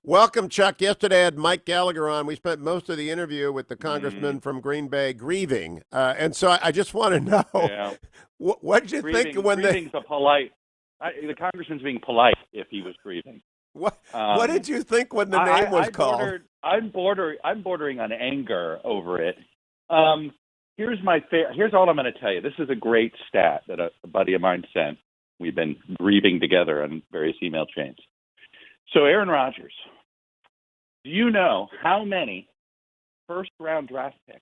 Welcome, Chuck. Yesterday I had Mike Gallagher on. We spent most of the interview with the congressman from Green Bay grieving. And so I just want to know, Yeah. what did you think when grieving's a polite. The congressman's being polite if he was grieving. what did you think when the name was called? I'm bordering on anger over it. Here's all I'm going to tell you. This is a great stat that a buddy of mine sent. We've been grieving together on various email chains. So Aaron Rodgers, do you know how many first-round draft picks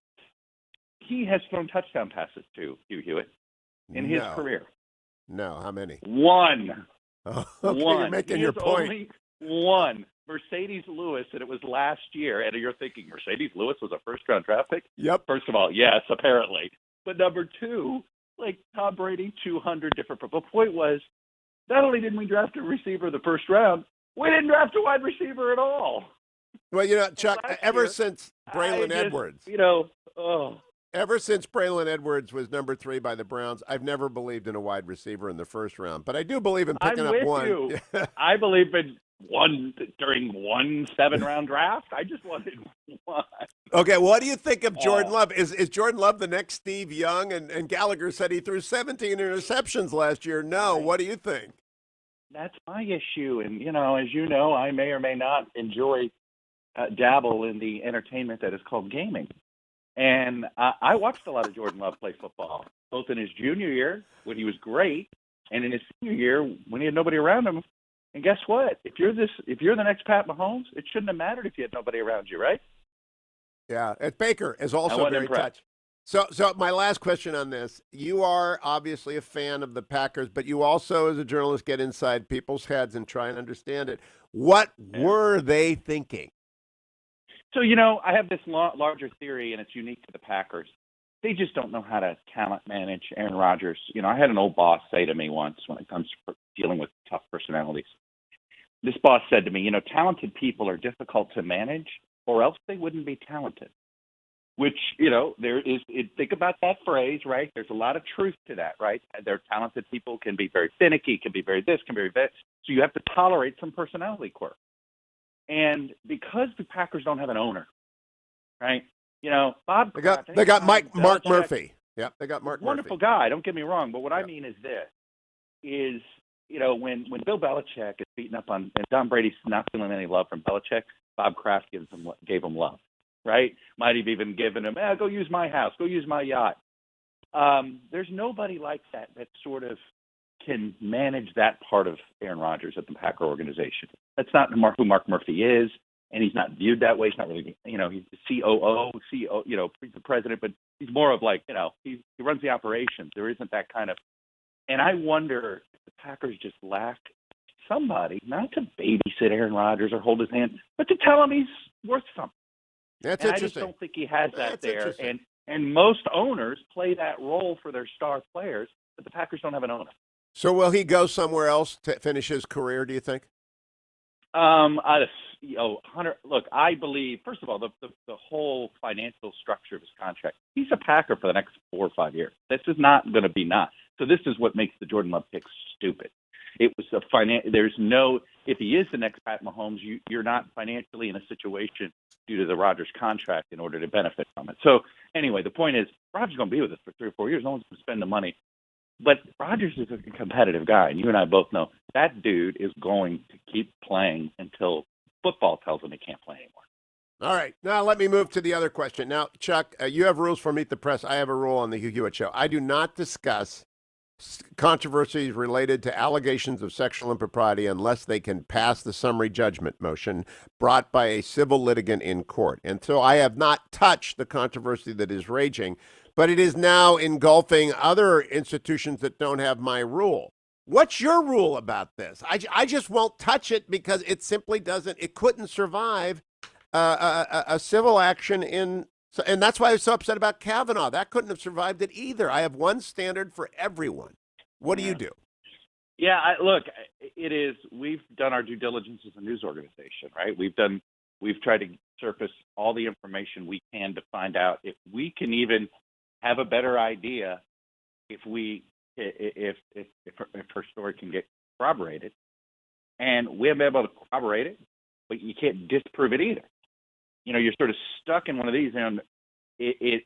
he has thrown touchdown passes to, Hugh Hewitt, in his career? No, how many? One. Oh, okay, One. you're making He your has point. only one. Mercedes Lewis, and it was last year. And you're thinking Mercedes Lewis was a first-round draft pick? Yep. First of all, yes, apparently. But number two, like Tom Brady, 200 different. But the point was, not only didn't we draft a receiver in the first round, we didn't draft a wide receiver at all. Well, Chuck, ever since Braylon Edwards, ever since Braylon Edwards was number 3 by the Browns, I've never believed in a wide receiver in the first round. But I do believe in picking up one. You. I believe in one during one 7-round draft. I just wanted one. Okay, what do you think of Jordan Love? Is Jordan Love the next Steve Young? And Gallagher said he threw 17 interceptions last year. No, what do you think? That's my issue. And, as you know, I may or may not enjoy dabble in the entertainment that is called gaming. And I watched a lot of Jordan Love play football, both in his junior year when he was great and in his senior year when he had nobody around him. And guess what? If you're the next Pat Mahomes, it shouldn't have mattered if you had nobody around you, right? Yeah, Baker is also very touched. So my last question on this, you are obviously a fan of the Packers, but you also, as a journalist, get inside people's heads and try and understand it. What were they thinking? So, I have this larger theory, and it's unique to the Packers. They just don't know how to talent manage Aaron Rodgers. I had an old boss say to me once when it comes to dealing with tough personalities. This boss said to me, talented people are difficult to manage, or else they wouldn't be talented. Which, think about that phrase, right? There's a lot of truth to that, right? They're talented people, can be very finicky, can be very this, can be very that. So you have to tolerate some personality quirk. And because the Packers don't have an owner, right? Bob. They got Mark Murphy. Yeah, they got Mark Murphy. Wonderful guy. Don't get me wrong. But what I mean is this: when Bill Belichick is beaten up on, and Tom Brady's not feeling any love from Belichick, Bob Kraft gave him love, right? Might have even given him, go use my house, go use my yacht. There's nobody like that sort of can manage that part of Aaron Rodgers at the Packer organization. That's not who Mark Murphy is, and he's not viewed that way. He's not really, he's the COO, he's the president, but he's more of like, he runs the operations. There isn't that kind of, and I wonder if the Packers just lack somebody, not to babysit Aaron Rodgers or hold his hand, but to tell him he's worth something. That's and interesting. I just don't think he has that there. And most owners play that role for their star players, but the Packers don't have an owner. So will he go somewhere else to finish his career, do you think? Hunter, look, I believe, first of all, the whole financial structure of his contract, he's a Packer for the next 4 or 5 years. This is not going to be not. So this is what makes the Jordan Love pick stupid. It was if he is the next Pat Mahomes, you're not financially in a situation due to the Rodgers contract in order to benefit from it. So anyway, the point is, Rodgers is going to be with us for 3 or 4 years. No one's going to spend the money. But Rodgers is a competitive guy, and you and I both know that dude is going to keep playing until football tells him he can't play anymore. All right. Now let me move to the other question. Now, Chuck, you have rules for Meet the Press. I have a rule on the Hugh Hewitt Show. I do not discuss controversies related to allegations of sexual impropriety unless they can pass the summary judgment motion brought by a civil litigant in court. And so I have not touched the controversy that is raging, but it is now engulfing other institutions that don't have my rule. What's your rule about this? I just won't touch it because it simply it couldn't survive a civil action and that's why I was so upset about Kavanaugh. That couldn't have survived it either. I have one standard for everyone. What do you do? Yeah, look, it is. We've done our due diligence as a news organization, right? We've tried to surface all the information we can to find out if we can even have a better idea if her story can get corroborated, and we haven't been able to corroborate it, but you can't disprove it either. You know, you're sort of stuck in one of these, and it's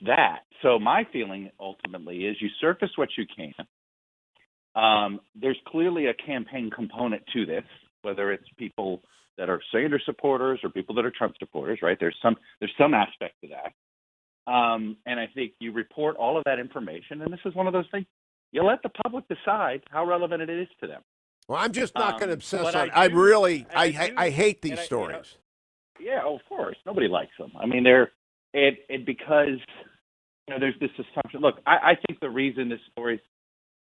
that. So my feeling ultimately is you surface what you can. There's clearly a campaign component to this, whether it's people that are Sanders supporters or people that are Trump supporters, right? There's some aspect to that. And I think you report all of that information, and this is one of those things, you let the public decide how relevant it is to them. Well, I'm just not going to obsess on it. I hate these stories. Yeah, of course. Nobody likes them. I mean, because there's this assumption. Look, I think the reason this story's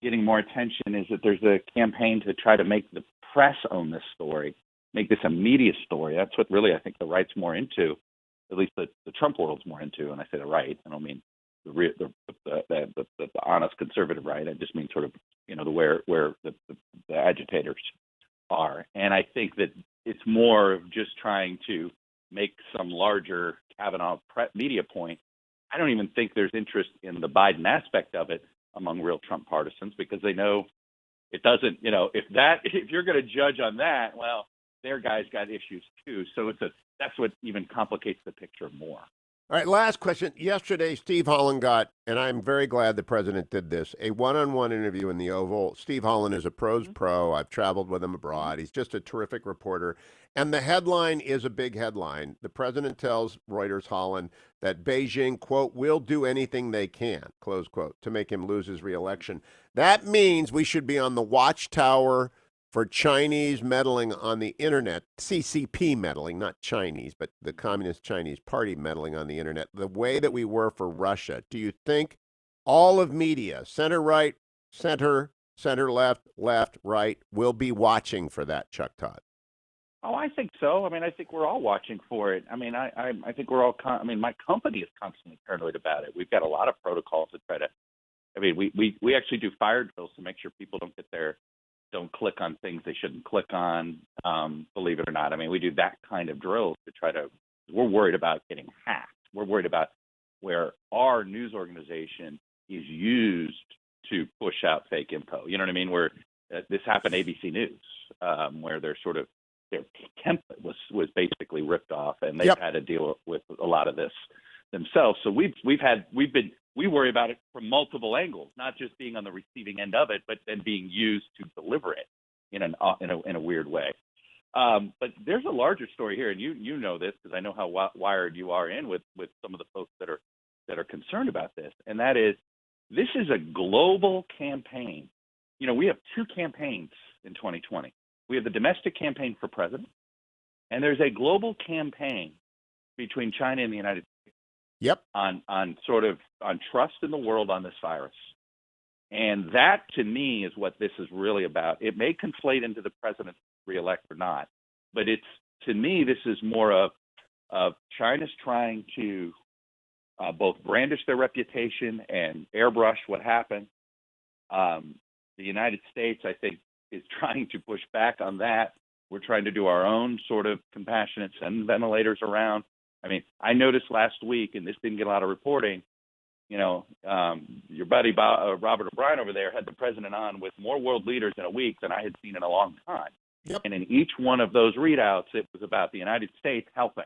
getting more attention is that there's a campaign to try to make the press own this story, make this a media story. That's what really I think the right's more into, at least the Trump world's more into. And I say the right, I don't mean the honest conservative right. I just mean sort of where the agitators are. And I think that it's more of just trying to make some larger Kavanaugh media point. I don't even think there's interest in the Biden aspect of it among real Trump partisans, because they know it doesn't, if you're going to judge on that, well, their guy's got issues too. So that's what even complicates the picture more. All right, last question. Yesterday, Steve Holland got, and I'm very glad the president did this, a one-on-one interview in the Oval. Steve Holland is a pros pro. I've traveled with him abroad. He's just a terrific reporter. And the headline is a big headline. The president tells Reuters Holland that Beijing, quote, will do anything they can, close quote, to make him lose his reelection. That means we should be on the watchtower for Chinese meddling on the internet, CCP meddling, not Chinese, but the Communist Chinese Party meddling on the internet, the way that we were for Russia. Do you think all of media, center right, center left, left, right, will be watching for that, Chuck Todd? Oh, I think so. I mean, I think we're all watching for it. I mean, I think we're all, my company is constantly paranoid about it. We've got a lot of protocols to try to, we actually do fire drills to make sure people don't click on things they shouldn't click on, believe it or not. I mean, we do that kind of drills to we're worried about getting hacked. We're worried about where our news organization is used to push out fake info. You know what I mean? Where this happened ABC News, where their template was basically ripped off, and they've had to deal with a lot of this themselves. So we worry about it from multiple angles, not just being on the receiving end of it, but then being used to deliver it in a weird way. But there's a larger story here, and you know this because I know how wired you are in with some of the folks that are concerned about this, and that is, this is a global campaign. We have two campaigns in 2020. We have the domestic campaign for president, and there's a global campaign between China and the United States. Yep. On trust in the world on this virus. And that, to me, is what this is really about. It may conflate into the president reelect or not, but to me, this is more of China's trying to both brandish their reputation and airbrush what happened. The United States, I think, is trying to push back on that. We're trying to do our own sort of compassionate, send ventilators around. I mean, I noticed last week, and this didn't get a lot of reporting, your buddy Robert O'Brien over there had the president on with more world leaders in a week than I had seen in a long time. Yep. And in each one of those readouts, it was about the United States helping.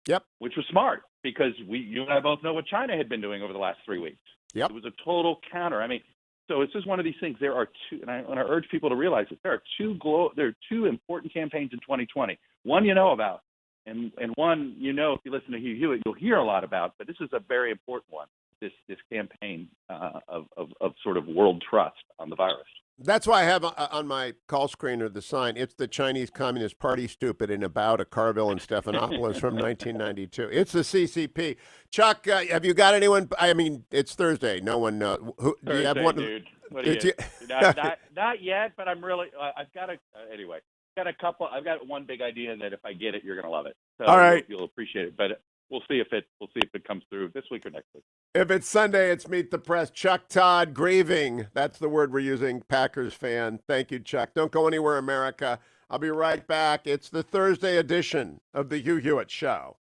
Yep. Which was smart, because you and I both know what China had been doing over the last 3 weeks. Yep. It was a total counter. I mean, so it's just one of these things. There are two, and I urge people to realize that there are two important campaigns in 2020. One you know about, and one if you listen to Hugh Hewitt, you'll hear a lot about. But this is a very important one. This campaign of sort of world trust on the virus. That's why I have on my call screener the sign, it's the Chinese Communist Party stupid in about a Carville and Stephanopoulos from 1992. It's the CCP. Chuck, have you got anyone? I mean, it's Thursday. No one knows. Do you have one? Dude. What do you? Not yet, but I'm really. I've got a couple. I've got one big idea that if I get it, you're going to love it. So all right. You'll appreciate it. But we'll see if it comes through this week or next week. If it's Sunday, it's Meet the Press. Chuck Todd, grieving. That's the word we're using, Packers fan. Thank you, Chuck. Don't go anywhere, America. I'll be right back. It's the Thursday edition of the Hugh Hewitt Show.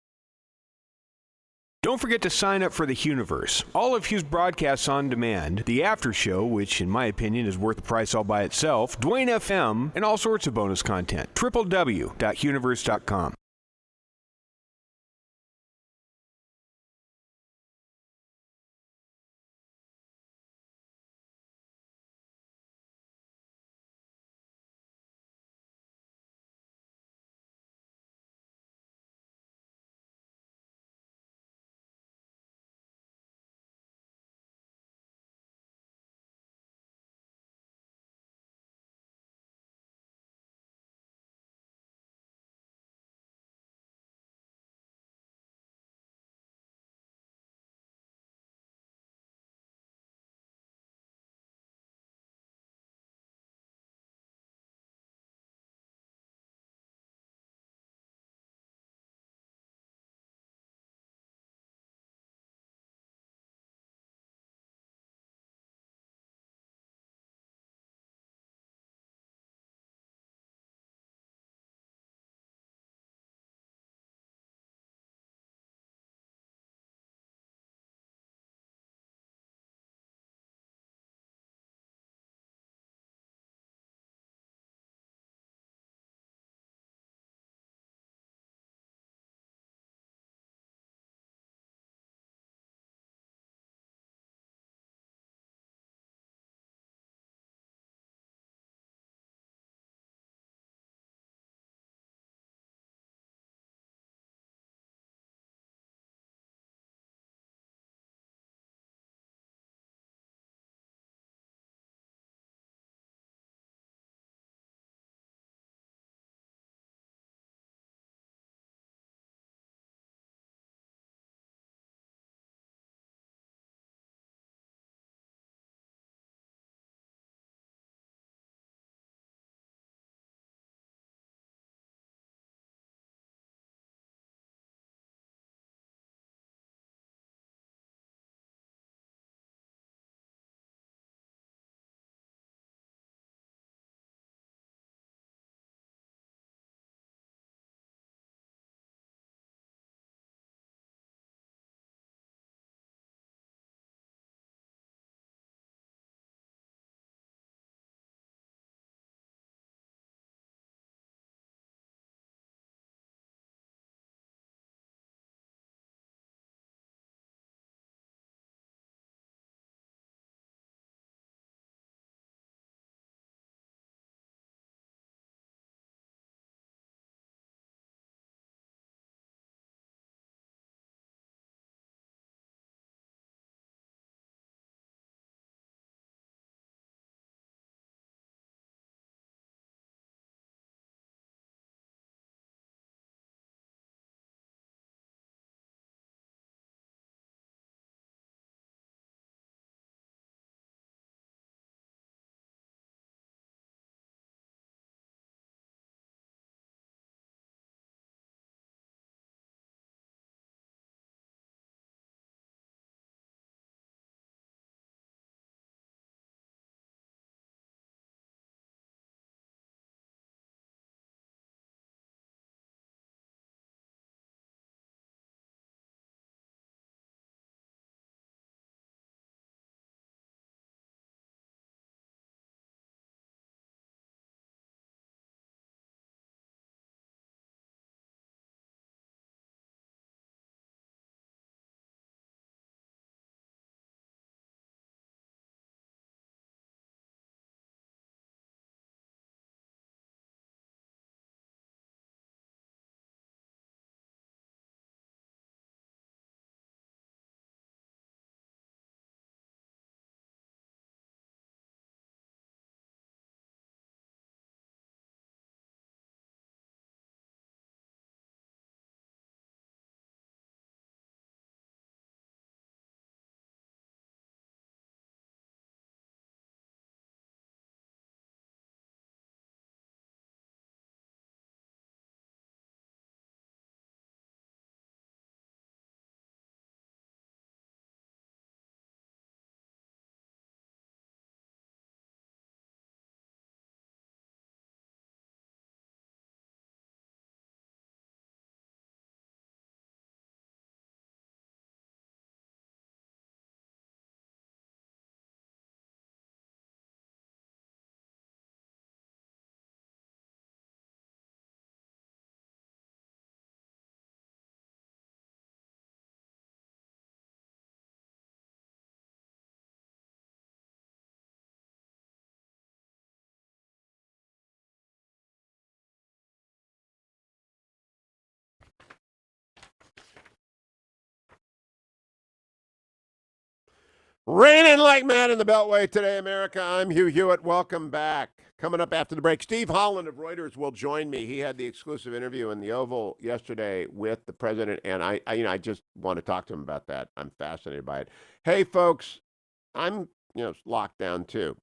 Don't forget to sign up for the Hughiverse. All of Hugh's broadcasts on demand, the after show, which in my opinion is worth the price all by itself, Dwayne FM, and all sorts of bonus content. www.hughiverse.com. Raining like mad in the Beltway today, America. I'm Hugh Hewitt. Welcome back. Coming up after the break, Steve Holland of Reuters will join me. He had the exclusive interview in the Oval yesterday with the president, and I just want to talk to him about that. I'm fascinated by it. Hey, folks, I'm locked down too,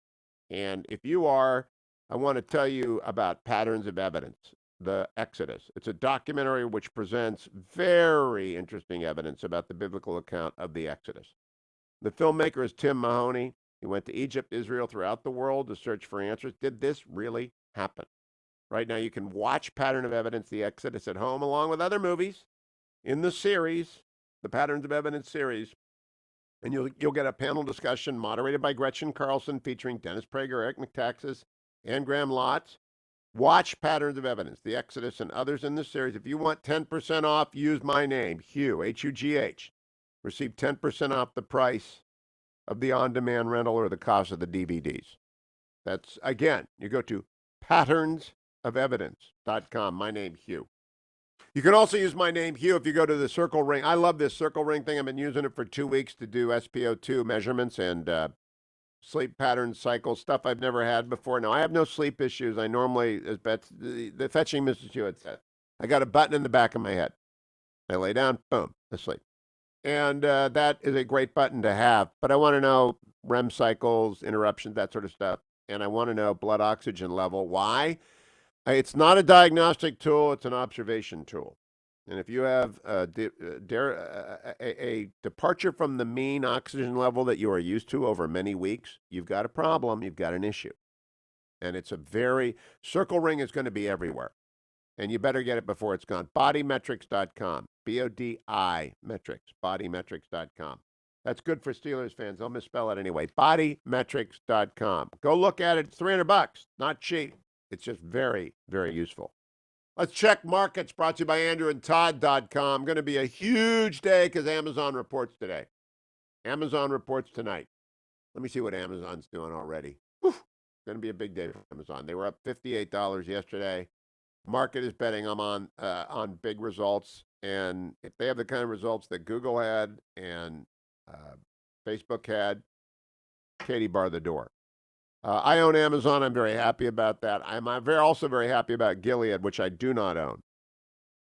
and if you are, I want to tell you about Patterns of Evidence, the Exodus. It's a documentary which presents very interesting evidence about the biblical account of the Exodus. The filmmaker is Tim Mahoney. He went to Egypt, Israel, throughout the world to search for answers. Did this really happen? Right now, you can watch Pattern of Evidence, The Exodus, at home, along with other movies in the series, the Patterns of Evidence series. And you'll get a panel discussion moderated by Gretchen Carlson featuring Dennis Prager, Eric McTaxis, and Graham Lotz. Watch Patterns of Evidence, The Exodus, and others in this series. If you want 10% off, use my name, Hugh, H-U-G-H. Receive 10% off the price of the on-demand rental or the cost of the DVDs. That's, again, you go to patternsofevidence.com. My name, Hugh. You can also use my name, Hugh, if you go to the circle ring. I love this circle ring thing. I've been using it for 2 weeks to do SpO2 measurements and sleep pattern cycles, stuff I've never had before. Now, I have no sleep issues. I normally, as the fetching Mrs. Hewitt said, I got a button in the back of my head. I lay down, boom, asleep. And that is a great button to have. But I want to know REM cycles, interruptions, that sort of stuff. And I want to know blood oxygen level. Why? It's not a diagnostic tool. It's an observation tool. And if you have a departure from the mean oxygen level that you are used to over many weeks, you've got a problem. You've got an issue. And it's circle ring is going to be everywhere. And you better get it before it's gone. Bodymetrics.com. B-O-D-I metrics. Bodymetrics.com. That's good for Steelers fans. I'll misspell it anyway. Bodymetrics.com. Go look at it. It's $300. Not cheap. It's just very, very useful. Let's check markets, brought to you by AndrewandTodd.com. Going to be a huge day because Amazon reports today. Amazon reports tonight. Let me see what Amazon's doing already. Whew. Going to be a big day for Amazon. They were up $58 yesterday. Market is betting I'm on big results, and if they have the kind of results that Google had and Facebook had, Katie bar the door. I own Amazon. I'm very happy about that. I'm also very happy about Gilead, which I do not own.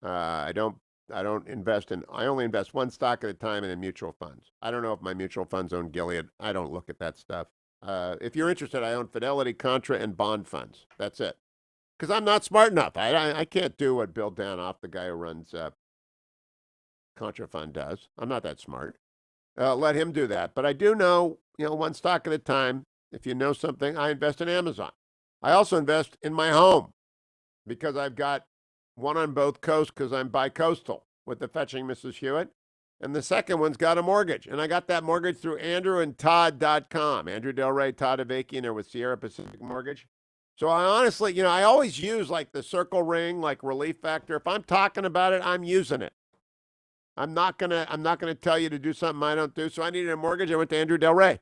I don't invest in. I only invest one stock at a time and in mutual funds. I don't know if my mutual funds own Gilead. I don't look at that stuff. If you're interested, I own Fidelity, Contra, and bond funds. That's it. Because I'm not smart enough. I can't do what Bill Danoff, the guy who runs Contra Fund, does. I'm not that smart. Let him do that. But I do know, one stock at a time. If you know something, I invest in Amazon. I also invest in my home because I've got one on both coasts because I'm bi-coastal with the fetching Mrs. Hewitt. And the second one's got a mortgage. And I got that mortgage through AndrewandTodd.com. Andrew Del Rey, Todd Avakian are with Sierra Pacific Mortgage. So I honestly, I always use like the circle ring, like Relief Factor. If I'm talking about it, I'm using it. I'm not gonna tell you to do something I don't do. So I needed a mortgage. I went to Andrew Del Rey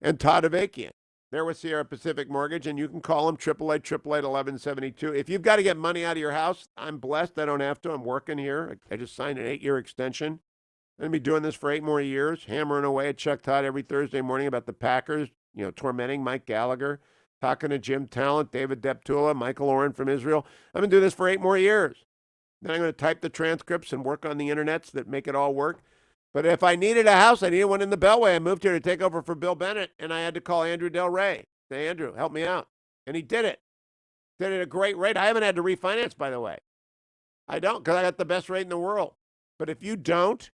and Todd Avakian. They're with Sierra Pacific Mortgage, and you can call them 888-888-1172. If you've got to get money out of your house, I'm blessed. I don't have to. I'm working here. I just signed an 8-year extension. I'm going to be doing this for 8 more years, hammering away at Chuck Todd every Thursday morning about the Packers, tormenting Mike Gallagher, talking to Jim Talent, David Deptula, Michael Oren from Israel. I'm going to do this for 8 more years. Then I'm going to type the transcripts and work on the internets that make it all work. But if I needed a house, I needed one in the Beltway. I moved here to take over for Bill Bennett, and I had to call Andrew Del Rey. Say, Andrew, help me out. And he did it. Did it at a great rate. I haven't had to refinance, by the way. I don't, because I got the best rate in the world. But if you don't,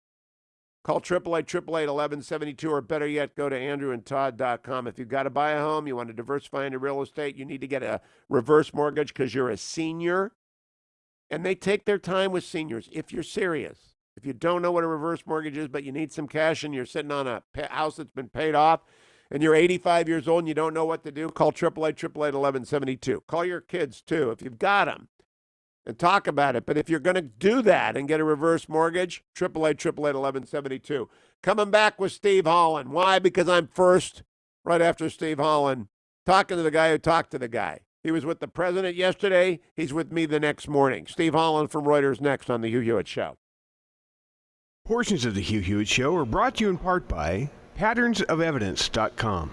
call 888-888-1172, or better yet, go to AndrewandTodd.com. If you've got to buy a home, you want to diversify into real estate, you need to get a reverse mortgage because you're a senior. And they take their time with seniors if you're serious. If you don't know what a reverse mortgage is, but you need some cash and you're sitting on a house that's been paid off and you're 85 years old and you don't know what to do, call 888-888-1172. Call your kids, too, if you've got them, and talk about it. But if you're going to do that and get a reverse mortgage, 888-888-1172. Coming back with Steve Holland. Why? Because I'm first, right after Steve Holland, talking to the guy who talked to the guy. He was with the president yesterday. He's with me the next morning. Steve Holland from Reuters next on The Hugh Hewitt Show. Portions of The Hugh Hewitt Show are brought to you in part by patternsofevidence.com.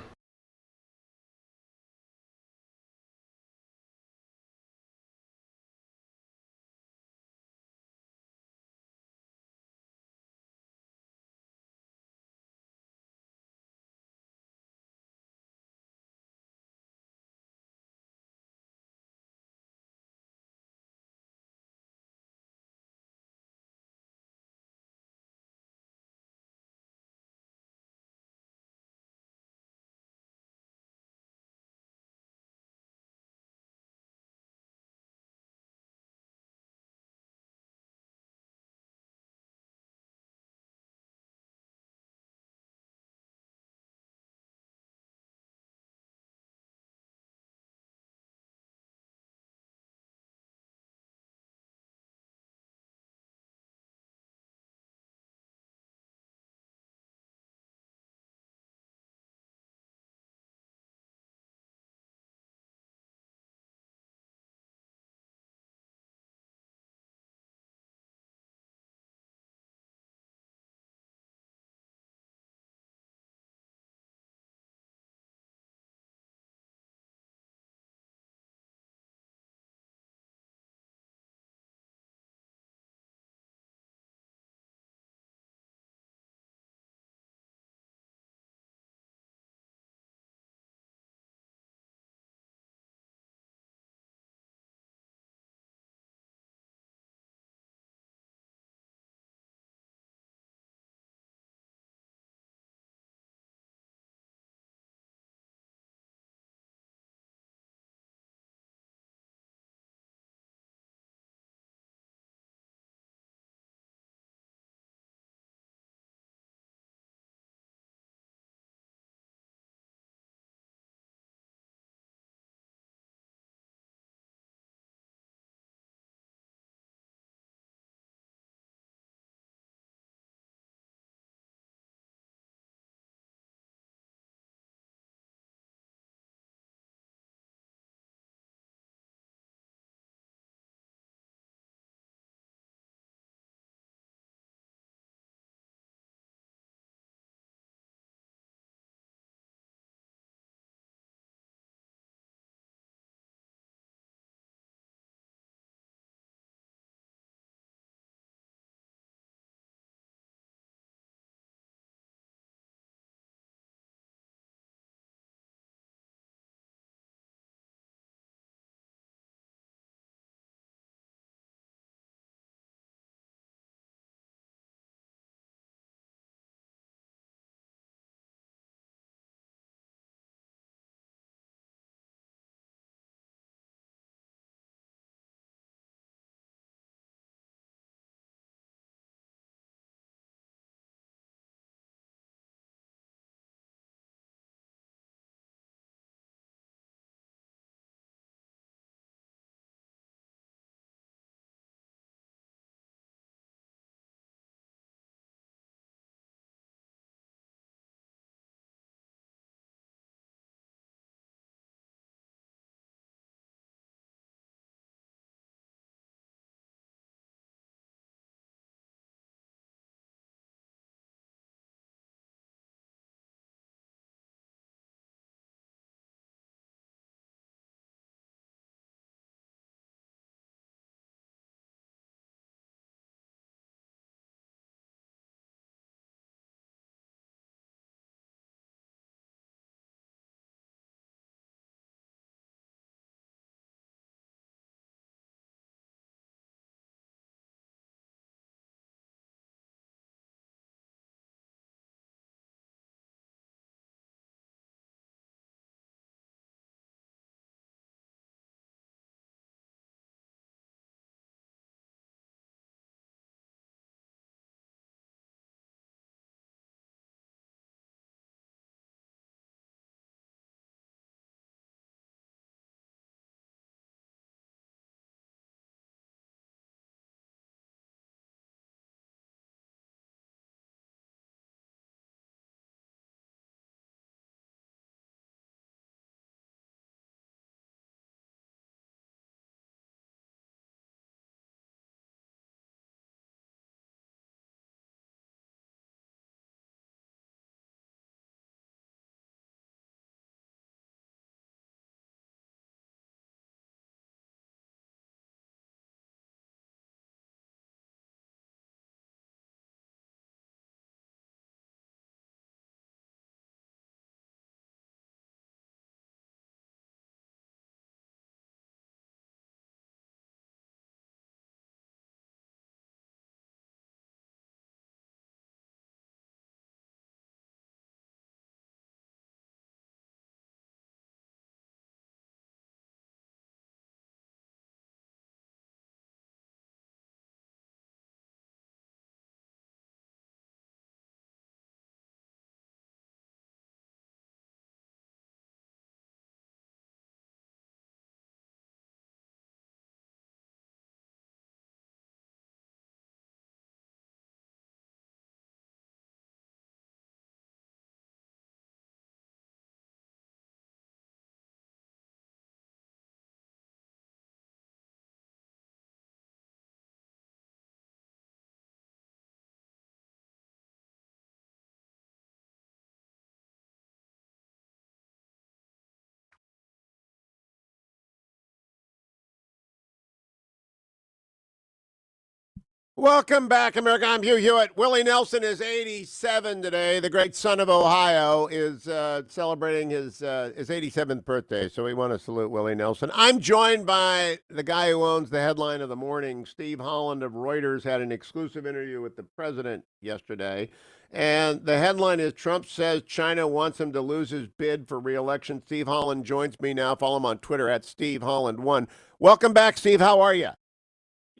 Welcome back, America. I'm Hugh Hewitt. Willie Nelson is 87 today. The great son of Ohio is celebrating his 87th birthday, so we want to salute Willie Nelson. I'm joined by the guy who owns the headline of the morning. Steve Holland of Reuters had an exclusive interview with the president yesterday, and the headline is Trump says China wants him to lose his bid for re-election. Steve Holland joins me now. Follow him on Twitter at SteveHolland1. Welcome back, Steve. How are you?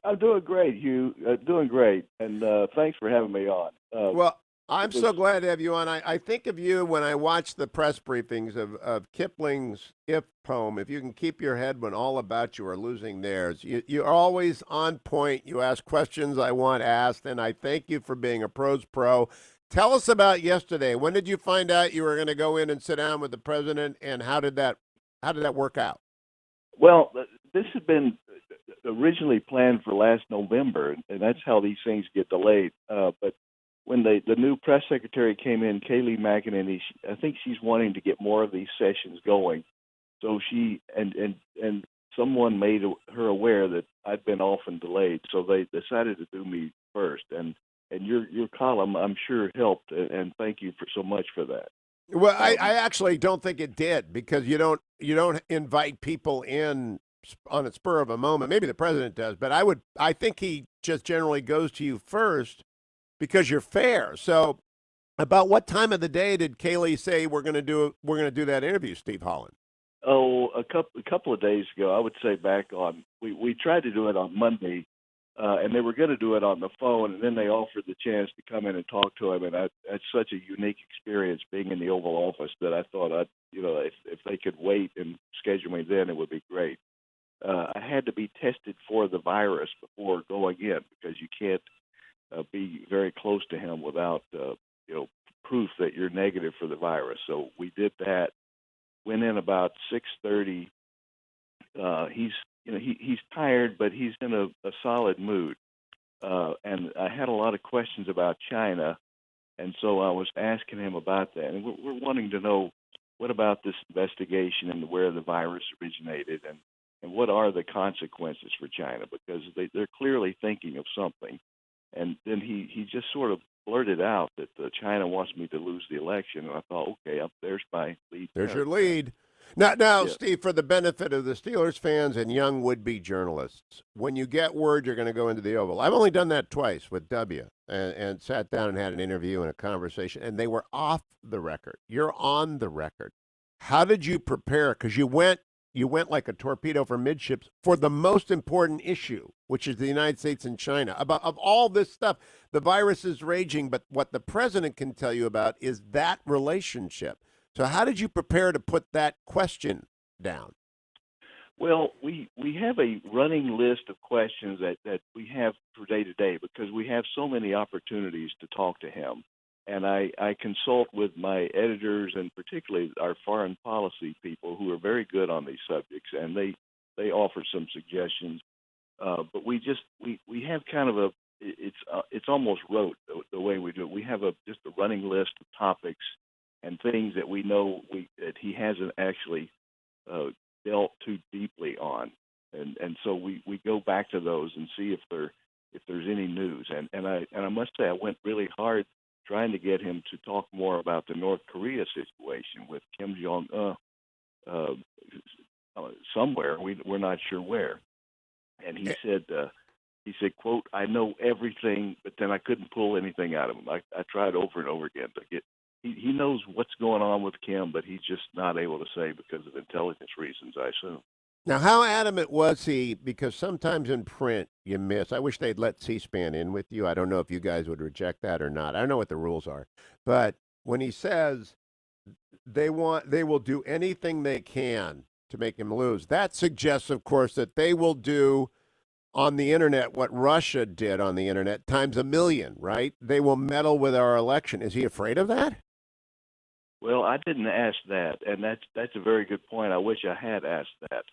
I'm doing great, Hugh. Doing great, and thanks for having me on. Well, I'm so glad to have you on. I think of you when I watch the press briefings of Kipling's If poem. If you can keep your head when all about you are losing theirs. You're always on point. You ask questions I want asked, and I thank you for being a pro's pro. Tell us about yesterday. When did you find out you were going to go in and sit down with the president, and how did that work out? Well, this had been originally planned for last November, and that's how these things get delayed. But when the new press secretary came in, Kayleigh McEnany, I think she's wanting to get more of these sessions going. So she and someone made her aware that I'd been off and delayed, so they decided to do me first. And your column, I'm sure, helped, and thank you so much for that. Well, I actually don't think it did, because you don't invite people in on a spur of a moment. Maybe the president does, but I think he just generally goes to you first because you're fair. So, about what time of the day did Kayleigh say we're going to do that interview, Steve Holland? Oh, a couple of days ago, I would say back on we tried to do it on Monday, and they were going to do it on the phone, and then they offered the chance to come in and talk to him, and that's such a unique experience being in the Oval Office that I thought if they could wait and schedule me then, it would be great. I had to be tested for the virus before going in, because you can't be very close to him without proof that you're negative for the virus. So we did that. Went in about 6:30. He's tired, but he's in a solid mood. And I had a lot of questions about China, and so I was asking him about that. And we're wanting to know, what about this investigation into where the virus originated, and what are the consequences for China? Because they're clearly thinking of something. And then he just sort of blurted out that China wants me to lose the election. And I thought, okay, there's my lead. There's your lead. Now, yeah. Steve, for the benefit of the Steelers fans and young would-be journalists, when you get word you're going to go into the Oval, I've only done that twice with W, and sat down and had an interview and a conversation, and they were off the record. You're on the record. How did you prepare? Because you went like a torpedo for midships for the most important issue, which is the United States and China. Of all this stuff, the virus is raging, but what the president can tell you about is that relationship. So how did you prepare to put that question down? Well, we have a running list of questions that we have for day to day, because we have so many opportunities to talk to him. And I consult with my editors, and particularly our foreign policy people, who are very good on these subjects, and they offer some suggestions. But we have kind of it's almost rote the way we do it. We have just a running list of topics and things that we know that he hasn't actually dealt too deeply on, and so we go back to those and see if there's any news. And I must say, I went really hard trying to get him to talk more about the North Korea situation with Kim Jong-un somewhere. We're not sure where. And he said, quote, "I know everything," but then I couldn't pull anything out of him. I tried over and over again to get. He knows what's going on with Kim, but he's just not able to say because of intelligence reasons, I assume. Now, how adamant was he? Because sometimes in print you miss. I wish they'd let C-SPAN in with you. I don't know if you guys would reject that or not. I don't know what the rules are. But when he says they will do anything they can to make him lose, that suggests, of course, that they will do on the internet what Russia did on the internet times a million, right? They will meddle with our election. Is he afraid of that? Well, I didn't ask that, and that's a very good point. I wish I had asked that.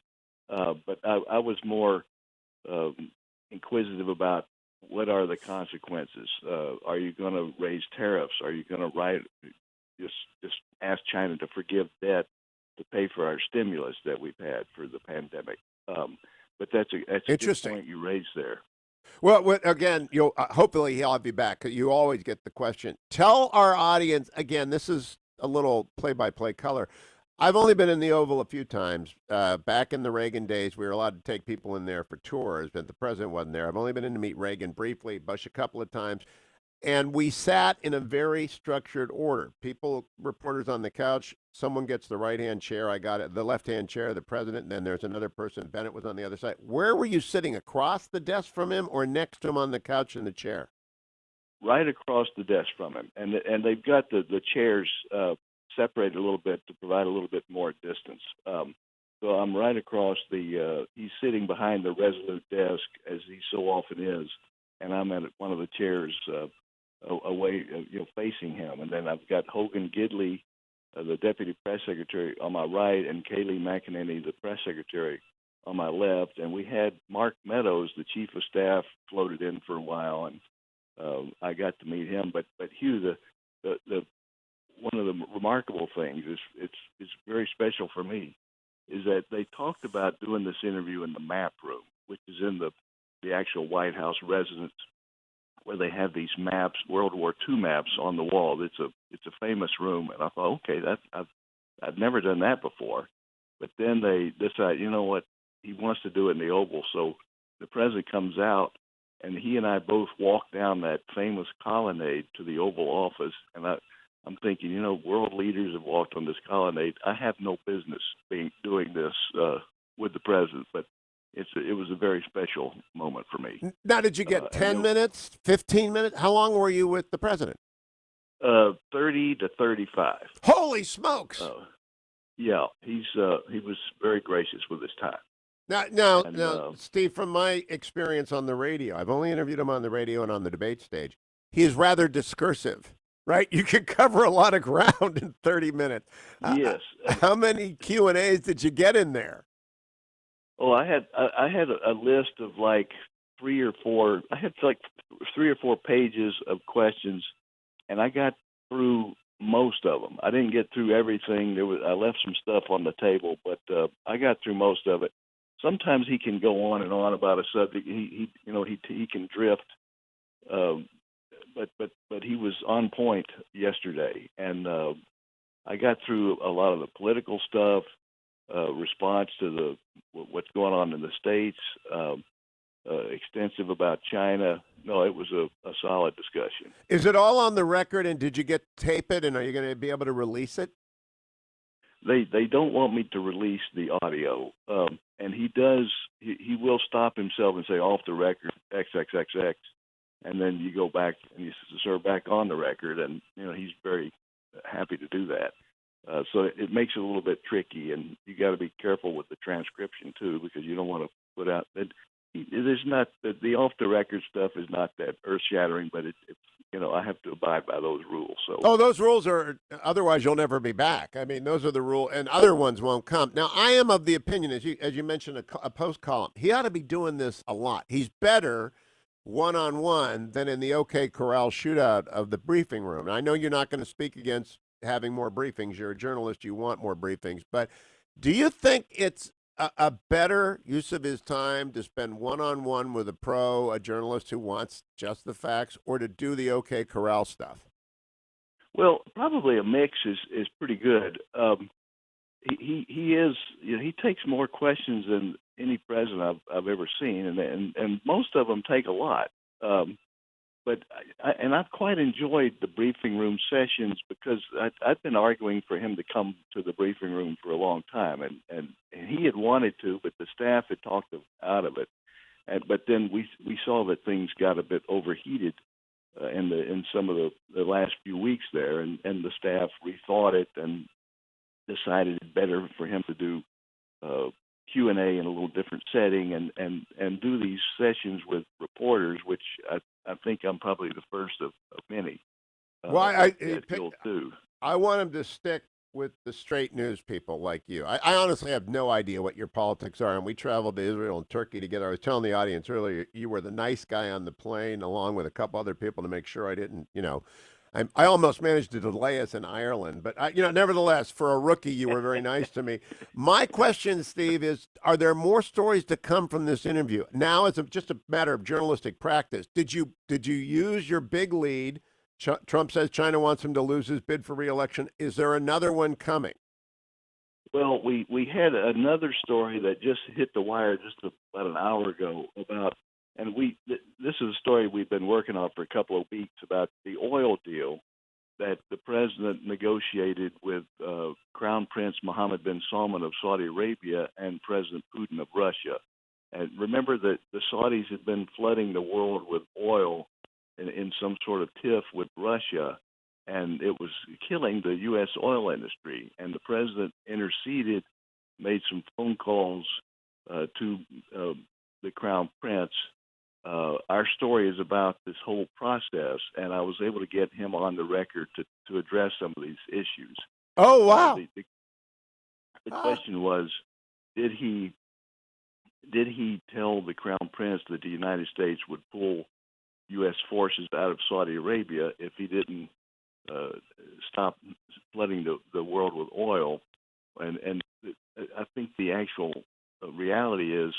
But I was more inquisitive about what are the consequences. Are you going to raise tariffs? Are you going to just ask China to forgive debt to pay for our stimulus that we've had for the pandemic? But that's a good point you raised there. Well, again, you'll hopefully he'll have you back. 'Cause you always get the question. Tell our audience again. This is a little play-by-play color. I've only been in the Oval a few times. Back in the Reagan days, we were allowed to take people in there for tours, but the president wasn't there. I've only been in to meet Reagan briefly, Bush a couple of times. And we sat in a very structured order. People, reporters on the couch, someone gets the right-hand chair. I got it, the left-hand chair, the president, and then there's another person. Bennett was on the other side. Where were you sitting, across the desk from him or next to him on the couch in the chair? Right across the desk from him, and they've got the chairs separated a little bit to provide a little bit more distance. So I'm right across the. He's sitting behind the resolute desk as he so often is, and I'm at one of the chairs away, facing him. And then I've got Hogan Gidley, the deputy press secretary, on my right, and Kayleigh McEnany, the press secretary, on my left. And we had Mark Meadows, the chief of staff, floated in for a while, and I got to meet him. But Hugh, the one of the remarkable things is it's very special for me is that they talked about doing this interview in the map room, which is in the actual White House residence, where they have these maps, World War II maps on the wall. It's a famous room, and I thought, okay, I've never done that before. But then they decide, you know what, he wants to do it in the Oval. So the president comes out, and he and I both walk down that famous colonnade to the Oval Office, and I'm thinking, world leaders have walked on this colonnade. I have no business doing this with the president, but it was a very special moment for me. Now, did you get 10 minutes, 15 minutes? How long were you with the president? 30 to 35. Holy smokes! Yeah, he was very gracious with his time. Now, Steve, from my experience on the radio, I've only interviewed him on the radio and on the debate stage. He is rather discursive, right? You can cover a lot of ground in 30 minutes. Yes. How many Q&As did you get in there? Oh, I had a list of like 3 or 4. I had like 3 or 4 pages of questions, and I got through most of them. I didn't get through everything. I left some stuff on the table, but I got through most of it. Sometimes he can go on and on about a subject. He can drift, but he was on point yesterday, and I got through a lot of the political stuff, response to what's going on in the States, extensive about China. No, it was a solid discussion. Is it all on the record, and did you get to tape it, and are you going to be able to release it? They don't want me to release the audio, and he does. He will stop himself and say off the record XXXX, and then you go back and you serve back on the record, and he's very happy to do that. So it makes it a little bit tricky, and you got to be careful with the transcription too, because you don't want to put out that. There's not the off the record stuff is not that earth shattering, but it's I have to abide by those rules. So those rules are otherwise you'll never be back. I mean, those are the rule, and other ones won't come. Now, I am of the opinion, as you mentioned, a post column. He ought to be doing this a lot. He's better one-on-one than in the OK Corral shootout of the briefing room. And I know you're not going to speak against having more briefings. You're a journalist. You want more briefings. But do you think it's a better use of his time to spend one-on-one with a journalist who wants just the facts, or to do the OK Corral stuff? Well, probably a mix is pretty good. He takes more questions than any president I've ever seen, and most of them take a lot. But I've quite enjoyed the briefing room sessions because I've been arguing for him to come to the briefing room for a long time, and he had wanted to, but the staff had talked him out of it. But then we saw that things got a bit overheated in some of the last few weeks there, and the staff rethought it and decided it better for him to do Q&A in a little different setting and do these sessions with reporters, which I think I'm probably the first of many. I want him to stick with the straight news people like you. I honestly have no idea what your politics are, and we traveled to Israel and Turkey together. I was telling the audience earlier, you were the nice guy on the plane, along with a couple other people, to make sure I didn't, I almost managed to delay us in Ireland, but nevertheless, for a rookie, you were very nice to me. My question, Steve, is: are there more stories to come from this interview? Now, as just a matter of journalistic practice, did you use your big lead? Trump says China wants him to lose his bid for re-election. Is there another one coming? Well, we had another story that just hit the wire just about an hour ago about, and this is a story we've been working on for a couple of weeks about the oil deal that the president negotiated with Crown Prince Mohammed bin Salman of Saudi Arabia and President Putin of Russia. And remember that the Saudis had been flooding the world with oil in some sort of tiff with Russia, and it was killing the U.S. oil industry. And the president interceded, made some phone calls to the Crown Prince. Our story is about this whole process, and I was able to get him on the record to address some of these issues. Oh, wow. The question was, did he tell the Crown Prince that the United States would pull U.S. forces out of Saudi Arabia if he didn't stop flooding the world with oil? And I think the actual reality is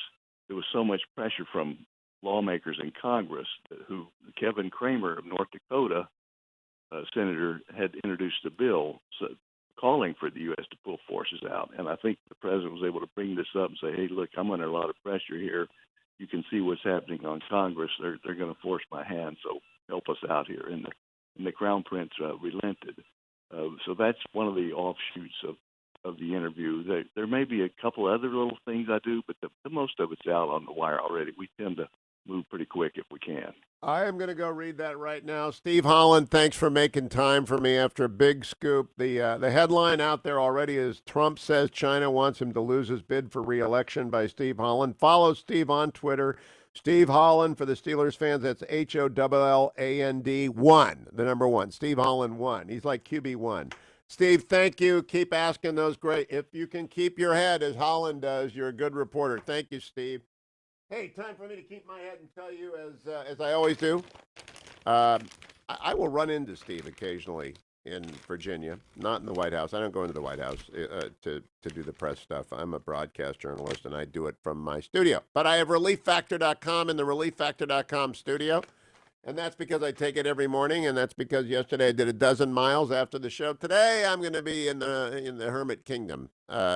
there was so much pressure from lawmakers in Congress who Kevin Cramer of North Dakota, senator, had introduced a bill calling for the U.S. to pull forces out. And I think the president was able to bring this up and say, hey, look, I'm under a lot of pressure here. You can see what's happening on Congress. They're going to force my hand, so help us out here. And the Crown Prince relented. So that's one of the offshoots of the interview. There may be a couple other little things I do, but the most of it's out on the wire already. We tend to move pretty quick if we can. I am going to go read that right now. Steve Holland, thanks for making time for me after a big scoop. The headline out there already is Trump says China wants him to lose his bid for re-election by Steve Holland. Follow Steve on Twitter. Steve Holland, for the Steelers fans, that's HOLLAND 1, the number 1. Steve Holland 1. He's like QB1. Steve, thank you. Keep asking those great. If you can keep your head as Holland does, you're a good reporter. Thank you, Steve. Hey, time for me to keep my head and tell you, as I always do, I will run into Steve occasionally in Virginia, not in the White House. I don't go into the White House to do the press stuff. I'm a broadcast journalist, and I do it from my studio. But I have ReliefFactor.com in the ReliefFactor.com studio, and that's because I take it every morning, and that's because yesterday I did a dozen miles after the show. Today I'm going to be in the Hermit Kingdom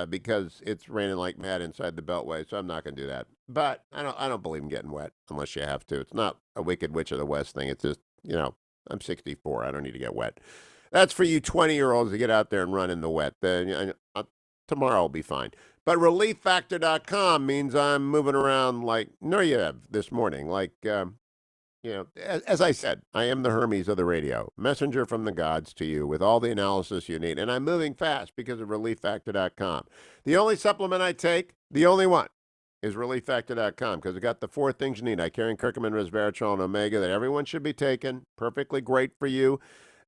because it's raining like mad inside the Beltway, so I'm not going to do that. But I don't believe in getting wet unless you have to. It's not a Wicked Witch of the West thing. It's just, I'm 64. I don't need to get wet. That's for you 20-year-olds to get out there and run in the wet. Tomorrow will be fine. But ReliefFactor.com means I'm moving around like Nuryev this morning. Like, as I said, I am the Hermes of the radio, messenger from the gods to you with all the analysis you need. And I'm moving fast because of ReliefFactor.com. The only supplement I take, the only one, is ReliefFactor.com because it got the 4 things you need. I carry curcumin, resveratrol, and omega that everyone should be taking. Perfectly great for you.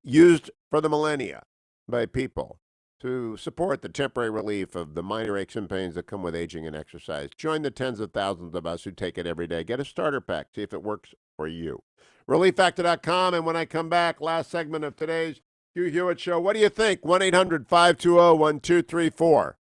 Used for the millennia by people to support the temporary relief of the minor aches and pains that come with aging and exercise. Join the tens of thousands of us who take it every day. Get a starter pack. See if it works for you. ReliefFactor.com. And when I come back, last segment of today's Hugh Hewitt Show. What do you think? 1-800-520-1234.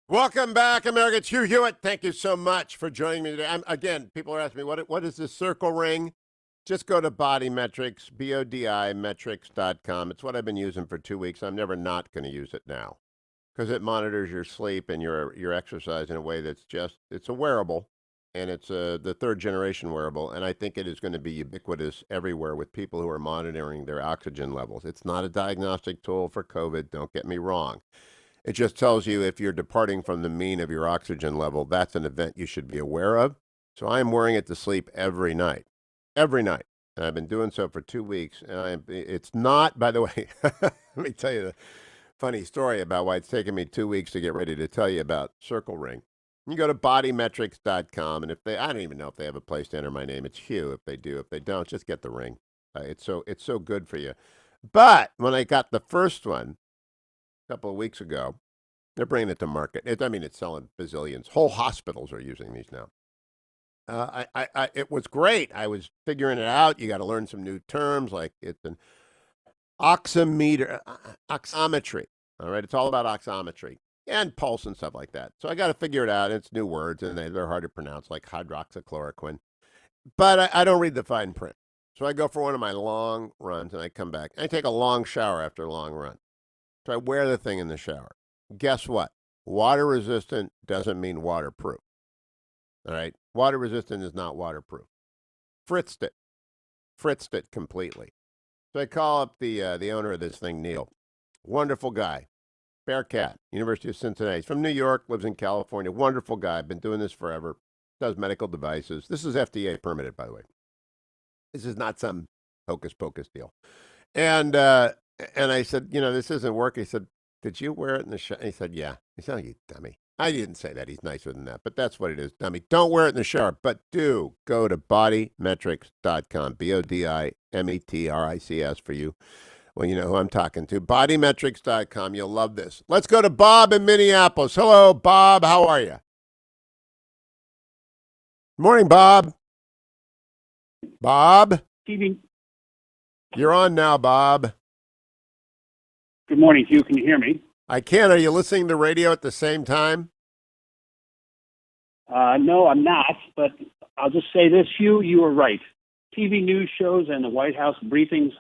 Welcome back, America. It's Hugh Hewitt. Thank you so much for joining me today. Again, people are asking me, what is this circle ring? Just go to Body Metrics, BODI metrics.com. It's what I've been using for 2 weeks. I'm never not going to use it now because it monitors your sleep and your exercise in a way that's it's a wearable, and it's the third generation wearable, and I think it is going to be ubiquitous everywhere with people who are monitoring their oxygen levels. It's not a diagnostic tool for COVID, don't get me wrong. It just tells you if you're departing from the mean of your oxygen level. That's an event you should be aware of. So I am wearing it to sleep every night. Every night. And I've been doing so for 2 weeks. And it's not, by the way, let me tell you the funny story about why it's taken me 2 weeks to get ready to tell you about Circle Ring. You go to bodymetrics.com, and I don't even know if they have a place to enter my name. It's Hugh if they do. If they don't, just get the ring. It's so good for you. But when I got the first one, couple of weeks ago, they're bringing it to market. It's selling bazillions. Whole hospitals are using these now. It was great. I was figuring it out. You got to learn some new terms, like it's an oximetry. All right, it's all about oximetry and pulse and stuff like that. So I got to figure it out. It's new words, and they're hard to pronounce, like hydroxychloroquine. But I don't read the fine print. So I go for one of my long runs, and I come back. I take a long shower after a long run. So I wear the thing in the shower. Guess what? Water resistant doesn't mean waterproof. All right? Water resistant is not waterproof. Fritzed it completely. So I call up the owner of this thing, Neil. Wonderful guy. Bearcat, University of Cincinnati. He's from New York, lives in California. Wonderful guy. Been doing this forever. Does medical devices. This is FDA permitted, by the way. This is not some hocus pocus deal. And I said, this isn't working. He said, did you wear it in the shower? He said, yeah. He said, oh, you dummy. I didn't say that. He's nicer than that, but that's what it is, dummy. Don't wear it in the shower, but do go to bodymetrics.com, BODIMETRICS for you. Well, you know who I'm talking to. Bodymetrics.com. You'll love this. Let's go to Bob in Minneapolis. Hello, Bob. How are you? Morning, Bob. Bob? TV. You're on now, Bob. Good morning, Hugh. Can you hear me? I can. Are you listening to radio at the same time? No, I'm not, but I'll just say this, Hugh, you were right. TV news shows and the White House briefings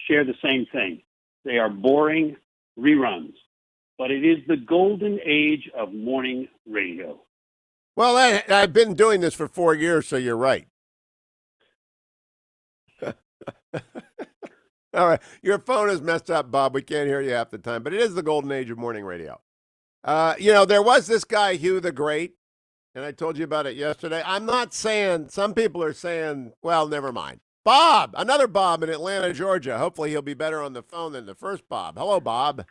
share the same thing. They are boring reruns, but it is the golden age of morning radio. Well, I've been doing this for 4 years, so you're right. All right. Your phone is messed up, Bob. We can't hear you half the time, but it is the golden age of morning radio. There was this guy, Hugh the Great, and I told you about it yesterday. I'm not saying, some people are saying, well, never mind. Bob, another Bob in Atlanta, Georgia. Hopefully he'll be better on the phone than the first Bob. Hello, Bob.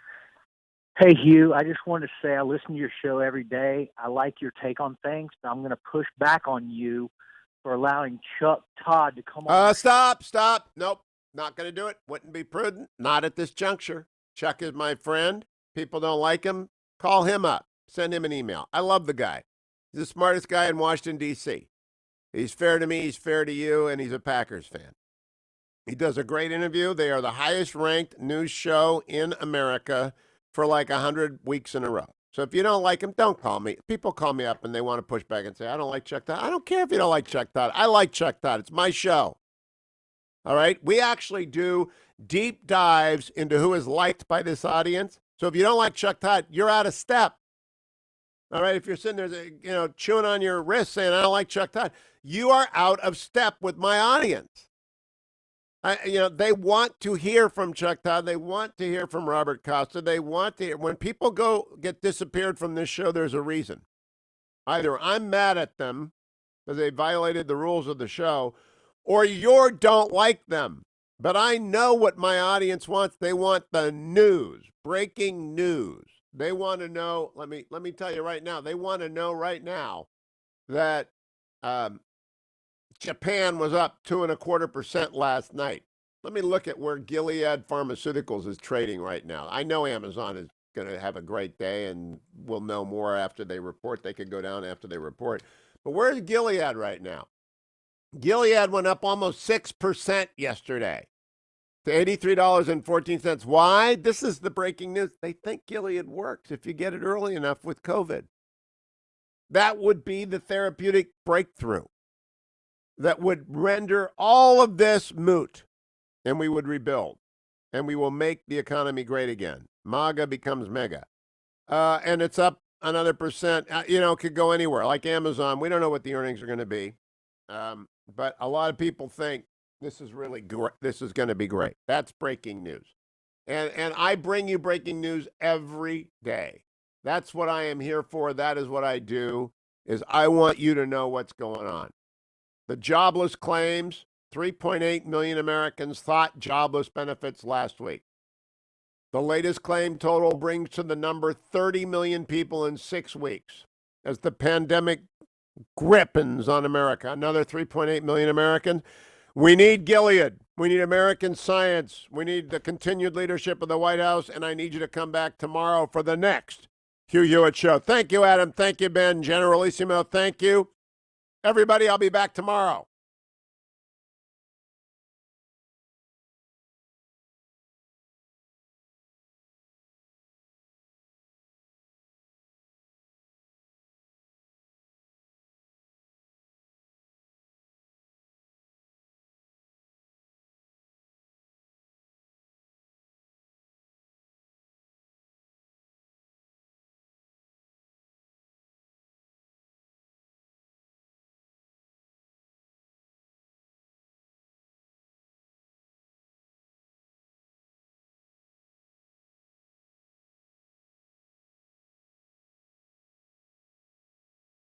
Hey, Hugh, I just wanted to say I listen to your show every day. I like your take on things. I'm going to push back on you for allowing Chuck Todd to come on. Stop. Nope. Not going to do it. Wouldn't be prudent. Not at this juncture. Chuck is my friend. People don't like him. Call him up. Send him an email. I love the guy. He's the smartest guy in Washington, D.C. He's fair to me. He's fair to you. And he's a Packers fan. He does a great interview. They are the highest ranked news show in America for like 100 weeks in a row. So if you don't like him, don't call me. People call me up and they want to push back and say, I don't like Chuck Todd. I don't care if you don't like Chuck Todd. I like Chuck Todd. It's my show. All right. We actually do deep dives into who is liked by this audience. So if you don't like Chuck Todd, you're out of step. All right. If you're sitting there, chewing on your wrist saying, I don't like Chuck Todd, you are out of step with my audience. They want to hear from Chuck Todd. They want to hear from Robert Costa. They want to hear. When people get disappeared from this show, there's a reason. Either I'm mad at them because they violated the rules of the show, or you don't like them. But I know what my audience wants. They want the news, breaking news. They want to know, let me tell you right now, they want to know right now that Japan was up 2.25% last night. Let me look at where Gilead Pharmaceuticals is trading right now. I know Amazon is going to have a great day, and we'll know more after they report. They could go down after they report. But where's Gilead right now? Gilead went up almost 6% yesterday to $83.14. Why? This is the breaking news. They think Gilead works if you get it early enough with COVID. That would be the therapeutic breakthrough that would render all of this moot, and we would rebuild, and we will make the economy great again. MAGA becomes mega. And it's up another percent. Could go anywhere, like Amazon. We don't know what the earnings are going to be. But a lot of people think this is really this is going to be great. That's breaking news. And I bring you breaking news every day. That's what I am here for. That is what I do, is I want you to know what's going on. The jobless claims, 3.8 million Americans thought jobless benefits last week. The latest claim total brings to the number 30 million people in 6 weeks as the pandemic grippens on America. Another 3.8 million Americans. We need Gilead. We need American science. We need the continued leadership of the White House, and I need you to come back tomorrow for the next Hugh Hewitt Show. Thank you, Adam. Thank you, Ben. Generalissimo, thank you. Everybody, I'll be back tomorrow.